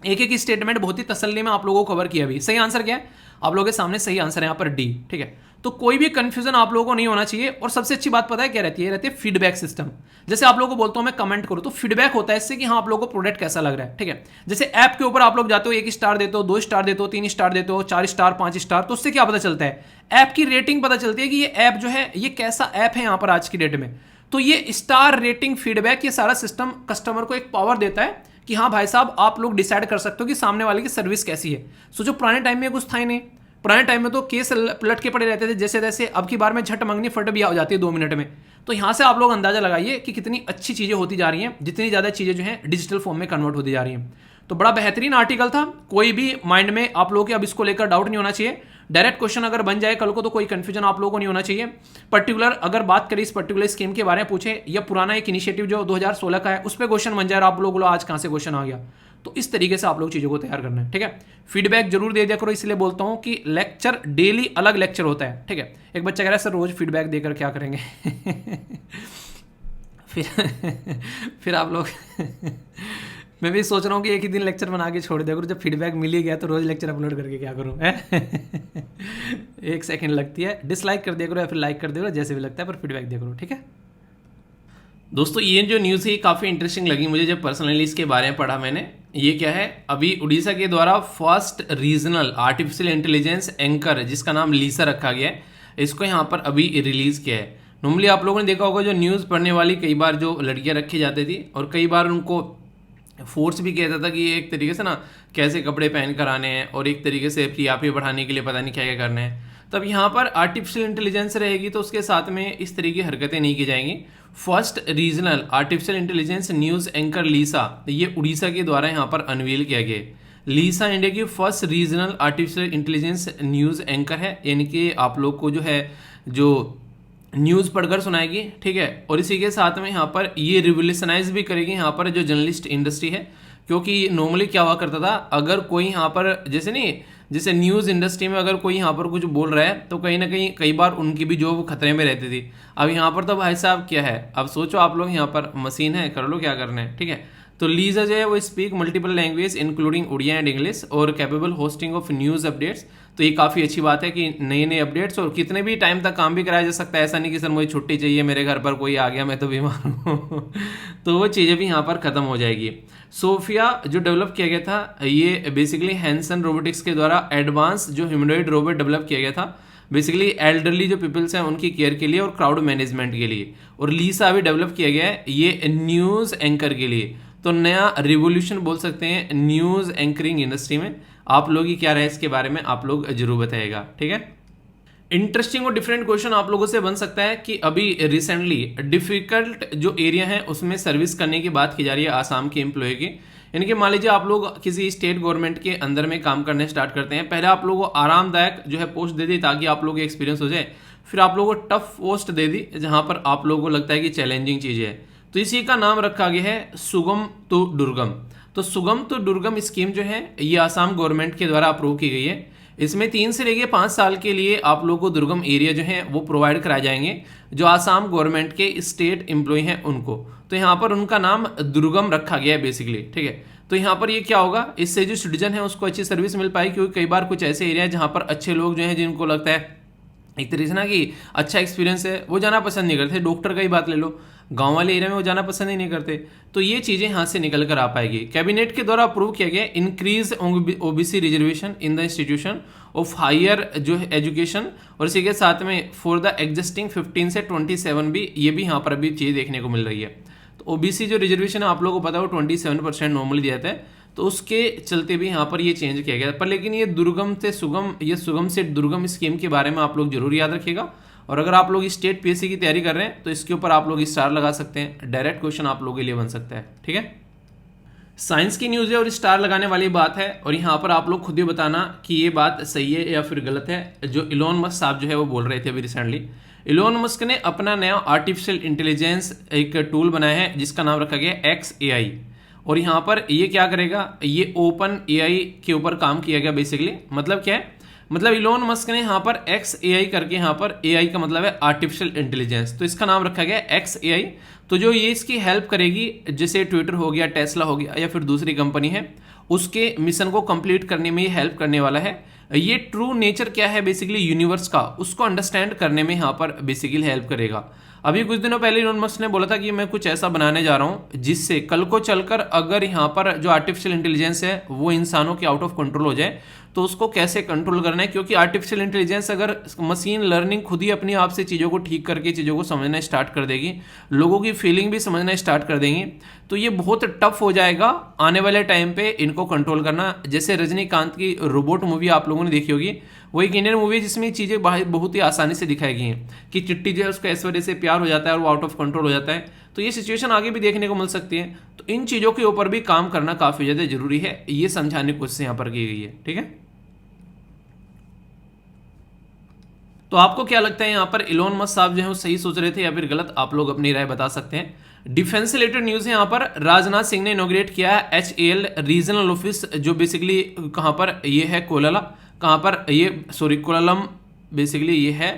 Speaker 1: एक एक स्टेटमेंट बहुत ही तसल्ली में आप लोगों को कवर किया अभी। सही आंसर क्या है? आप लोगों के सामने सही आंसर है यहाँ पर डी। ठीक है, तो कोई भी कंफ्यूजन आप लोगों को नहीं होना चाहिए। और सबसे अच्छी बात पता है क्या रहती है? रहती है फीडबैक सिस्टम। जैसे आप लोगों को बोलता हूं मैं कमेंट करो, तो फीडबैक होता है इससे कि हाँ आप लोगों को प्रोडक्ट कैसा लग रहा है। ठीक है, जैसे ऐप के ऊपर आप लोग जाते हो, 1 स्टार देते हो, 2 स्टार देते हो, 3 स्टार देते हो, 4 स्टार 5 स्टार, तो उससे क्या पता चलता है? ऐप की रेटिंग पता चलती है कि ये ऐप जो है ये कैसा ऐप है यहाँ पर आज की डेट में। तो ये स्टार रेटिंग फीडबैक ये सारा सिस्टम कस्टमर को एक पावर देता है कि हाँ भाई साहब आप लोग डिसाइड कर सकते हो कि सामने वाले की सर्विस कैसी है। सोचो पुराने टाइम में कुछ था ही नहीं। पुराने टाइम में तो केस पलट के पड़े रहते थे जैसे तैसे। अब की बार में झट मंगनी फट भी हो जाती है 2 मिनट में। तो यहाँ से आप लोग अंदाजा लगाइए कि कितनी अच्छी चीज़ें होती जा रही हैं, जितनी ज़्यादा चीज़ें जो हैं डिजिटल फॉर्म में कन्वर्ट होती जा रही हैं। तो बड़ा बेहतरीन आर्टिकल था। कोई भी माइंड में आप लोगों के अब इसको लेकर डाउट नहीं होना चाहिए। डायरेक्ट क्वेश्चन अगर बन जाए कल को तो कोई कंफ्यूजन आप लोगों को नहीं होना चाहिए। पर्टिकुलर अगर बात करें इस पर्टिकुलर स्कीम के बारे में पूछे, या पुराना एक इनिशिएटिव जो 2016 का है उस पर क्वेश्चन बन जाए, आप लोग बोलो आज कहाँ से क्वेश्चन आ गया। तो इस तरीके से आप लोग चीज़ों को तैयार करना है। ठीक है, फीडबैक जरूर दे दिया करो। इसलिए बोलता हूँ कि लेक्चर डेली अलग लेक्चर होता है। ठीक है, एक बच्चा कह रहा है सर रोज फीडबैक देकर क्या करेंगे? फिर आप लोग मैं भी सोच रहा हूँ कि एक ही दिन लेक्चर बना के छोड़ दिया करूँ। जब फीडबैक मिल ही गया तो रोज लेक्चर अपलोड करके क्या करूँ? 1 सेकंड लगती है। डिसलाइक कर दिया करो या फिर लाइक कर दिया करो, जैसे भी लगता है, पर फीडबैक दिया करो। ठीक है दोस्तों, ये जो न्यूज़ है काफ़ी इंटरेस्टिंग लगी मुझे जब पर्सनली इसके बारे में पढ़ा मैंने। ये क्या है? अभी उड़ीसा के द्वारा first regional artificial intelligence anchor जिसका नाम लीसा रखा गया है, इसको यहाँ पर अभी रिलीज़ किया है। नॉर्मली आप लोगों ने देखा होगा जो न्यूज़ पढ़ने वाली कई बार जो लड़कियाँ रखी जाती थी और कई बार उनको फोर्स भी कहता था कि एक तरीके से ना कैसे कपड़े पहन कर आने हैं और एक तरीके से टीआरपी बढ़ाने के लिए पता नहीं क्या क्या करने हैं। तब यहाँ पर आर्टिफिशियल इंटेलिजेंस रहेगी तो उसके साथ में इस तरीके की हरकतें नहीं की जाएंगी। First regional artificial intelligence news anchor Lisa, ये उड़ीसा के द्वारा यहाँ पर अनवील किया गया। लीसा इंडिया की first regional artificial intelligence news anchor है, यानी कि आप लोग को जो है जो न्यूज़ पढ़कर सुनाएगी। ठीक है, और इसी के साथ में यहाँ पर ये रिवोल्यूशनाइज भी करेगी यहाँ पर जो जर्नलिस्ट इंडस्ट्री है। क्योंकि नॉर्मली क्या हुआ करता था, अगर कोई यहाँ पर जैसे न्यूज़ इंडस्ट्री में अगर कोई यहाँ पर कुछ बोल रहा है तो कहीं ना कहीं कई बार उनकी भी जॉब खतरे में रहती थी। अब यहाँ पर तो भाई साहब क्या है, अब सोचो आप लोग यहाँ पर मशीन है, कर लो क्या करना है। ठीक है, तो लीजा जो है वो speak multiple language including Odia and English और capable hosting of news updates. तो ये काफ़ी अच्छी बात है कि नए नए अपडेट्स और कितने भी टाइम तक काम भी कराया जा सकता है। ऐसा नहीं कि सर मुझे छुट्टी चाहिए, मेरे घर पर कोई आ गया, मैं तो बीमार हूँ तो वो चीज़ें भी यहाँ पर ख़त्म हो जाएगी। सोफिया जो डेवलप किया गया था, ये बेसिकली हैंसन रोबोटिक्स के द्वारा एडवांस जो ह्यूमनॉइड रोबोट डेवलप किया गया था, बेसिकली एल्डरली जो पीपल्स हैं उनकी केयर के लिए और क्राउड मैनेजमेंट के लिए। और लीसा भी डेवलप किया गया है ये न्यूज़ एंकर के लिए। तो नया रिवोल्यूशन बोल सकते हैं न्यूज़ एंकरिंग इंडस्ट्री में। आप लोग ही क्या रहे इसके बारे में आप लोग जरूर बताइएगा। ठीक है, इंटरेस्टिंग और डिफरेंट क्वेश्चन आप लोगों से बन सकता है कि अभी रिसेंटली डिफिकल्ट जो एरिया है उसमें सर्विस करने की बात की जा रही है आसाम के एम्प्लॉय की, यानी कि मान लीजिए आप लोग किसी स्टेट गवर्नमेंट के अंदर में काम करने स्टार्ट करते हैं, पहले आप लोगों को आरामदायक जो है पोस्ट दे दी ताकि आप लोगों को एक्सपीरियंस हो जाए, फिर आप लोगों को टफ पोस्ट दे दी जहां पर आप लोगों को लगता है कि चैलेंजिंग चीज़ है, तो इसी का नाम रखा गया है सुगम टू दुर्गम। तो सुगम टू दुर्गम स्कीम जो है ये आसाम गवर्नमेंट के द्वारा अप्रूव की गई है। इसमें 3 से लेकर 5 साल के लिए आप लोगों को दुर्गम एरिया जो है वो प्रोवाइड कराए जाएंगे जो आसाम गवर्नमेंट के स्टेट एम्प्लॉय हैं उनको। तो यहाँ पर उनका नाम दुर्गम रखा गया है बेसिकली, ठीक है। तो यहाँ पर ये क्या होगा, इससे जो सिटीजन है उसको अच्छी सर्विस मिल पाएगी, क्योंकि कई बार कुछ ऐसे एरिया है जहाँ पर अच्छे लोग जो हैं जिनको लगता है एक तरीके से ना कि अच्छा एक्सपीरियंस है, वो जाना पसंद नहीं करते। डॉक्टर का ही बात ले लो, गांव वाले एरिया में वो जाना पसंद ही नहीं करते। तो ये चीज़ें यहाँ से निकल कर आ पाएगी। कैबिनेट के द्वारा अप्रूव किया गया increase OBC reservation in the institution of higher जो है एजुकेशन, और इसी के साथ में फॉर द एग्जिस्टिंग 15 से 27 भी, ये भी यहाँ पर अभी चीज़ देखने को मिल रही है। तो ओबीसी जो रिजर्वेशन है आप लोगों को पता है वो 27% नॉर्मली दिया जाता है, तो उसके चलते भी यहाँ पर ये चेंज किया गया। पर लेकिन ये दुर्गम से सुगम, ये सुगम से दुर्गम स्कीम के बारे में आप लोग जरूर याद रखिएगा। और अगर आप लोग स्टेट पीएससी की तैयारी कर रहे हैं तो इसके ऊपर आप लोग स्टार लगा सकते हैं, डायरेक्ट क्वेश्चन आप लोगों के लिए बन सकता है, ठीक है। साइंस की न्यूज़ है और स्टार लगाने वाली बात है, और यहाँ पर आप लोग खुद ही बताना कि ये बात सही है या फिर गलत है। जो इलोन मस्क साहब जो है वो बोल रहे थे अभी रिसेंटली, इलोन मस्क ने अपना नया आर्टिफिशियल इंटेलिजेंस एक टूल बनाया है जिसका नाम रखा गया XAI। और यहाँ पर ये क्या करेगा, ये ओपन AI के ऊपर काम किया गया बेसिकली। मतलब क्या है, मतलब इलोन मस्क ने यहाँ पर XAI करके, यहाँ पर AI का मतलब है आर्टिफिशियल इंटेलिजेंस, तो इसका नाम रखा गया XAI। तो जो ये इसकी हेल्प करेगी, जैसे ट्विटर हो गया, टेस्ला हो गया या फिर दूसरी कंपनी है, उसके मिशन को कंप्लीट करने में ये हेल्प करने वाला है। ये ट्रू नेचर क्या है बेसिकली यूनिवर्स का, उसको अंडरस्टैंड करने में यहाँ पर बेसिकली हेल्प करेगा। अभी कुछ दिनों पहले इलोन मस्क ने बोला था कि मैं कुछ ऐसा बनाने जा रहा हूँ जिससे कल को चलकर अगर यहाँ पर जो आर्टिफिशियल इंटेलिजेंस है वो इंसानों के आउट ऑफ कंट्रोल हो जाए तो उसको कैसे कंट्रोल करना है। क्योंकि आर्टिफिशियल इंटेलिजेंस अगर मशीन लर्निंग खुद ही अपनी आप से चीज़ों को ठीक करके चीज़ों को समझना स्टार्ट कर देगी, लोगों की फीलिंग भी समझना स्टार्ट कर देंगी, तो ये बहुत टफ हो जाएगा आने वाले टाइम पे इनको कंट्रोल करना। जैसे रजनीकांत की रोबोट मूवी आप लोगों ने देखी होगी, वो एक इंडियन मूवी है जिसमें चीज़ें बहुत ही आसानी से दिखाई गई हैं कि चिट्टी जो है उसको ऐश्वर्य से प्यार हो जाता है और वो आउट ऑफ कंट्रोल हो जाता है। तो ये सिचुएशन आगे भी देखने को मिल सकती है। तो इन चीज़ों के ऊपर भी काम करना काफ़ी ज़्यादा जरूरी है, ये समझाने की कोशिश यहाँ पर की गई है, ठीक है। तो आपको क्या लगता है यहाँ पर इलोन मस्क साहब जो है वो सही सोच रहे थे या फिर गलत, आप लोग अपनी राय बता सकते हैं। डिफेंस से रिलेटेड न्यूज़ है यहाँ पर, राजनाथ सिंह ने इनॉग्रेट किया है HAL रीजनल ऑफिस, जो बेसिकली कहाँ पर ये है, कोलाला, कहाँ पर ये, सॉरी कोलालम, बेसिकली ये है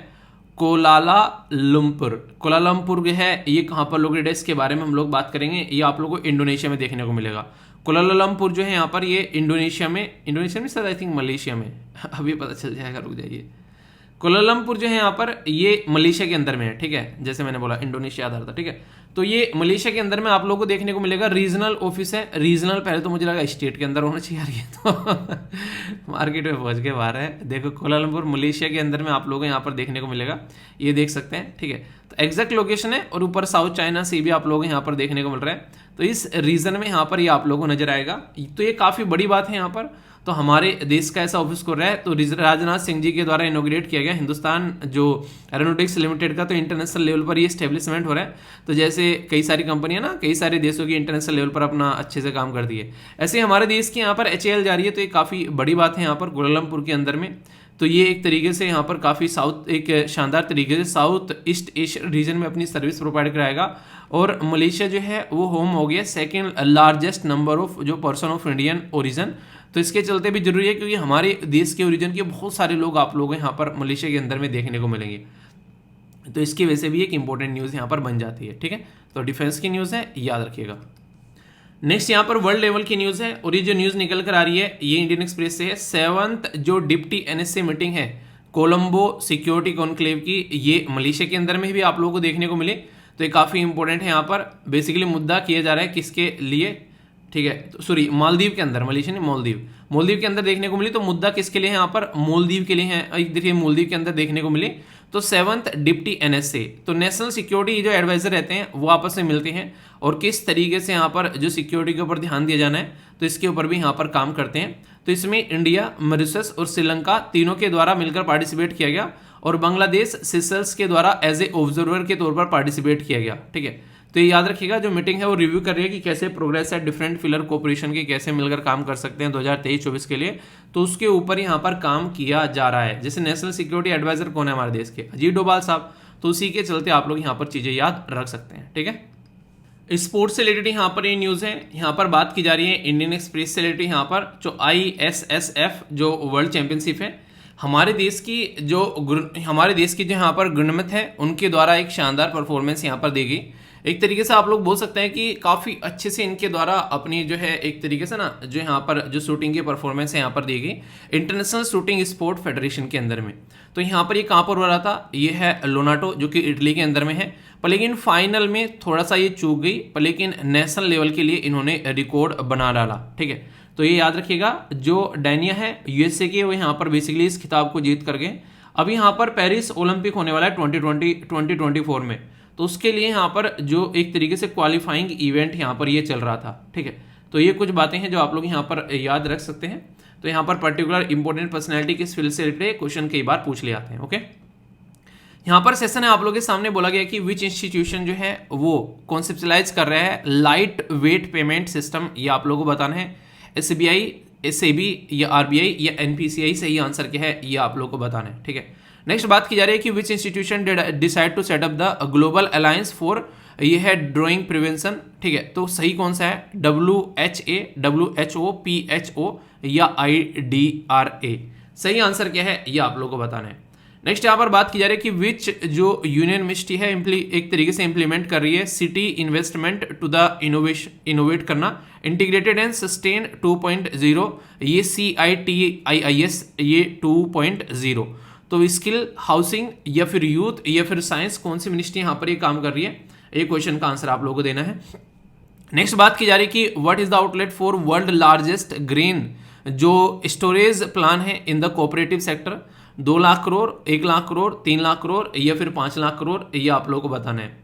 Speaker 1: कोलालालंपुर। कोलालमपुर है ये कहाँ पर लोकेटेड है, इसके बारे में हम लोग बात करेंगे। ये आप लोगों को इंडोनेशिया में देखने को मिलेगा। कोलालालंपुर जो है यहाँ पर ये इंडोनेशिया में सर आई थिंक मलेशिया में अभी पता चल जाएगा, रुक जाइए। कोलालमपुर जो है यहाँ पर ये मलेशिया के अंदर में है, ठीक है। जैसे मैंने बोला इंडोनेशिया आधार था, ठीक है। तो ये मलेशिया के अंदर में आप लोगों को देखने को मिलेगा। रीजनल ऑफिस है, रीजनल पहले तो मुझे लगा स्टेट के अंदर होना चाहिए यार, ये तो मार्केट में पहुंच के बाहर है। देखो कोलालमपुर मलेशिया के अंदर में आप लोगों को यहाँ पर देखने को मिलेगा, ये देख सकते हैं, ठीक है। तो एग्जैक्ट लोकेशन है, और ऊपर साउथ चाइना सी भी आप लोगों को यहाँ पर देखने को मिल रहा है। तो इस रीजन में यहाँ पर ये आप लोगों को नजर आएगा। तो ये काफ़ी बड़ी बात है यहाँ पर। तो हमारे देश का ऐसा ऑफिस खुल रहा है, तो राजनाथ सिंह जी के द्वारा इनोग्रेट किया गया हिंदुस्तान जो एरोनॉटिक्स लिमिटेड का। तो इंटरनेशनल लेवल पर ये स्टेब्लिशमेंट हो रहा है। तो जैसे कई सारी कंपनियां ना कई सारे देशों की इंटरनेशनल लेवल पर अपना अच्छे से काम करती है, ऐसे हमारे देश की यहाँ पर HAL जा रही है। तो ये काफ़ी बड़ी बात है यहाँ पर कोलालमपुर के अंदर में। तो ये एक तरीके से यहाँ पर काफ़ी एक शानदार तरीके से साउथ ईस्ट एशिया रीजन में अपनी सर्विस प्रोवाइड कराएगा। और मलेशिया जो है वो होम हो गया सेकेंड लार्जेस्ट नंबर ऑफ जो पर्सन ऑफ इंडियन ओरिजिन। तो इसके चलते भी जरूरी है, क्योंकि हमारे देश के ओरिजिन के बहुत सारे लोग आप लोग यहाँ पर मलेशिया के अंदर में देखने को मिलेंगे। तो इसकी वजह से भी एक इंपॉर्टेंट न्यूज़ यहाँ पर बन जाती है, ठीक है। तो डिफेंस की न्यूज़ है, याद रखिएगा। नेक्स्ट यहाँ पर वर्ल्ड लेवल की न्यूज़ है, और ये जो न्यूज़ निकल कर आ रही है ये इंडियन एक्सप्रेस से है। 7th जो डिप्टी NSA मीटिंग है कोलंबो सिक्योरिटी कॉन्क्लेव की, ये मलेशिया के अंदर में भी आप लोगों को देखने को मिले। तो ये काफ़ी इंपॉर्टेंट है। यहाँ पर बेसिकली मुद्दा किया जा रहा है किसके लिए, ठीक है, तो सॉरी मालदीव के अंदर, मलेशिया नहीं मालदीव के अंदर देखने को मिली। तो मुद्दा किसके लिए है, यहाँ पर मालदीव के लिए है। देखिए मालदीव के अंदर देखने को मिली। तो 7th डिप्टी NSA, तो नेशनल सिक्योरिटी जो एडवाइजर रहते हैं वो आपस में मिलते हैं और किस तरीके से यहाँ पर जो सिक्योरिटी के ऊपर ध्यान दिया जाना है तो इसके ऊपर भी यहाँ पर काम करते हैं। तो इसमें इंडिया, मॉरिशस और श्रीलंका तीनों के द्वारा मिलकर पार्टिसिपेट किया गया, और बांग्लादेश, सिसेल्स के द्वारा एज ए ऑब्जर्वर के तौर पर पार्टिसिपेट किया गया, ठीक है। तो ये याद रखिएगा, जो मीटिंग है वो रिव्यू कर रही है कि कैसे प्रोग्रेस है डिफरेंट पिलर कोऑपरेशन के, कैसे मिलकर काम कर सकते हैं 2023-24 के लिए, तो उसके ऊपर यहाँ पर काम किया जा रहा है। जैसे नेशनल सिक्योरिटी एडवाइजर कौन है हमारे देश के, अजीत डोभाल साहब, तो उसी के चलते आप लोग यहाँ पर चीजें याद रख सकते हैं। ठीक है, स्पोर्ट्स से रिलेटेड यहाँ पर ये न्यूज़ है, यहाँ पर बात की जा रही है इंडियन एक्सप्रेस से रिलेटेड, यहाँ पर जो ISSF जो वर्ल्ड चैंपियनशिप है, हमारे देश की जो यहाँ पर गुणमत है उनके द्वारा एक शानदार परफॉर्मेंस यहाँ पर दी गई। एक तरीके से आप लोग बोल सकते हैं कि काफ़ी अच्छे से इनके द्वारा अपनी जो है एक तरीके से ना जो यहाँ पर जो शूटिंग की परफॉर्मेंस है यहाँ पर दी गई इंटरनेशनल शूटिंग स्पोर्ट फेडरेशन के अंदर में। तो यहाँ पर ये कहाँ पर हो रहा था, ये है लोनाटो जो कि इटली के अंदर में है, पर लेकिन फाइनल में थोड़ा सा ये चूक गई, पर लेकिन नेशनल लेवल के लिए इन्होंने रिकॉर्ड बना डाला। ठीक है, तो ये याद रखिएगा, जो डैनिया है USA के, वो यहाँ पर बेसिकली इस खिताब को जीत कर गए। अब यहाँ पर पेरिस ओलंपिक होने वाला है 2024 में, तो उसके लिए यहाँ पर जो एक तरीके से क्वालिफाइंग इवेंट यहाँ पर ये चल रहा था। ठीक है, तो ये कुछ बातें हैं जो आप लोग यहाँ पर याद रख सकते हैं। तो यहाँ पर पर्टिकुलर इंपॉर्टेंट पर्सनैलिटी किस फील्ड से रिलेटेड क्वेश्चन कई बार पूछ ले आते हैं। ओके, यहाँ पर सेशन है आप लोगों के सामने बोला गया कि विच इंस्टीट्यूशन जो है वो कॉन्सेप्चुलाइज कर रहा है लाइट वेट पेमेंट सिस्टम, ये आप लोगों को बताना है। SBI, SAB या RBI या NPCI सही आंसर क्या है ये आप लोगों को बताना है। ठीक है, नेक्स्ट बात की जा रही है कि which institution decide to set up the global alliance for, ये है ड्राइंग प्रिवेंशन। ठीक है, तो सही कौन सा है, WHA, WHO, PHO या IDRA, सही आंसर क्या है ये आप लोगों को बताना है। नेक्स्ट यहाँ पर बात की जा रही है कि विच जो यूनियन मिनिस्ट्री है एक तरीके से इंप्लीमेंट कर रही है city investment to the innovate करना, इंटीग्रेटेड एंड सस्टेन 2.0, ये CITIIS ये 2.0। तो स्किल, हाउसिंग या फिर यूथ या फिर साइंस, कौन सी मिनिस्ट्री यहाँ पर ये काम कर रही है, एक क्वेश्चन का आंसर आप लोगों को देना है। नेक्स्ट बात की जा रही है कि what is the outlet for world largest grain जो स्टोरेज प्लान है in the cooperative sector, 2 lakh crore, 1 lakh crore, 3 lakh crore या फिर 5 लाख करोड़, ये आप लोगों को बताना है।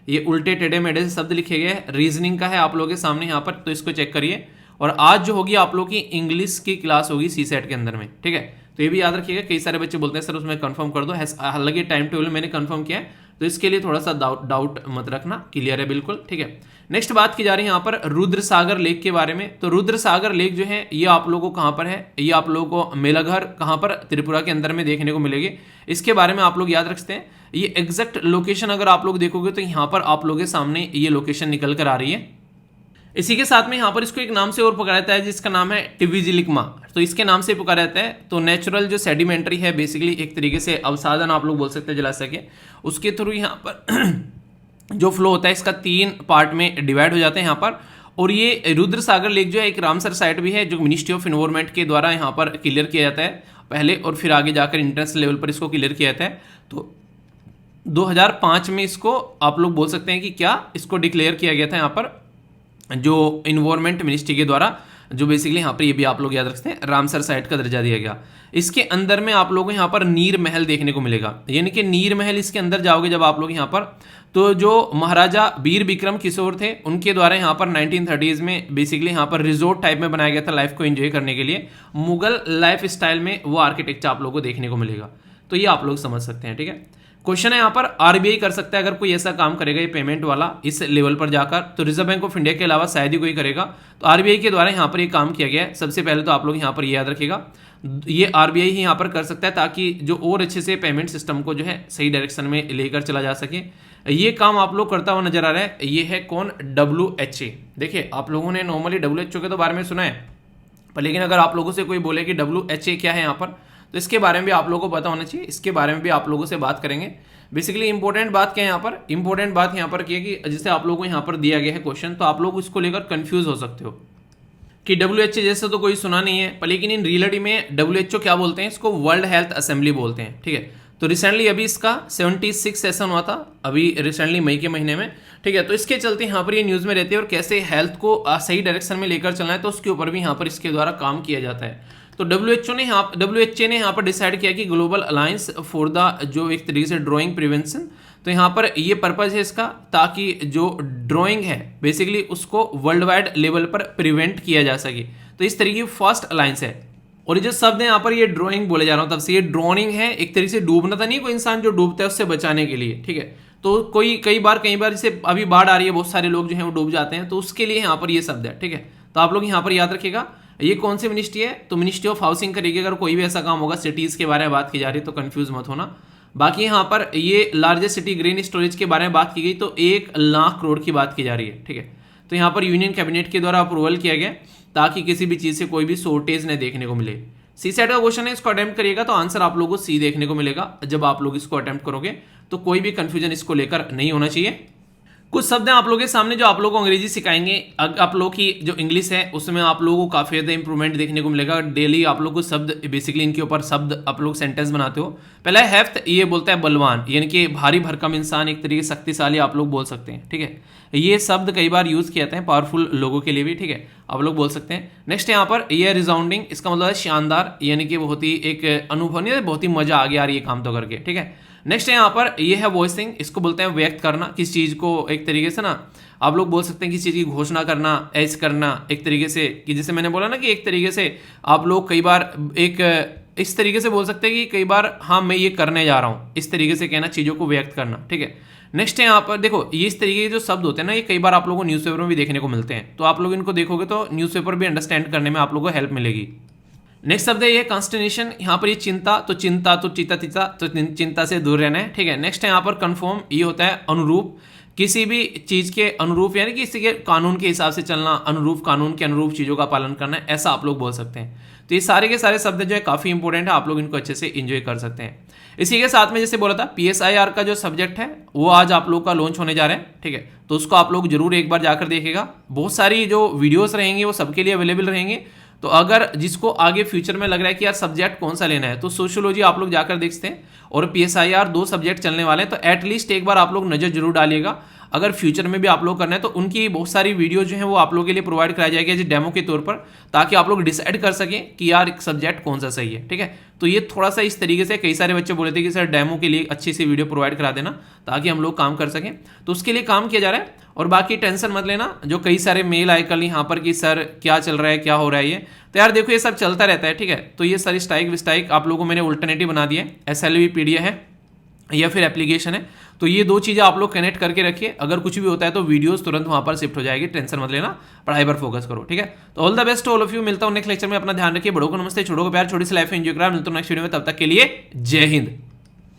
Speaker 1: ये उल्टे टेढ़े मेढ़े से शब्द लिखे गए, रीजनिंग का है आप लोगों के सामने यहाँ पर, तो इसको चेक करिए। और आज जो होगी आप लोगों की इंग्लिश की क्लास होगी CSET के अंदर में। ठीक है, तो ये भी याद रखिएगा, कई सारे बच्चे बोलते हैं सर उसमें कंफर्म कर दो, हालांकि टाइम टेबल मैंने कंफर्म किया है, तो इसके लिए थोड़ा सा डाउट मत रखना, क्लियर है बिल्कुल। ठीक है, नेक्स्ट बात की जा रही है यहाँ पर रुद्र सागर लेक के बारे में। तो रुद्र सागर लेक जो है ये आप लोगों को कहाँ पर है, ये आप लोगों को मेलाघर कहाँ पर, त्रिपुरा के अंदर में देखने को मिलेगी। इसके बारे में आप लोग याद रखते हैं, ये एग्जैक्ट लोकेशन अगर आप लोग देखोगे तो यहाँ पर आप लोगों के सामने ये लोकेशन निकल कर आ रही है। इसी के साथ में यहाँ पर इसको एक नाम से और पुकारा जाता है जिसका नाम है टिविजिलिकमा, तो इसके नाम से पुकारा जाता है। तो नेचुरल जो सेडिमेंट्री है बेसिकली एक तरीके से अवसादन आप लोग बोल सकते हैं जलाशय के, उसके थ्रू यहाँ पर जो फ्लो होता है इसका 3 पार्ट में डिवाइड हो जाते हैं यहाँ पर। और ये रुद्र सागर लेक जो है एक रामसर साइट भी है जो मिनिस्ट्री ऑफ इन्वायरमेंट के द्वारा यहाँ पर क्लियर किया जाता है पहले, और फिर आगे जाकर इंटरनेशनल लेवल पर इसको क्लियर किया जाता है। तो 2005 में इसको आप लोग बोल सकते हैं कि क्या इसको डिक्लेयर किया गया था यहाँ पर जो इन्वायरमेंट मिनिस्ट्री के द्वारा, जो बेसिकली यहाँ पर ये भी आप लोग याद रखते हैं रामसर साइट का दर्जा दिया गया। इसके अंदर में आप लोगों को यहाँ पर नीर महल देखने को मिलेगा, यानी कि नीर महल इसके अंदर जाओगे जब आप लोग यहाँ पर, तो जो महाराजा वीर विक्रम किशोर थे उनके द्वारा यहाँ पर 1930s में बेसिकली यहाँ पर रिजोर्ट टाइप में बनाया गया था लाइफ को एंजॉय करने के लिए, मुगल लाइफ स्टाइल में वो आर्किटेक्चर आप लोगों को देखने को मिलेगा। तो ये आप लोग समझ सकते हैं। ठीक है, क्वेश्चन है यहाँ पर RBI कर सकता है अगर कोई ऐसा काम करेगा ये पेमेंट वाला इस लेवल पर जाकर, तो रिजर्व बैंक ऑफ इंडिया के अलावा शायद ही कोई करेगा। तो RBI के द्वारा यहाँ पर ये काम किया गया है। सबसे पहले तो आप लोग यहाँ पर ये याद रखिएगा, ये RBI ही यहाँ पर कर सकता है ताकि जो और अच्छे से पेमेंट सिस्टम को जो है सही डायरेक्शन में लेकर चला जा सके। ये काम आप लोग करता हुआ नजर आ रहा है। ये है कौन, WHA। देखिए आप लोगों ने नॉर्मली WHO के तो बारे में सुना है, पर लेकिन अगर आप लोगों से कोई बोले कि WHA क्या है यहाँ पर, तो इसके बारे में भी आप लोगों को पता होना चाहिए। इसके बारे में भी आप लोगों से बात करेंगे। बेसिकली इंपॉर्टेंट बात क्या है यहाँ पर, इंपॉर्टेंट बात यहाँ पर क्या है कि जैसे आप लोगों को यहाँ पर दिया गया है क्वेश्चन, तो आप लोग इसको लेकर कंफ्यूज हो सकते हो कि WHO जैसे तो कोई सुना नहीं है, पर लेकिन इन रियलिटी में WHO क्या बोलते हैं, इसको वर्ल्ड हेल्थ असेंबली बोलते हैं। ठीक है, तो रिसेंटली अभी इसका 76 सेशन हुआ था अभी रिसेंटली मई के महीने में। ठीक है, तो इसके चलते यहाँ पर ये न्यूज़ में रहते हैं और कैसे हेल्थ को सही डायरेक्शन में लेकर चलना है, तो उसके ऊपर भी यहाँ पर इसके द्वारा काम किया जाता है। तो WHO ने यहाँ पर डिसाइड किया कि ग्लोबल अलायंस फॉर द जो एक तरीके से ड्राइंग प्रिवेंशन, तो यहाँ पर ये पर्पज है इसका ताकि जो ड्राइंग है बेसिकली उसको वर्ल्ड वाइड लेवल पर प्रिवेंट किया जा सके। तो इस तरीके की फर्स्ट अलायंस है। और ये जो शब्द है यहाँ पर ये ड्राइंग बोले जा रहा हूँ तब से, ये ड्रोनिंग है एक तरीके से डूबना था नहीं, कोई इंसान जो डूबता है उससे बचाने के लिए। ठीक है, तो कोई कई बार जैसे अभी बाढ़ आ रही है, बहुत सारे लोग जो हैं वो डूब जाते हैं, तो उसके लिए यहाँ पर ये शब्द है, ठीक है। तो आप लोग यहाँ पर याद रखिएगा ये कौन सी मिनिस्ट्री है, तो मिनिस्ट्री ऑफ हाउसिंग करेगी। अगर कोई भी ऐसा काम होगा सिटीज़ के बारे में बात की जा रही है तो कंफ्यूज मत होना। बाकी यहाँ पर ये लार्जेस्ट सिटी ग्रेन स्टोरेज के बारे में बात की गई तो 1,00,000 करोड़ की बात की जा रही है, ठीक है। तो यहाँ पर यूनियन कैबिनेट के द्वारा अप्रूवल किया गया ताकि किसी भी चीज़ से कोई भी शॉर्टेज न देखने को मिले। सी सेट का क्वेश्चन है, इसको अटेम्प्ट करिएगा तो आंसर आप लोगों को सी देखने को मिलेगा जब आप लोग इसको अटेम्प्ट करोगे, तो कोई भी कंफ्यूजन इसको लेकर नहीं होना चाहिए। कुछ शब्द हैं आप लोगों के सामने जो आप लोगों को अंग्रेजी सिखाएंगे। आप लोगों की जो इंग्लिश है उसमें आप लोगों को काफ़ी ज़्यादा इंप्रूवमेंट देखने को मिलेगा। डेली आप लोग को शब्द बेसिकली इनके ऊपर शब्द आप लोग सेंटेंस बनाते हो। पहला है हेफ्ट, ये बोलता है बलवान, यानी कि भारी भरकम इंसान, एक तरीके से शक्तिशाली आप लोग बोल सकते हैं, ठीक है। ये शब्द कई बार यूज़ किए जाते हैं पावरफुल लोगों के लिए भी, ठीक है, आप लोग बोल सकते हैं। नेक्स्ट यहाँ पर ये रिसाउंडिंग, इसका मतलब है शानदार, यानी कि बहुत ही एक अनुभव नहीं है, बहुत ही मजा आ गया यार ये काम तो करके, ठीक है। नेक्स्ट है यहाँ पर ये है वॉइसिंग, इसको बोलते हैं व्यक्त करना, किस चीज़ को एक तरीके से ना आप लोग बोल सकते हैं किसी चीज़ की घोषणा करना, ऐसे करना एक तरीके से, कि जैसे मैंने बोला ना कि एक तरीके से आप लोग कई बार एक इस तरीके से बोल सकते हैं कि कई बार हाँ मैं ये करने जा रहा हूँ, इस तरीके से कहना, चीज़ों को व्यक्त करना, ठीक है। नेक्स्ट है यहाँ पर देखो, ये इस तरीके के जो शब्द होते हैं ना ये कई बार आप लोगों को न्यूज़पेपर में भी देखने को मिलते हैं, तो आप लोग इनको देखोगे तो न्यूज़पेपर भी अंडरस्टैंड करने में आप लोगों को हेल्प मिलेगी। नेक्स्ट शब्द है ये कॉन्स्टर्नेशन, यहाँ पर ये चिंता तो चिंता तो चिंता से दूर रहना है, ठीक है। नेक्स्ट है यहाँ पर कन्फर्म, ये होता है अनुरूप, किसी भी चीज़ के अनुरूप, यानी कि किसी के कानून के हिसाब से चलना, अनुरूप कानून के अनुरूप चीज़ों का पालन करना, ऐसा आप लोग बोल सकते हैं। तो ये सारे के सारे शब्द जो है काफ़ी इंपॉर्टेंट है, आप लोग इनको अच्छे से इंजॉय कर सकते हैं। इसी के साथ में जैसे बोला था PSIR का जो सब्जेक्ट है वो आज आप लोग का लॉन्च होने जा रहा है, ठीक है। तो उसको आप लोग जरूर एक बार जाकर देखेगा, बहुत सारी जो वीडियोस रहेंगी वो सबके लिए अवेलेबल रहेंगे। तो अगर जिसको आगे फ्यूचर में लग रहा है कि यार सब्जेक्ट कौन सा लेना है, तो सोशियोलॉजी आप लोग जाकर देख सकते हैं, और PSIR 2 सब्जेक्ट चलने वाले हैं, तो एटलीस्ट एक बार आप लोग नज़र जरूर डालिएगा। अगर फ्यूचर में भी आप लोग करना है तो उनकी बहुत सारी वीडियो जो है वो आप लोगों के लिए प्रोवाइड कराई जाएगी एज डेमो के तौर पर, ताकि आप लोग डिसाइड कर सकें कि यार सब्जेक्ट कौन सा सही है, ठीक है। तो ये थोड़ा सा इस तरीके से, कई सारे बच्चे बोले थे कि सर डेमो के लिए अच्छी सी वीडियो प्रोवाइड करा देना ताकि हम लोग काम कर सकें, तो उसके लिए काम किया जा रहा है। और बाकी टेंशन मत लेना, जो कई सारे मेल आए कल यहाँ पर कि सर क्या चल रहा है, क्या हो रहा है ये, तो यार देखो ये सब चलता रहता है, ठीक है। तो ये सारी स्ट्राइक विस्ट्राइक आप लोगों को मैंने अल्टरनेटिव बना दिया है, SLV PDF है या फिर एप्लीकेशन है, तो ये 2 चीज़ें आप लोग कनेक्ट करके रखिए। अगर कुछ भी होता है तो वीडियोस तुरंत वहाँ पर शिफ्ट हो जाएगी, टेंशन मत लेना, पढ़ाई पर फोकस करो, ठीक है। तो all the best all of you, मिलता हूँ नेक्स्ट लेक्चर में, अपना ध्यान रखिए, बड़ों को नमस्ते, छोटों को प्यार, छोटी सी लाइफ एंजॉय करा, मिलता हूँ नेक्स्ट वीडियो में, तब तक के लिए जय हिंद।